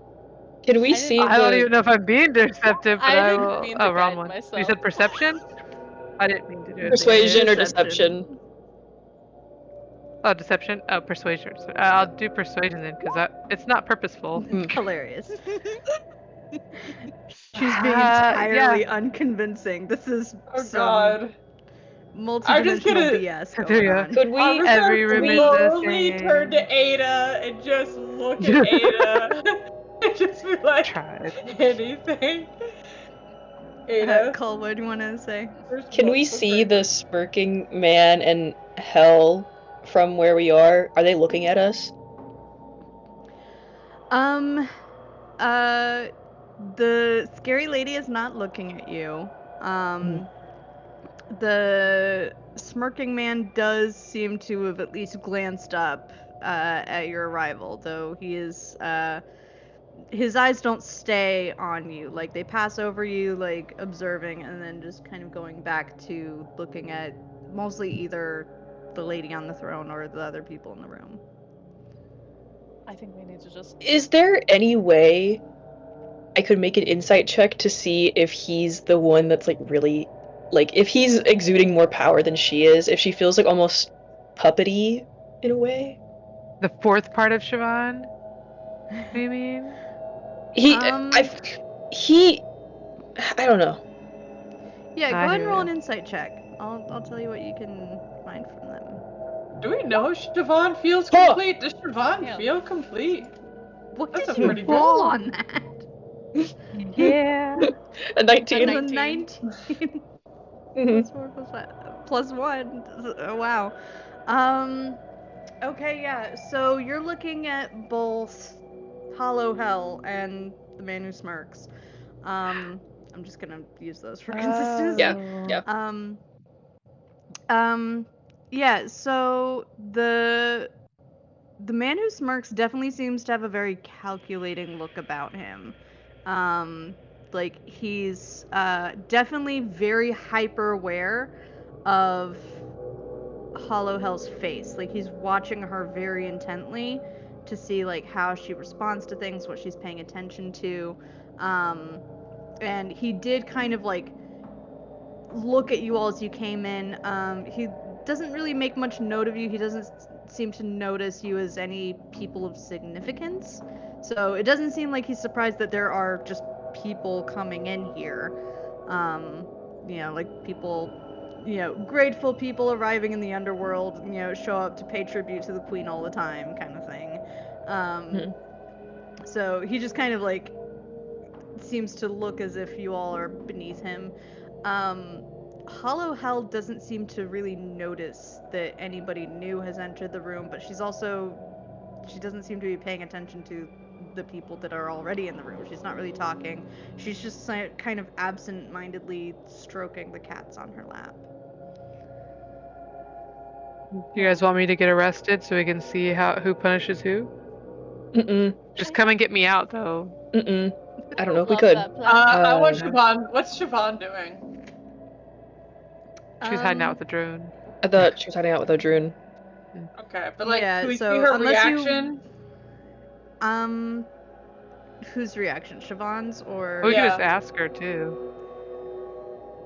Speaker 4: Can we
Speaker 1: I
Speaker 4: see
Speaker 1: didn't-
Speaker 2: I don't
Speaker 4: the?
Speaker 2: even know if I'm being deceptive, but
Speaker 1: I
Speaker 2: I
Speaker 1: didn't
Speaker 2: will.
Speaker 1: mean to
Speaker 2: Oh, wrong
Speaker 1: guide
Speaker 2: one.
Speaker 1: myself.
Speaker 2: You said perception? I didn't mean to do it.
Speaker 4: Persuasion or
Speaker 3: Deception.
Speaker 4: deception?
Speaker 2: Oh, deception? Oh, persuasion. I'll do persuasion then, because it's not purposeful.
Speaker 3: Hilarious. She's being entirely unconvincing. This is
Speaker 5: Oh
Speaker 3: some
Speaker 5: God.
Speaker 3: multi-dimensional
Speaker 5: gonna-
Speaker 3: BS
Speaker 2: I do,
Speaker 3: going
Speaker 2: yeah.
Speaker 3: on.
Speaker 4: Could we?
Speaker 5: I'm just
Speaker 2: Every
Speaker 5: gonna
Speaker 2: room is
Speaker 5: slowly
Speaker 2: the same.
Speaker 5: turn to Ada and just look at Ada and just be like,
Speaker 2: Tried.
Speaker 5: anything. Ada.
Speaker 3: Cole, what do you want to say?
Speaker 4: Can we see the smirking man and hell from where we are? Are they looking at us?
Speaker 3: The scary lady is not looking at you. The smirking man does seem to have at least glanced up at your arrival, though he is his eyes don't stay on you. Like, they pass over you, like, observing, and then just kind of going back to looking at mostly either the lady on the throne or the other people in the room.
Speaker 1: I think we need to just.
Speaker 4: Is there any way I could make an insight check to see if he's the one that's like really, like, if he's exuding more power than she is, if she feels like almost puppety in a way?
Speaker 2: The fourth part of Siobhan? You mean?
Speaker 4: I don't know.
Speaker 3: Yeah, go
Speaker 2: I
Speaker 3: ahead and
Speaker 2: hear
Speaker 3: roll
Speaker 2: you.
Speaker 3: an insight check. I'll tell you what you can find from them.
Speaker 5: Do we know if Siobhan feels
Speaker 4: Oh.
Speaker 5: complete? Does Siobhan
Speaker 1: Yeah.
Speaker 5: feel complete?
Speaker 3: What
Speaker 5: That's
Speaker 3: did
Speaker 5: a
Speaker 3: you
Speaker 5: pretty good-
Speaker 3: roll on that?
Speaker 2: Yeah.
Speaker 4: A 19.
Speaker 3: It was a
Speaker 1: 19.
Speaker 3: 19.
Speaker 4: Mhm.
Speaker 3: Plus 4 plus 5 plus 1. Oh, wow. Okay, yeah. So you're looking at both Hollow Hell and the Man Who Smirks. I'm just gonna use those for consistency.
Speaker 4: Yeah.
Speaker 3: Yeah. So the Man Who Smirks definitely seems to have a very calculating look about him. Like, he's definitely very hyper aware of Hollow Hell's face. Like, he's watching her very intently to see, like, how she responds to things, what she's paying attention to. And he did kind of, like, look at you all as you came in. He doesn't really make much note of you. He doesn't seem to notice you as any people of significance. So it doesn't seem like he's surprised that there are just people coming in here. Like people, grateful people arriving in the Underworld, show up to pay tribute to the Queen all the time, kind of thing. So he just kind of, like, seems to look as if you all are beneath him. Hollow Hell doesn't seem to really notice that anybody new has entered the room, but she doesn't seem to be paying attention to the people that are already in the room. She's not really talking. She's just kind of absent-mindedly stroking the cats on her lap.
Speaker 2: Do you guys want me to get arrested so we can see who punishes who?
Speaker 4: Mm-mm.
Speaker 2: Just come and get me out, though.
Speaker 4: Mm-mm. I don't know if we
Speaker 1: Love
Speaker 4: could.
Speaker 1: that plan.
Speaker 5: I want
Speaker 4: Uh,
Speaker 5: Siobhan. What's Siobhan doing?
Speaker 2: She's hiding out with the drone.
Speaker 4: I thought she was hiding out with Odrune.
Speaker 5: Okay, but like,
Speaker 3: Yeah,
Speaker 5: can we
Speaker 3: so
Speaker 5: see her
Speaker 3: unless you-
Speaker 5: reaction?
Speaker 3: Whose reaction? Siobhan's or?
Speaker 2: We
Speaker 5: Yeah.
Speaker 2: could just ask her, too.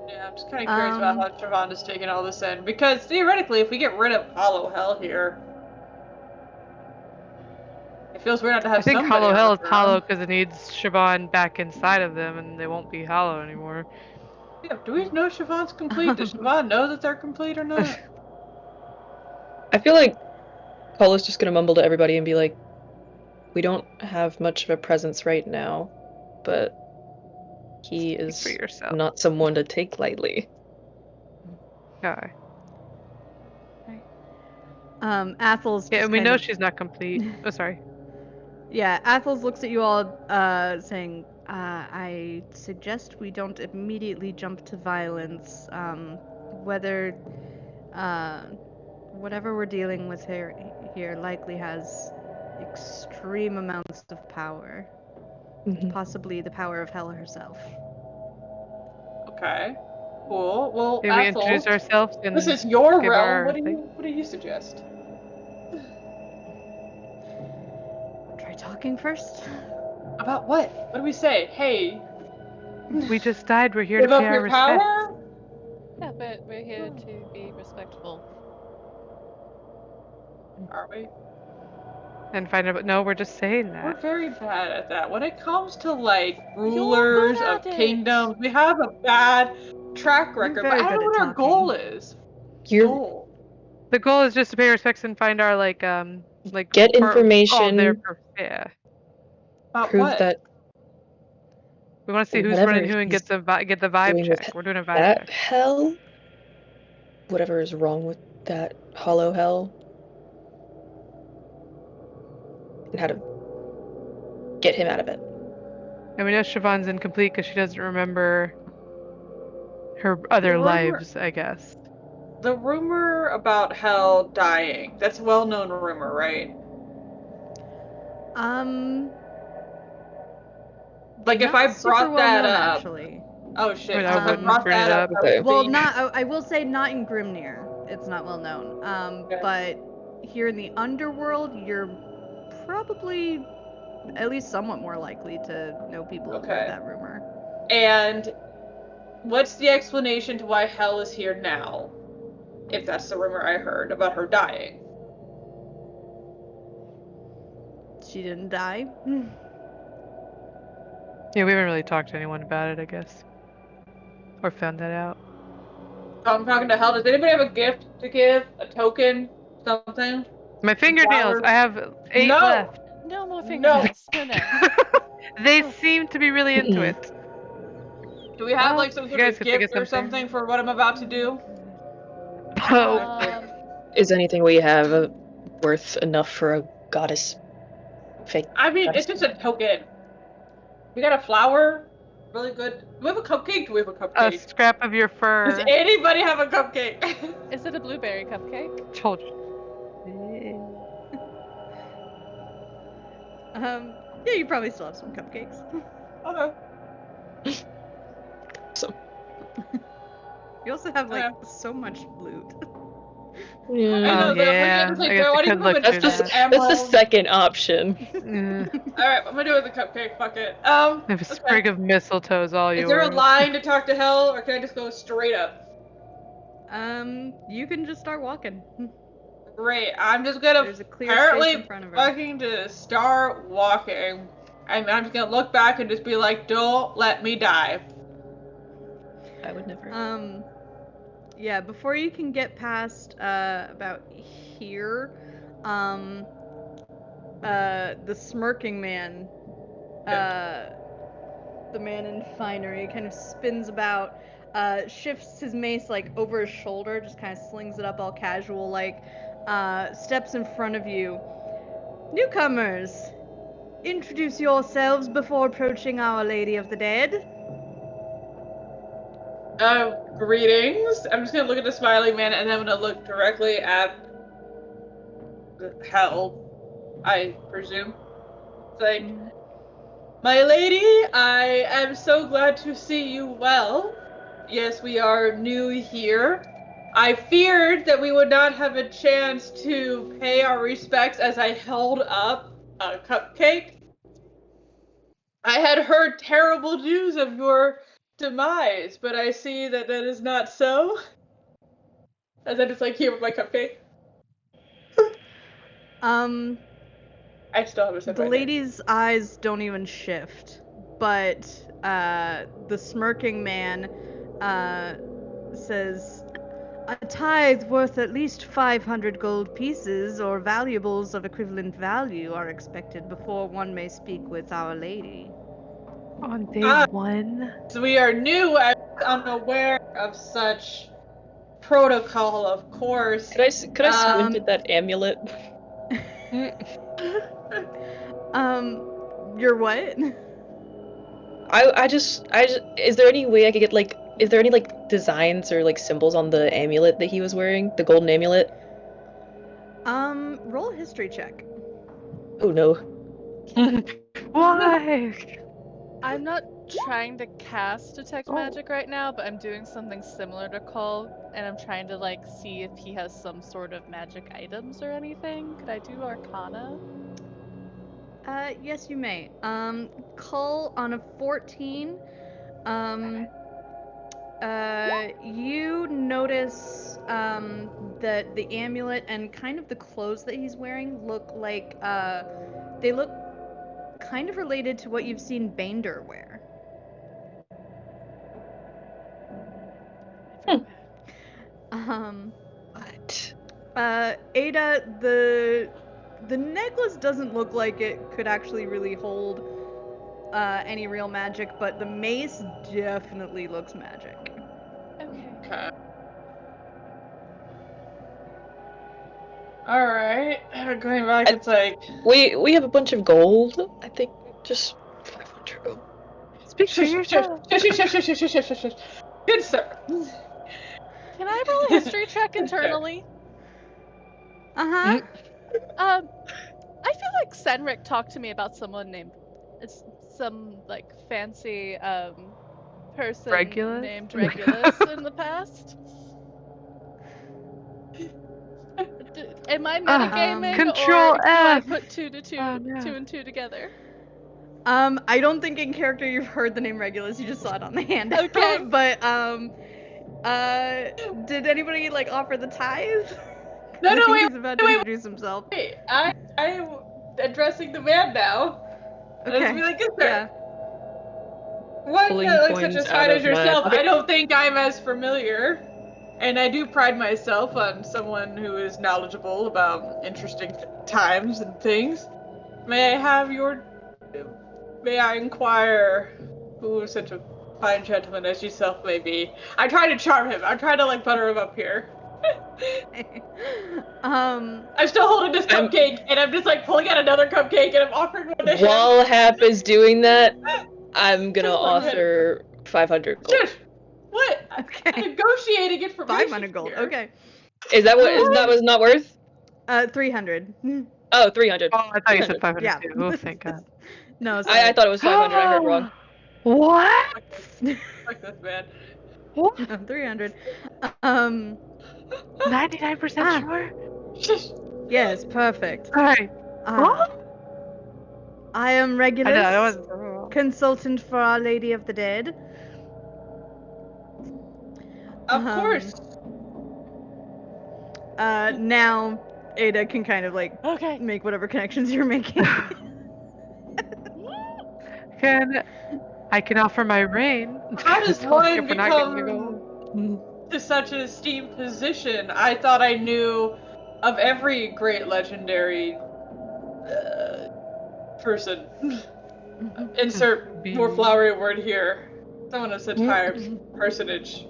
Speaker 5: Yeah, I'm just kind of curious about how Siobhan is taking all this in. Because theoretically, if we get rid of Hollow Hell here, it feels weird not to have
Speaker 2: I think
Speaker 5: somebody
Speaker 2: Hollow
Speaker 5: on
Speaker 2: Hell
Speaker 5: the
Speaker 2: is
Speaker 5: throne.
Speaker 2: hollow because it needs Siobhan back inside of them, and they won't be hollow anymore.
Speaker 5: Yeah, do we know Siobhan's complete? Does Siobhan know that they're complete or not?
Speaker 4: I feel like Cola's just gonna mumble to everybody and be like, we don't have much of a presence right now, but he is
Speaker 2: for yourself.
Speaker 4: not someone to take lightly.
Speaker 2: Okay.
Speaker 3: Athel's
Speaker 2: Yeah,
Speaker 3: just
Speaker 2: and we
Speaker 3: kind
Speaker 2: know
Speaker 3: of-
Speaker 2: she's not complete. Oh, sorry.
Speaker 3: Yeah, Athels looks at you all, saying, I suggest we don't immediately jump to violence. Whatever we're dealing with here likely has extreme amounts of power.
Speaker 4: Mhm.
Speaker 3: Possibly the power of hell herself.
Speaker 5: Okay. Cool. Well,
Speaker 2: Can we
Speaker 5: Athel,
Speaker 2: introduce ourselves? And
Speaker 5: this is your
Speaker 2: give
Speaker 5: realm.
Speaker 2: our
Speaker 5: What do
Speaker 2: thing?
Speaker 5: you suggest?
Speaker 3: Try talking first.
Speaker 5: About what? What do we say? Hey,
Speaker 2: We just died. We're here
Speaker 5: give
Speaker 2: to
Speaker 5: up
Speaker 2: pay our
Speaker 5: your
Speaker 2: respects.
Speaker 5: power?
Speaker 1: Yeah, but we're here to be respectful.
Speaker 5: Are we?
Speaker 2: And find out. No, we're just saying
Speaker 5: We're
Speaker 2: that.
Speaker 5: very bad at that. When it comes to like rulers
Speaker 1: good
Speaker 5: of
Speaker 1: at it.
Speaker 5: kingdoms, we have a bad track record. But
Speaker 3: very
Speaker 5: I don't know
Speaker 3: good
Speaker 5: what
Speaker 3: at
Speaker 5: our goal
Speaker 3: talking.
Speaker 5: is.
Speaker 4: You're
Speaker 5: Goal.
Speaker 2: The goal is just to pay respects and find our like
Speaker 4: Get
Speaker 2: Oh,
Speaker 4: information,
Speaker 2: yeah.
Speaker 5: About
Speaker 4: prove
Speaker 5: what?
Speaker 4: that
Speaker 2: We want to see who's
Speaker 4: whatever
Speaker 2: running who and
Speaker 4: he's
Speaker 2: get the vibe
Speaker 4: doing with
Speaker 2: check. We're doing a vibe
Speaker 4: that
Speaker 2: check.
Speaker 4: hell, whatever is wrong with that hollow hell, and how to get him out of it.
Speaker 2: And we know Siobhan's incomplete because she doesn't remember her other
Speaker 5: The rumor-
Speaker 2: lives, I guess.
Speaker 5: The rumor about hell dying. That's a well-known rumor, right? Like if
Speaker 3: Not
Speaker 5: I
Speaker 3: super
Speaker 5: brought
Speaker 3: well
Speaker 5: that
Speaker 3: known,
Speaker 5: up.
Speaker 3: actually.
Speaker 5: Oh shit.
Speaker 2: Wait,
Speaker 5: So
Speaker 2: I
Speaker 5: if I
Speaker 2: wouldn't
Speaker 5: brought
Speaker 2: bring
Speaker 5: that
Speaker 2: it
Speaker 5: up,
Speaker 2: up.
Speaker 5: I would
Speaker 3: Well,
Speaker 5: be-
Speaker 3: I will say not in Grimnir. It's not well known.
Speaker 5: Okay.
Speaker 3: But here in the Underworld, you're probably at least somewhat more likely to know people who've
Speaker 5: Okay.
Speaker 3: heard that rumor.
Speaker 5: And what's the explanation to why hell is here now? If that's the rumor I heard about her dying.
Speaker 3: She didn't die.
Speaker 2: Yeah, we haven't really talked to anyone about it, I guess. Or found that out.
Speaker 5: So I'm talking to hell. Does anybody have a gift to give? A token? Something?
Speaker 2: My fingernails!
Speaker 5: Flowers?
Speaker 2: I have 8
Speaker 5: No!
Speaker 2: left.
Speaker 1: No more fingernails. No.
Speaker 2: They seem to be really into
Speaker 4: Mm-mm.
Speaker 2: it.
Speaker 5: Do we have
Speaker 2: Well,
Speaker 5: like some
Speaker 2: you
Speaker 5: sort
Speaker 2: guys
Speaker 5: of
Speaker 2: could think
Speaker 5: gift
Speaker 2: of
Speaker 5: or
Speaker 2: something.
Speaker 5: something for what I'm about to do?
Speaker 2: Oh,
Speaker 4: Is anything we have worth enough for a goddess fake?
Speaker 5: I mean,
Speaker 4: goddess?
Speaker 5: it's just a token. We got a flower. Really good. Do we have a cupcake? Do we have a
Speaker 2: a
Speaker 5: cupcake?
Speaker 2: scrap of your fur.
Speaker 5: Does anybody have a cupcake?
Speaker 1: Is it a blueberry cupcake?
Speaker 2: Told you.
Speaker 3: Yeah, you probably still have some cupcakes.
Speaker 5: Okay.
Speaker 4: So,
Speaker 3: You also have like
Speaker 5: Okay.
Speaker 3: so much loot.
Speaker 5: I
Speaker 4: yeah.
Speaker 5: know,
Speaker 2: Oh,
Speaker 5: but
Speaker 2: yeah.
Speaker 5: when you
Speaker 2: I
Speaker 5: say,
Speaker 2: guess
Speaker 5: "Do I
Speaker 2: I
Speaker 5: want to
Speaker 2: could
Speaker 5: give
Speaker 2: look
Speaker 5: him
Speaker 2: through
Speaker 5: an
Speaker 2: that.
Speaker 4: That's the
Speaker 5: emerald?"
Speaker 4: second option.
Speaker 5: Alright, I'm gonna do it with the cupcake, fuck it.
Speaker 2: I have a
Speaker 5: Okay.
Speaker 2: sprig of mistletoe is all
Speaker 5: Is
Speaker 2: yours.
Speaker 5: there a line to talk to hell, or can I just go straight up?
Speaker 3: You can just start walking.
Speaker 5: Great, I'm just gonna
Speaker 3: There's a clear
Speaker 5: apparently
Speaker 3: space in front of her.
Speaker 5: fucking just start walking. I'm just gonna look back and just be like, don't let me die.
Speaker 4: I would never.
Speaker 3: Yeah, before you can get past about here, the smirking man, the man in finery, kind of spins about, shifts his mace like over his shoulder, just kind of slings it up all casual like, steps in front of you. Newcomers, introduce yourselves before approaching Our Lady of the Dead?
Speaker 5: Greetings. I'm just gonna look at the smiling man, and then I'm gonna look directly at the hell, I presume. It's like, my lady, I am so glad to see you well. Yes, we are new here. I feared that we would not have a chance to pay our respects as I held up a cupcake. I had heard terrible news of your demise, but I see that that is not so. As I just like here with my cupcake. I still have a sip
Speaker 3: The
Speaker 5: right here.
Speaker 3: lady's eyes don't even shift, but the smirking man says, "A tithe worth at least 500 gold pieces or valuables of equivalent value are expected before one may speak with Our Lady."
Speaker 2: On day one?
Speaker 5: So we are new and unaware of such protocol, of course.
Speaker 4: Could I squint at that amulet?
Speaker 3: You're what?
Speaker 4: I just is there any way I could get is there any designs or symbols on the amulet that he was wearing? The golden amulet?
Speaker 3: Roll a history check.
Speaker 4: Oh no.
Speaker 2: Why?
Speaker 1: I'm not trying to cast detect magic right now, but I'm doing something similar to Cull, and I'm trying to see if he has some sort of magic items or anything. Could I do Arcana?
Speaker 3: Yes, you may. Cull on a 14. You notice that the amulet and kind of the clothes that he's wearing look like they look kind of related to what you've seen Bander wear.
Speaker 4: What?
Speaker 3: Ada, the necklace doesn't look like it could actually really hold any real magic, but the mace definitely looks magic.
Speaker 1: Okay.
Speaker 5: Alright. Going back, it's like...
Speaker 4: We have a bunch of gold. I think just 500 gold.
Speaker 2: Speak for yourself.
Speaker 5: Shush. Good sir.
Speaker 1: Can I roll a history check internally?
Speaker 3: Uh-huh.
Speaker 1: I feel like Senric talked to me about someone named some fancy person
Speaker 2: Regulus?
Speaker 1: named Regulus in the past. Am I metagaming,
Speaker 2: Control
Speaker 1: or do I
Speaker 2: F.
Speaker 1: put two and two together?
Speaker 3: I don't think in character you've heard the name Regulus. You just saw it on the hand.
Speaker 1: Okay.
Speaker 3: But did anybody offer the tithe?
Speaker 5: No,
Speaker 3: He's about to introduce himself.
Speaker 5: Wait, I'm addressing the man now.
Speaker 3: Okay.
Speaker 5: Let's be like, good sir.
Speaker 3: Yeah.
Speaker 5: One
Speaker 4: Pulling
Speaker 5: that looks such
Speaker 4: coins
Speaker 5: as
Speaker 4: out
Speaker 5: fine
Speaker 4: of
Speaker 5: as yourself,
Speaker 4: my-
Speaker 5: I don't think I'm as familiar. And I do pride myself on someone who is knowledgeable about interesting times and things. May I inquire who such a fine gentleman as yourself may be? I try to charm him. I try to butter him up here. I'm still holding this cupcake, and I'm just pulling out another cupcake, and I'm offering one to him.
Speaker 4: While Hap is doing that, I'm gonna offer 500 gold.
Speaker 5: Shush! What?
Speaker 3: Okay.
Speaker 5: I'm negotiating information
Speaker 3: 500 gold.
Speaker 5: here.
Speaker 3: Okay.
Speaker 4: Is that was not worth?
Speaker 3: 300.
Speaker 4: Oh, 300.
Speaker 2: Oh, I thought you said 500
Speaker 3: Yeah.
Speaker 2: too. Oh, thank God.
Speaker 3: No, sorry.
Speaker 4: I thought it was 500. I heard wrong.
Speaker 2: What?
Speaker 5: Fuck this man.
Speaker 2: What?
Speaker 3: No, 300.
Speaker 2: 99% sure?
Speaker 5: Shush.
Speaker 3: Yes, perfect.
Speaker 2: Alright.
Speaker 3: I am Regulus,
Speaker 2: I wasn't.
Speaker 3: consultant for Our Lady of the Dead.
Speaker 5: Of course.
Speaker 3: Now Ada can kind of
Speaker 1: Okay.
Speaker 3: make whatever connections you're making.
Speaker 2: I can offer my reign.
Speaker 5: How does
Speaker 2: If
Speaker 5: one
Speaker 2: we're not getting to
Speaker 5: become
Speaker 2: go.
Speaker 5: to such an esteemed position? I thought I knew of every great legendary person. Insert more flowery word here. Someone of such higher personage.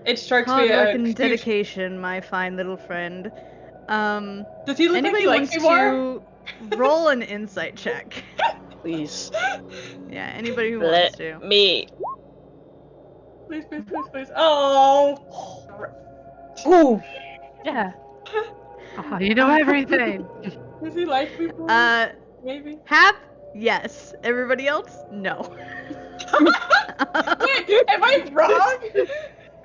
Speaker 5: It strikes
Speaker 3: Hard
Speaker 5: me
Speaker 3: work
Speaker 5: as
Speaker 3: and dedication, my fine little friend.
Speaker 5: Does he look like
Speaker 3: Anybody
Speaker 5: he likes
Speaker 3: wants
Speaker 5: me more?
Speaker 3: Roll an insight check.
Speaker 4: Please.
Speaker 3: Yeah, anybody who
Speaker 4: Let
Speaker 3: wants to.
Speaker 4: me.
Speaker 5: Please, please, please, please. Oh.
Speaker 4: Ooh.
Speaker 2: Yeah. Oh, you know everything.
Speaker 5: Does he like me more? Maybe.
Speaker 3: Hap, yes. Everybody else, no.
Speaker 5: Wait, am I wrong?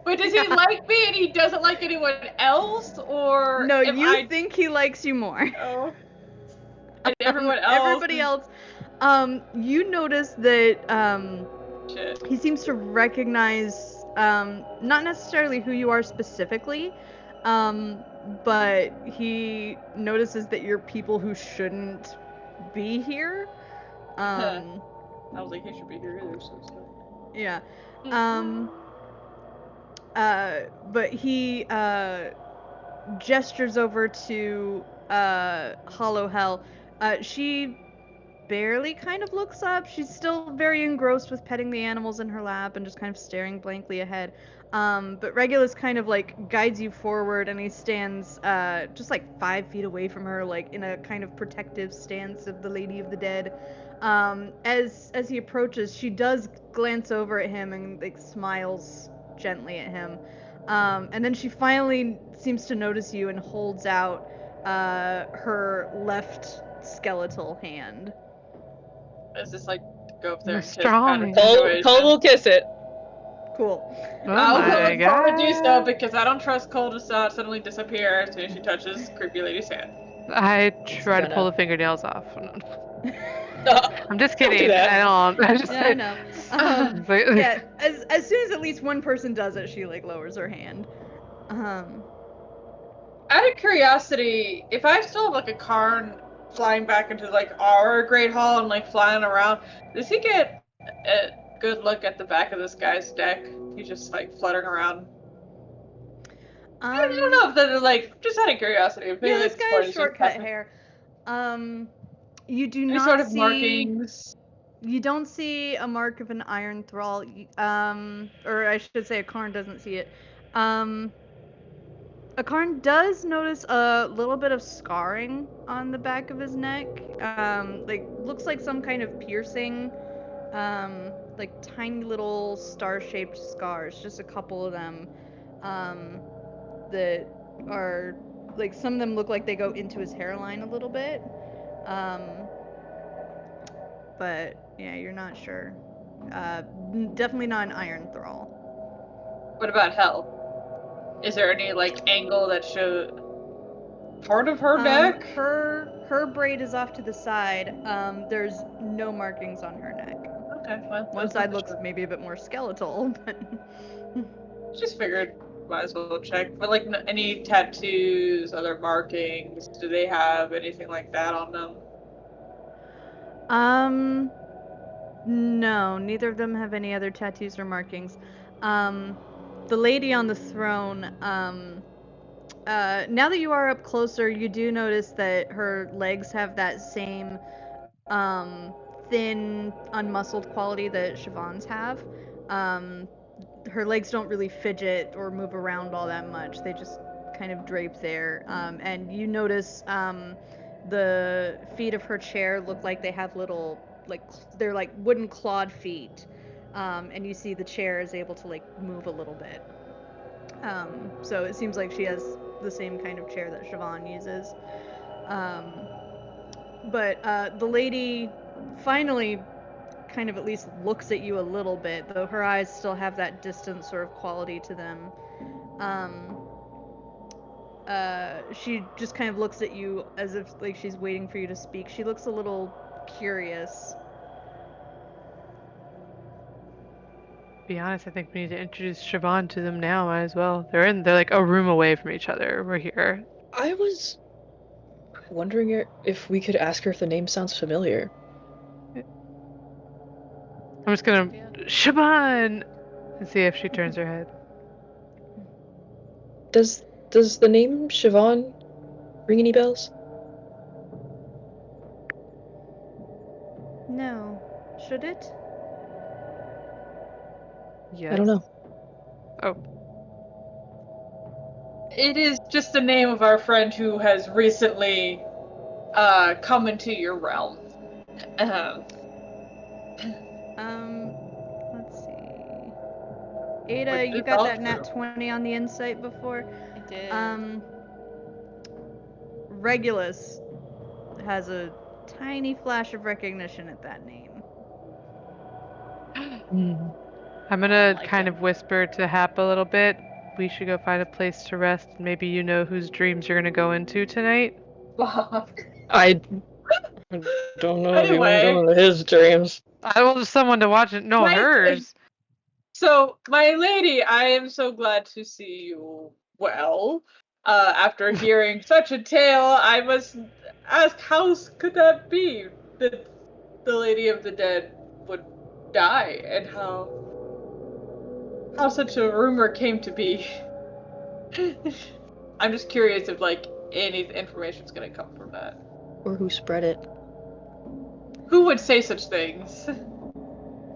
Speaker 5: Wait, does he like me and he doesn't like anyone else, or
Speaker 3: No,
Speaker 5: am
Speaker 3: you think he likes you more.
Speaker 5: Oh. And everyone else?
Speaker 3: Everybody else, you notice that,
Speaker 5: Shit.
Speaker 3: he seems to recognize, not necessarily who you are specifically, but he notices that you're people who shouldn't be here.
Speaker 5: I was like, he should be here either, so.
Speaker 3: Yeah. But he gestures over to Hollow Hell. She barely kind of looks up. She's still very engrossed with petting the animals in her lap and just kind of staring blankly ahead. But Regulus kind of like guides you forward, and he stands just like 5 feet away from her, like in a kind of protective stance of the Lady of the Dead. As he approaches, she does glance over at him and like smiles gently at him. And then she finally seems to notice you and holds out her left skeletal hand.
Speaker 5: Is this like go up there and kiss
Speaker 2: Strong.
Speaker 5: kind of situation?
Speaker 4: Cole will kiss it.
Speaker 3: Cool.
Speaker 2: Oh
Speaker 5: I'll
Speaker 2: my
Speaker 5: go and do so
Speaker 2: god.
Speaker 5: because I don't trust Cole to suddenly disappear as soon as she touches creepy lady's hand.
Speaker 2: I try to
Speaker 4: gonna-
Speaker 2: pull the fingernails off.
Speaker 4: Uh,
Speaker 2: I'm just
Speaker 4: Don't do
Speaker 2: kidding.
Speaker 4: that.
Speaker 2: I don't. I just
Speaker 3: Yeah, I know.
Speaker 2: It's like-
Speaker 3: Yeah, as soon as at least one person does it, she like lowers her hand.
Speaker 5: Out of curiosity, if I still have like a Karn flying back into like our Great Hall and like flying around, does he get a good look at the back of this guy's deck? He's just like fluttering around. I don't know if they're like just out of curiosity. If
Speaker 3: Yeah,
Speaker 5: maybe
Speaker 3: this
Speaker 5: it's
Speaker 3: guy
Speaker 5: part
Speaker 3: has
Speaker 5: of some
Speaker 3: shortcut
Speaker 5: custom-
Speaker 3: hair. You do
Speaker 5: Any
Speaker 3: not
Speaker 5: sort of
Speaker 3: see
Speaker 5: markings.
Speaker 3: You don't see a mark of an iron thrall. Or I should say, a Karn doesn't see it. A Karn does notice a little bit of scarring on the back of his neck. Like looks like some kind of piercing. Like tiny little star-shaped scars, just a couple of them. That are like some of them look like they go into his hairline a little bit. But yeah, you're not sure. Definitely not an iron thrall.
Speaker 5: What about Hell? Is there any like angle that shows part of her neck?
Speaker 3: Her braid is off to the side. There's no markings on her neck.
Speaker 5: Okay, well,
Speaker 3: One side looks maybe a bit more skeletal, but
Speaker 5: just figured might as well check. But like any tattoos, other markings, do they have anything like that on them?
Speaker 3: no, neither of them have any other tattoos or markings. The lady on the throne, now that you are up closer, you do notice that her legs have that same, thin, unmuscled quality that Siobhan's have. Her legs don't really fidget or move around all that much. They just kind of drape there. And you notice, the feet of her chair look like they have little, like, they're like wooden clawed feet. And you see the chair is able to like move a little bit. So it seems like she has the same kind of chair that Siobhan uses. But the lady finally kind of at least looks at you a little bit, though her eyes still have that distant sort of quality to them. She just kind of looks at you as if like she's waiting for you to speak. She looks a little curious.
Speaker 2: Be honest, I think we need to introduce Siobhan to them now. Might as well. They're like a room away from each other. We're here.
Speaker 4: I was wondering if we could ask her if the name sounds familiar.
Speaker 2: I'm just gonna Siobhan and see if she turns her head.
Speaker 4: Does the name Siobhan ring any bells?
Speaker 3: No. Should it?
Speaker 2: Yes.
Speaker 4: I don't know.
Speaker 2: Oh,
Speaker 5: It is just the name of our friend who has recently come into your realm?
Speaker 3: Let's see. Ada,
Speaker 5: What
Speaker 3: you
Speaker 5: did
Speaker 3: got
Speaker 5: all
Speaker 3: that nat
Speaker 5: through?
Speaker 3: 20 on the insight before?
Speaker 1: I did.
Speaker 3: Regulus has a tiny flash of recognition at that name.
Speaker 2: I'm gonna
Speaker 1: like
Speaker 2: kind
Speaker 1: it.
Speaker 2: of whisper to Hap a little bit. We should go find a place to rest. Maybe you know whose dreams you're gonna go into tonight.
Speaker 5: Fuck.
Speaker 4: I don't know if you want to
Speaker 5: Anyway.
Speaker 4: go into his dreams.
Speaker 2: I want someone to watch it. No, hers.
Speaker 5: So, my lady, I am so glad to see you well. After hearing such a tale, I must ask, how could that be that the Lady of the Dead would die, and how such a rumor came to be? I'm just curious if, like, any information's gonna come from that.
Speaker 4: Or who spread it.
Speaker 5: Who would say such things?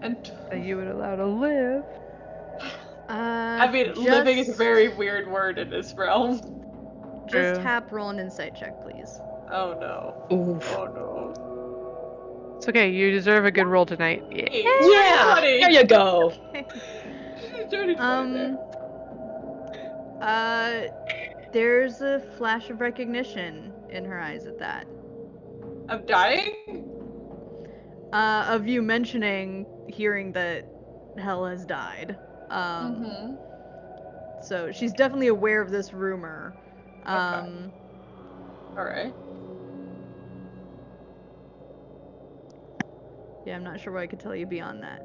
Speaker 5: And
Speaker 2: That you would allow to live.
Speaker 5: I mean, living is a very weird word in this realm.
Speaker 3: Just
Speaker 2: True.
Speaker 3: Hap, roll an insight check, please.
Speaker 5: Oh no.
Speaker 4: Oof.
Speaker 5: Oh no.
Speaker 2: It's okay. You deserve a good roll tonight. Yeah.
Speaker 4: Yeah! There you go!
Speaker 5: Dirty 20 there.
Speaker 3: There's a flash of recognition in her eyes at that.
Speaker 5: Of dying?
Speaker 3: Of you mentioning hearing that Hell has died. So she's definitely aware of this rumor.
Speaker 5: Alright.
Speaker 3: Yeah, I'm not sure what I could tell you beyond that.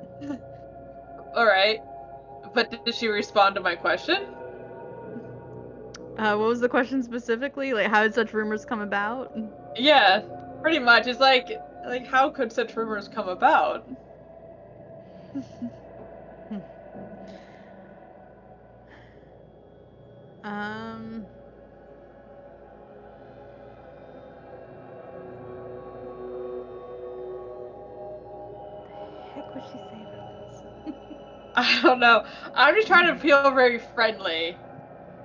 Speaker 5: Alright. But did she respond to my question?
Speaker 3: What was the question specifically? Like, how did such rumors come about?
Speaker 5: Yeah, pretty much. It's like how could such rumors come about?
Speaker 3: Heck would she say about this?
Speaker 5: I don't know. I'm just trying to feel very friendly.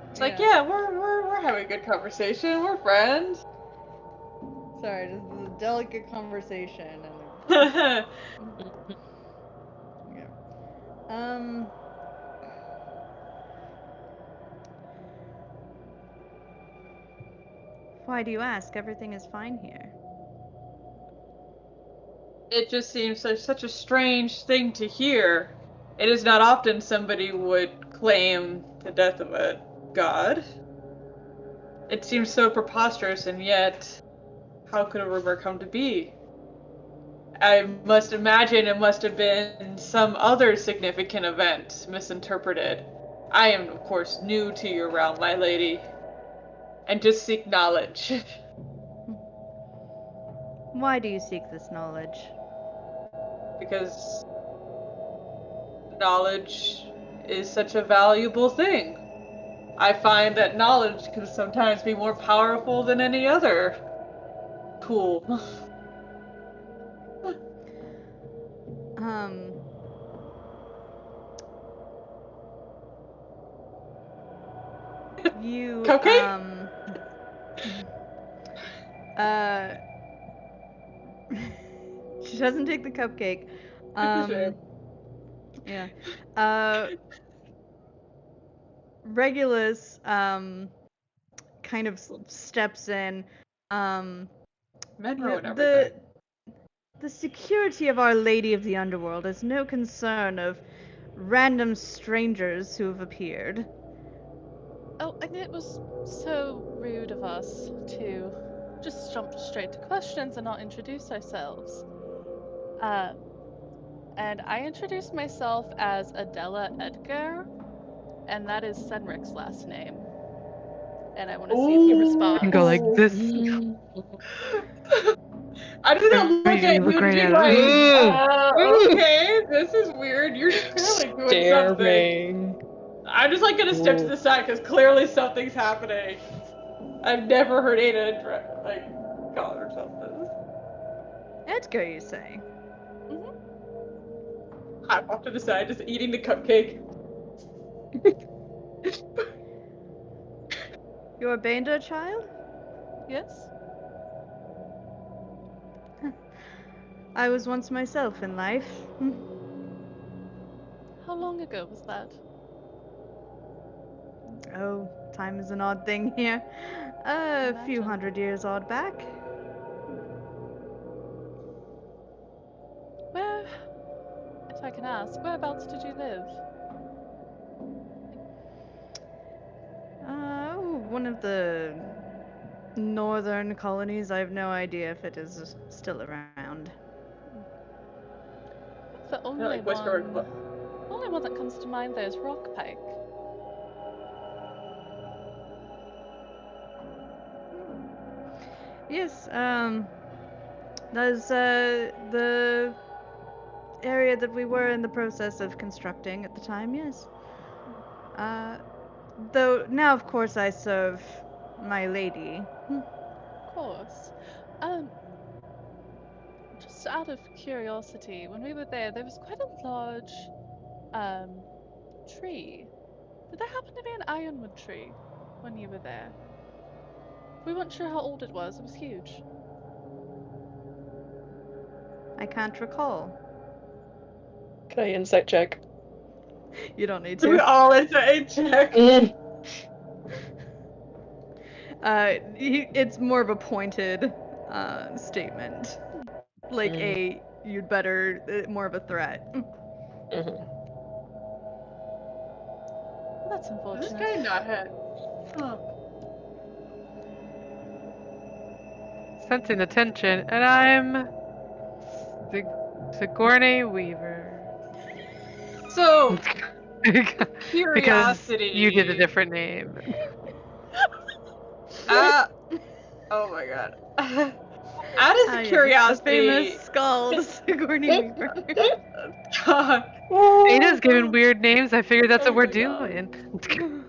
Speaker 5: It's like, yeah, we're having a good conversation. We're friends.
Speaker 3: Sorry, this is a delicate conversation.
Speaker 5: I
Speaker 3: Why do you ask? Everything is fine here.
Speaker 5: It just seems such a strange thing to hear. It is not often somebody would claim the death of a god. It seems so preposterous, and yet, how could a rumor come to be? I must imagine it must have been some other significant event misinterpreted. I am, of course, new to your realm, my lady, and just seek knowledge.
Speaker 3: Why do you seek this knowledge?
Speaker 5: Because knowledge is such a valuable thing. I find that knowledge can sometimes be more powerful than any other tool.
Speaker 3: You,
Speaker 5: Cupcake?
Speaker 3: She doesn't take the cupcake. Yeah. Regulus, kind of steps in.
Speaker 5: Men
Speaker 3: You
Speaker 5: ruin
Speaker 3: know,
Speaker 5: everything.
Speaker 3: the security of Our Lady of the Underworld is no concern of random strangers who have appeared.
Speaker 1: Oh, and it was so rude of us to just jump straight to questions and not introduce ourselves. And I introduced myself as Adela Edgar, and that is Senric's last name. And I want to see if he responds.
Speaker 2: And go like this.
Speaker 5: I did not look
Speaker 2: You
Speaker 5: at
Speaker 2: look
Speaker 5: you and
Speaker 2: right
Speaker 5: be
Speaker 2: at
Speaker 5: like,
Speaker 2: it.
Speaker 5: okay, this is weird. You're clearly doing something.
Speaker 4: Staring.
Speaker 5: I'm just like gonna step to the side because clearly something's happening. I've never heard Ada like call herself this.
Speaker 3: Edgar, you say?
Speaker 5: I'm off to the side, just eating the cupcake.
Speaker 3: You're a Banda child?
Speaker 1: Yes?
Speaker 3: I was once myself in life.
Speaker 1: How long ago was that?
Speaker 3: Oh, time is an odd thing here. A few
Speaker 1: Imagine.
Speaker 3: 100 years odd back.
Speaker 1: Where, if I can ask, whereabouts did you live?
Speaker 3: One of the northern colonies. I have no idea if it is still around.
Speaker 1: The
Speaker 5: Kinda
Speaker 1: only
Speaker 5: like whisper.
Speaker 1: one that comes to mind there is Rockpike.
Speaker 3: Yes, that's the area that we were in the process of constructing at the time, yes. Though now, of course, I serve my lady.
Speaker 1: Of course. Just out of curiosity, when we were there was quite a large tree. Did there happen to be an ironwood tree when you were there? We weren't sure how old it was huge.
Speaker 3: I can't recall.
Speaker 4: Can I insight check?
Speaker 3: You don't need
Speaker 5: We
Speaker 3: to.
Speaker 5: all inside check.
Speaker 3: It's more of a pointed statement. Like you'd better, more of a threat.
Speaker 4: Mhm.
Speaker 1: That's
Speaker 5: This
Speaker 1: unfortunate.
Speaker 5: guy not had. Huh.
Speaker 2: Sensing the tension, and I'm Sigourney Weaver.
Speaker 5: So,
Speaker 2: Because
Speaker 5: curiosity.
Speaker 2: you did a different name.
Speaker 5: Oh my god. Out of
Speaker 3: Yes,
Speaker 5: curiosity.
Speaker 3: the famous skull, Sigourney Weaver.
Speaker 5: God.
Speaker 2: Ada's giving weird names. I figured that's
Speaker 5: Oh
Speaker 2: what we're
Speaker 5: my God.
Speaker 2: doing.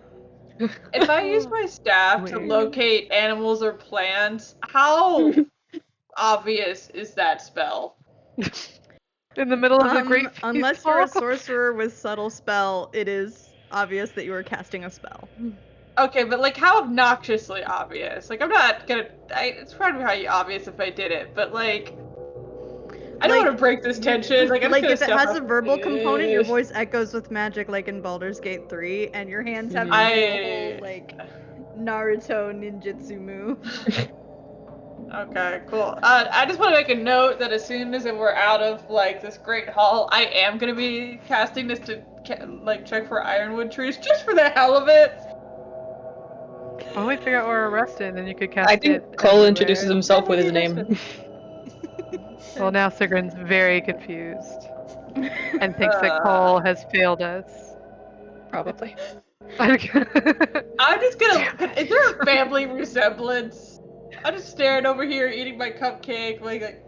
Speaker 5: If I use my staff to
Speaker 2: Weird.
Speaker 5: locate animals or plants, how obvious is that spell?
Speaker 2: In the middle of the great feast
Speaker 3: Unless you're a
Speaker 2: hall?
Speaker 3: sorcerer with subtle spell, it is obvious that you are casting a spell.
Speaker 5: Okay, but like how obnoxiously obvious? Like I'm not gonna. It's probably obvious if I did it, but like I don't
Speaker 3: Like,
Speaker 5: want to break this tension. Like I'm
Speaker 3: Like
Speaker 5: just
Speaker 3: if it
Speaker 5: gonna
Speaker 3: has
Speaker 5: step
Speaker 3: a
Speaker 5: up.
Speaker 3: verbal component, your voice echoes with magic, like in Baldur's Gate 3, and your hands have to do a whole like Naruto ninjutsu move.
Speaker 5: Okay, cool. I just want to make a note that as soon as we're out of like this great hall, I am gonna be casting this to like check for ironwood trees just for the hell of it.
Speaker 2: Well, we figure out where we're arrested, and then you could cast
Speaker 4: I
Speaker 2: it
Speaker 4: think Cole
Speaker 2: everywhere.
Speaker 4: introduces himself with his name.
Speaker 2: Well, now Sigrun's very confused and thinks that Cole has failed us.
Speaker 4: Probably.
Speaker 5: I'm just gonna. Is there a family resemblance? I'm just staring over here eating my cupcake, like,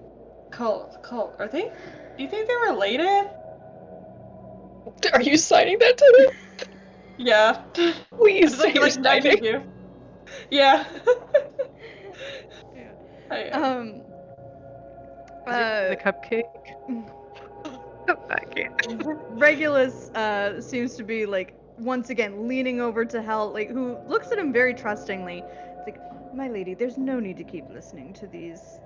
Speaker 5: Cole. Are they? Do you think they're related?
Speaker 4: Are you signing that to me?
Speaker 5: Yeah.
Speaker 4: Please
Speaker 5: Just
Speaker 4: say you're
Speaker 5: nudging
Speaker 4: signing.
Speaker 5: you. Yeah.
Speaker 2: The cupcake?
Speaker 3: Regulus seems to be like once again leaning over to Hel, like who looks at him very trustingly. It's like, my lady, there's no need to keep listening to these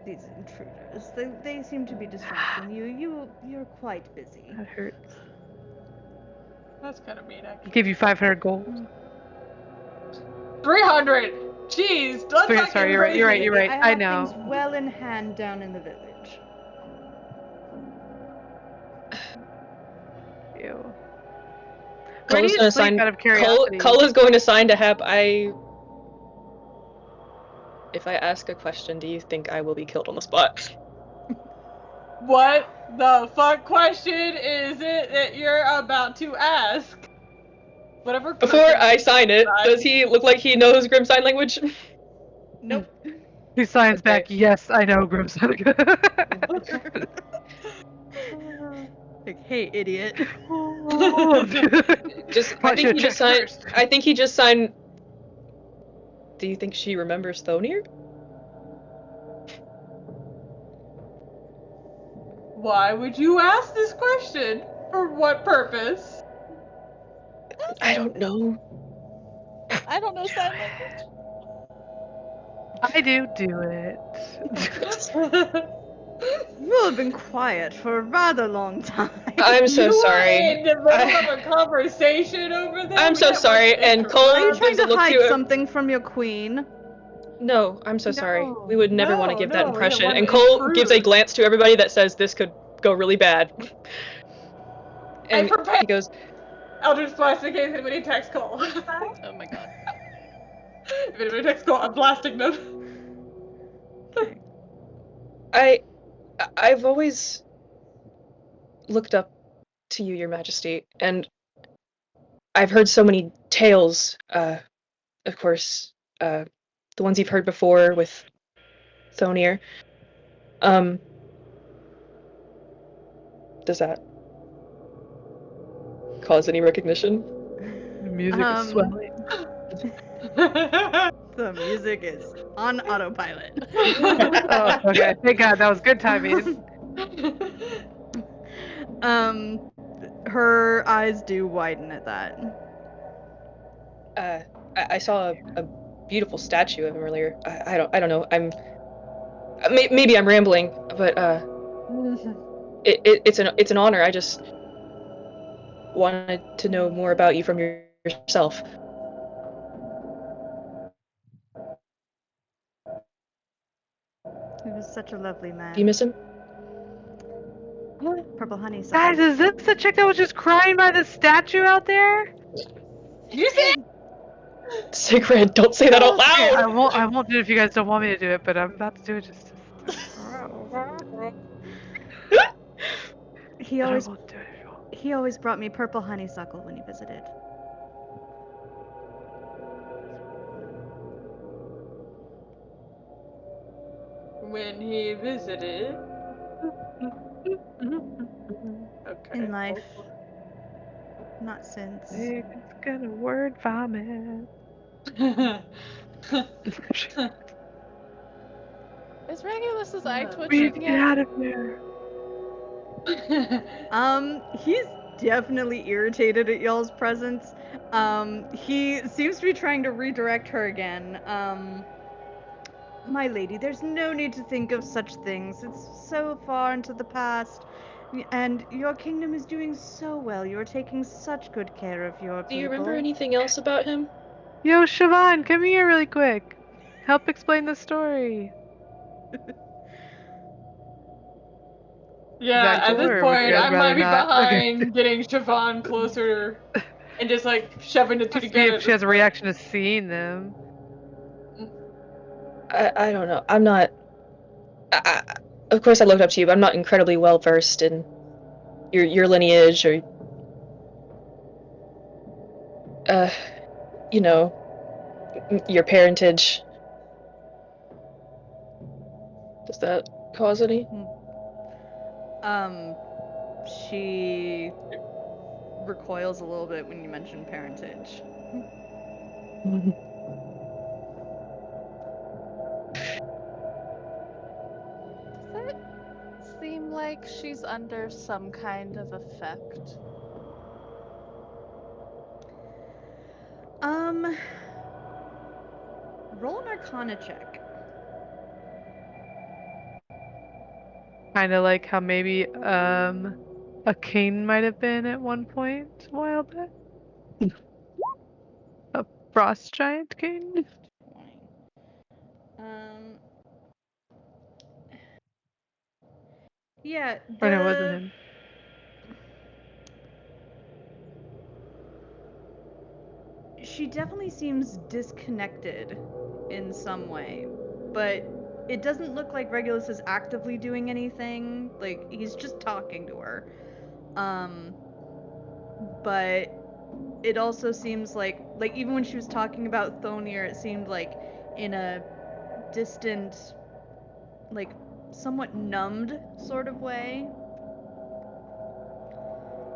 Speaker 3: intruders. They seem to be distracting you. You're quite busy.
Speaker 2: That hurts.
Speaker 5: That's kind of mean, actually.
Speaker 2: Give you 500 gold.
Speaker 5: 300. Jeez.
Speaker 2: Sorry, you're right.
Speaker 3: I
Speaker 2: I
Speaker 3: have
Speaker 2: know.
Speaker 3: things well in hand down in the village.
Speaker 2: Ew.
Speaker 4: Cole
Speaker 2: Where do
Speaker 4: is
Speaker 2: you
Speaker 4: gonna
Speaker 2: sleep
Speaker 4: sign.
Speaker 2: out of curiosity?
Speaker 4: Cole is going to sign to Hep. If I ask a question, do you think I will be killed on the spot?
Speaker 5: What the fuck question is it that you're about to ask? Whatever.
Speaker 4: Before I sign it, does he look like he knows Grim Sign Language?
Speaker 3: Nope.
Speaker 2: He signs back, yes, I know, Grimson.
Speaker 3: Like, hey, idiot.
Speaker 4: I think he just signed. Do you think she remembers Thonir?
Speaker 5: Why would you ask this question? For what purpose?
Speaker 4: I don't know.
Speaker 1: I don't know sign language.
Speaker 2: I do it.
Speaker 3: You have been quiet for a rather long time.
Speaker 4: I'm so
Speaker 5: You
Speaker 4: sorry.
Speaker 5: were in the middle of a conversation over there.
Speaker 4: I'm
Speaker 5: We
Speaker 4: so
Speaker 5: had, like,
Speaker 4: sorry,
Speaker 5: a
Speaker 4: and Cole
Speaker 3: Are you
Speaker 5: drama.
Speaker 3: trying
Speaker 4: gives a
Speaker 3: to
Speaker 4: look
Speaker 3: hide
Speaker 4: to him.
Speaker 3: something from your queen?
Speaker 4: No, I'm so sorry.
Speaker 2: No.
Speaker 4: We would never want to
Speaker 5: No,
Speaker 4: give
Speaker 5: no,
Speaker 4: that
Speaker 5: we
Speaker 4: impression.
Speaker 5: don't
Speaker 4: And
Speaker 5: want to
Speaker 4: Cole gives a
Speaker 5: intrude.
Speaker 4: glance to everybody that says this could go really bad. And
Speaker 5: prepare-
Speaker 4: he goes,
Speaker 5: Eldritch Blast in case anybody attacks Cole.
Speaker 1: Oh my god.
Speaker 5: If anybody attacks Cole, I'm blasting them.
Speaker 3: Okay.
Speaker 4: I've always looked up to you, Your Majesty, and I've heard so many tales, of course, the ones you've heard before with Thonir. Does that cause any recognition?
Speaker 2: The music is swelling.
Speaker 3: The music is on autopilot.
Speaker 2: Oh, okay. Thank God, that was good timing.
Speaker 3: Her eyes do widen at that.
Speaker 4: I saw a beautiful statue of him earlier. I don't know. Maybe I'm rambling, but it's an honor. I just wanted to know more about you from yourself.
Speaker 3: He was such a lovely man.
Speaker 4: Do you miss him?
Speaker 3: Purple honey.
Speaker 2: Guys, is this the chick that was just crying by the statue out there?
Speaker 5: Did you see it?
Speaker 4: Sigrid, don't say that out
Speaker 2: Okay, I
Speaker 4: loud!
Speaker 2: won't do it if you guys don't want me to do it, but I'm about to do it just
Speaker 3: He
Speaker 2: I
Speaker 3: always
Speaker 2: won't do it if you won't.
Speaker 3: he always brought me purple honeysuckle when he visited.
Speaker 5: When he visited. Okay.
Speaker 3: In life. Not since.
Speaker 2: It's gonna word vomit.
Speaker 1: Is Regulus's eye
Speaker 2: Please
Speaker 1: twitching
Speaker 2: get
Speaker 1: yet?
Speaker 2: out of there.
Speaker 3: He's definitely irritated at y'all's presence. He seems to be trying to redirect her again. My lady, there's no need to think of such things. It's so far into the past. And your kingdom is doing so well. You're taking such good care of your people.
Speaker 4: Do you remember anything else about him?
Speaker 2: Yo, Siobhan, come here really quick. Help explain the story.
Speaker 5: Yeah,
Speaker 2: Is that
Speaker 5: at
Speaker 2: cool,
Speaker 5: this
Speaker 2: or would you
Speaker 5: point,
Speaker 2: guys
Speaker 5: I might
Speaker 2: rather
Speaker 5: be
Speaker 2: not?
Speaker 5: behind
Speaker 2: Okay.
Speaker 5: getting Siobhan closer and just like shoving the two
Speaker 2: See
Speaker 5: together.
Speaker 2: if she has a reaction to seeing them.
Speaker 4: I don't know. I'm not. Of course, I looked up to you, but I'm not incredibly well versed in your lineage or, you know, your parentage. Does that cause any?
Speaker 3: She recoils a little bit when you mention parentage.
Speaker 1: Does it seem like she's under some kind of effect?
Speaker 3: Roll an Arcana check.
Speaker 2: Kind of like how maybe a king might have been at one point a while back. A frost giant king.
Speaker 3: 20. Yeah,
Speaker 2: Or no, it wasn't him.
Speaker 3: She definitely seems disconnected in some way, but it doesn't look like Regulus is actively doing anything. Like, he's just talking to her. But it also seems like even when she was talking about Thonir, it seemed like in a distant, like somewhat numbed sort of way.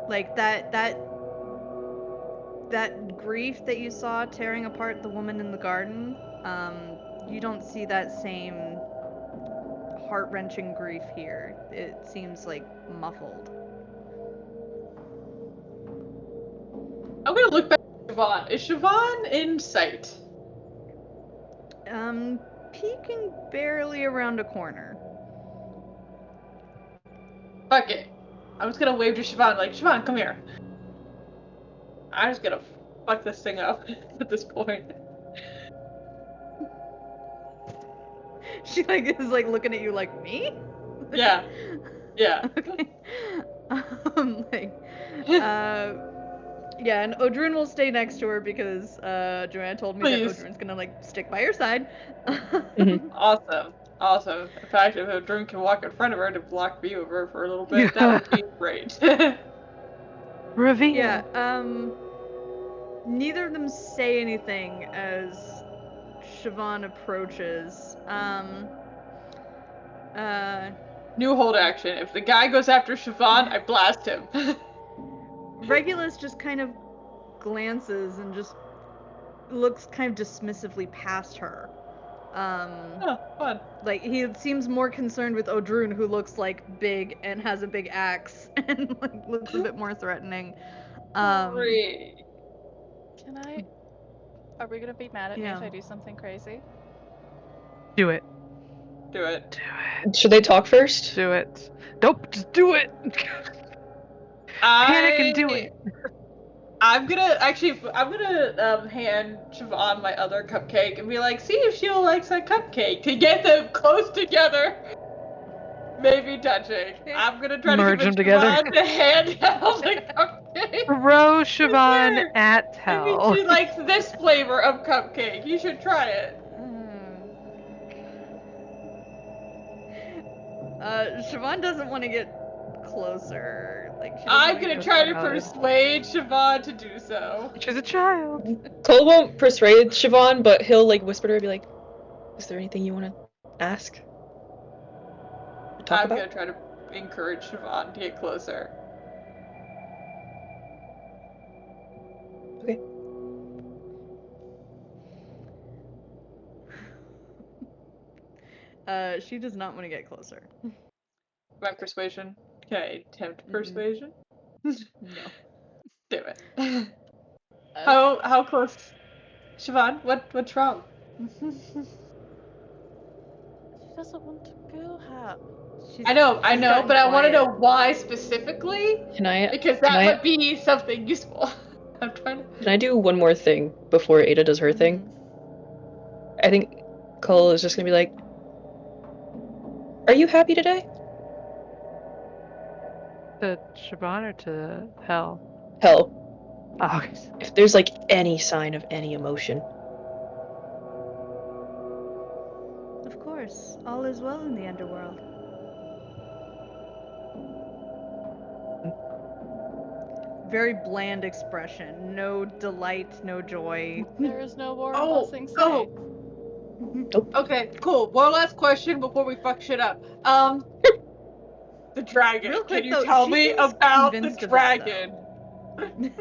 Speaker 3: Like that grief that you saw tearing apart the woman in the garden, you don't see that same heart-wrenching grief here. It seems like muffled.
Speaker 5: I'm gonna look back at Siobhan. Is Siobhan in sight?
Speaker 3: Peeking barely around a corner.
Speaker 5: Fuck it. I'm just gonna wave to Siobhan, like, Siobhan, come here. I'm just gonna fuck this thing up at this point.
Speaker 3: She like is like looking at you like me?
Speaker 5: Yeah. Yeah.
Speaker 3: Okay. Like, yeah, and Odrun will stay next to her because Joanna told me
Speaker 5: Please.
Speaker 3: that Odrun's gonna like stick by her side.
Speaker 4: Mhm.
Speaker 5: Awesome. Awesome. In fact, if a drone can walk in front of her to block view of her for a little bit, that would be great.
Speaker 2: Reveal.
Speaker 3: Yeah, neither of them say anything as Siobhan approaches.
Speaker 5: New hold action. If the guy goes after Siobhan, I blast him.
Speaker 3: Regulus just kind of glances and just looks kind of dismissively past her.
Speaker 5: Oh, fun.
Speaker 3: Like, he seems more concerned with Odrun, who looks like big and has a big axe and like looks a bit more threatening.
Speaker 5: Great.
Speaker 1: Can I? Are we gonna be mad at me
Speaker 3: Yeah.
Speaker 1: if I do something crazy?
Speaker 2: Do it.
Speaker 5: Do it.
Speaker 2: Do it.
Speaker 4: Should they talk first?
Speaker 2: Do it. Nope, just do it. Panic and do it.
Speaker 5: I'm gonna hand Siobhan my other cupcake and be like, see if she'll like that cupcake to get them close together. Maybe touching. I'm gonna try
Speaker 2: Merge
Speaker 5: to
Speaker 2: them
Speaker 5: convince
Speaker 2: together.
Speaker 5: Siobhan to hand out the cupcake.
Speaker 2: Throw Siobhan
Speaker 5: Sure.
Speaker 2: at hell.
Speaker 5: Maybe she likes this flavor of cupcake. You should try it.
Speaker 3: Siobhan doesn't want to get closer. Like, she doesn't
Speaker 5: I'm
Speaker 3: wanna
Speaker 5: gonna
Speaker 3: get
Speaker 5: try to
Speaker 2: about it.
Speaker 5: persuade Siobhan to do so.
Speaker 2: She's a child.
Speaker 4: Cole won't persuade Siobhan, but he'll like whisper to her and be like, is there anything you want to ask? Talk
Speaker 5: I'm
Speaker 4: about?
Speaker 5: gonna try to encourage Siobhan to get closer.
Speaker 4: Okay.
Speaker 3: She does not want to get closer.
Speaker 5: My persuasion. Can I attempt persuasion?
Speaker 3: No.
Speaker 5: Do it. How close? Siobhan, what's wrong?
Speaker 1: She doesn't want to go, Hap.
Speaker 5: I know,
Speaker 3: she's gotten
Speaker 5: but I want to know
Speaker 3: quiet.
Speaker 5: why specifically,
Speaker 4: Can I
Speaker 5: because
Speaker 4: can
Speaker 5: that
Speaker 4: I-
Speaker 5: would be something useful. I'm trying to.
Speaker 4: can I do one more thing before Ada does her thing? I think Cole is just gonna be like, are you happy today?
Speaker 2: To Siobhan or to hell?
Speaker 4: Hell,
Speaker 2: Oh, okay.
Speaker 4: if there's like any sign of any emotion.
Speaker 3: Of course, all is well in the Underworld. Very bland expression. No delight, no joy.
Speaker 1: There is no war
Speaker 5: Oh,
Speaker 1: blessing
Speaker 5: oh.
Speaker 1: say.
Speaker 5: Okay, cool. One last question before we fuck shit up. The dragon.
Speaker 3: Real quick,
Speaker 5: Can you
Speaker 3: though,
Speaker 5: tell
Speaker 3: she
Speaker 5: me
Speaker 3: seems
Speaker 5: about the
Speaker 3: convinced of it,
Speaker 5: dragon?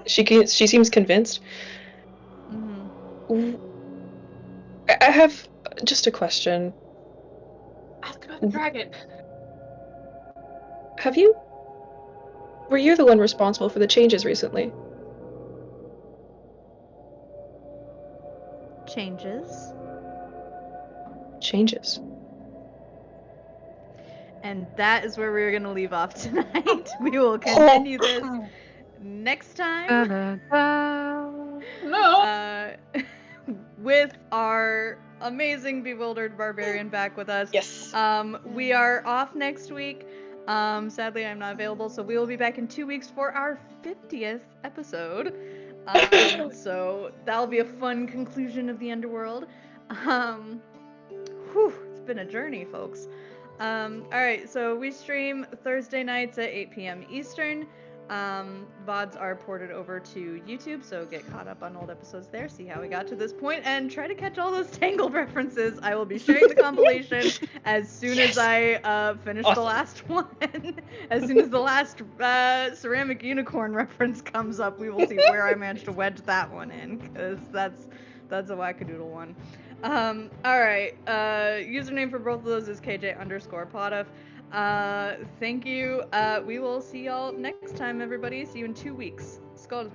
Speaker 4: She seems convinced.
Speaker 3: Mhm.
Speaker 4: I have just a question.
Speaker 5: Ask about the dragon.
Speaker 4: Were you the one responsible for the changes recently?
Speaker 3: Changes.
Speaker 4: Changes.
Speaker 3: And that is where we're going to leave off tonight. We will continue this next time.
Speaker 2: Da-da-da.
Speaker 5: No.
Speaker 3: With our amazing bewildered barbarian back with us.
Speaker 4: Yes.
Speaker 3: We are off next week. Sadly, I'm not available, so we will be back in 2 weeks for our 50th episode. So that'll be a fun conclusion of the Underworld. It's been a journey, folks. Alright, so we stream Thursday nights at 8 p.m. Eastern. VODs are ported over to YouTube, so get caught up on old episodes there, see how we got to this point, and try to catch all those Tangled references. I will be sharing the compilation as soon as I finish the last one. As soon as the last ceramic unicorn reference comes up, we will see where I managed to wedge that one in, because that's a wackadoodle one. Alright, username for both of those is KJ_Podif. Thank you. We will see y'all next time, everybody. See you in 2 weeks. Skål.